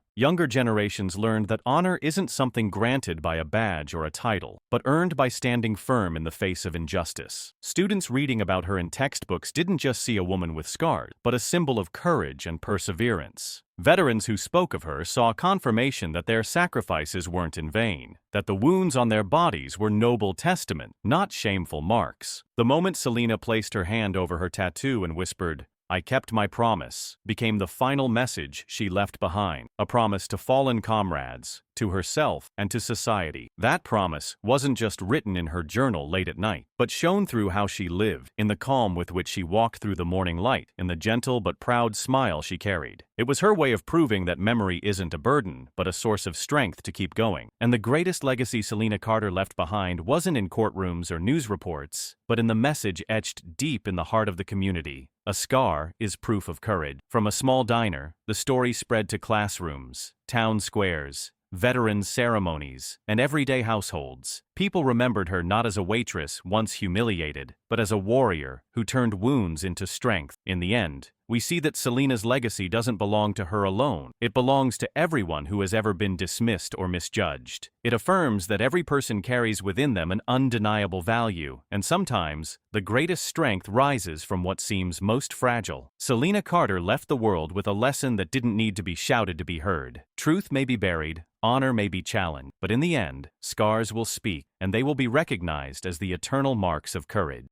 younger generations learned that honor isn't something granted by a badge or a title, but earned by standing firm in the face of injustice. Students reading about her in textbooks didn't just see a woman with scars, but a symbol of courage and perseverance. Veterans who spoke of her saw confirmation that their sacrifices weren't in vain, that the wounds on their bodies were noble testament, not shameful marks. The moment Selena placed her hand over her tattoo and whispered, "I kept my promise," became the final message she left behind. A promise to fallen comrades, to herself, and to society. That promise wasn't just written in her journal late at night, but shown through how she lived, in the calm with which she walked through the morning light, in the gentle but proud smile she carried. It was her way of proving that memory isn't a burden, but a source of strength to keep going. And the greatest legacy Selena Carter left behind wasn't in courtrooms or news reports, but in the message etched deep in the heart of the community. A scar is proof of courage. From a small diner, the story spread to classrooms, town squares, veterans' ceremonies, and everyday households. People remembered her not as a waitress once humiliated, but as a warrior who turned wounds into strength. In the end, we see that Selena's legacy doesn't belong to her alone. It belongs to everyone who has ever been dismissed or misjudged. It affirms that every person carries within them an undeniable value, and sometimes, the greatest strength rises from what seems most fragile. Selena Carter left the world with a lesson that didn't need to be shouted to be heard. Truth may be buried, honor may be challenged, but in the end, scars will speak, and they will be recognized as the eternal marks of courage.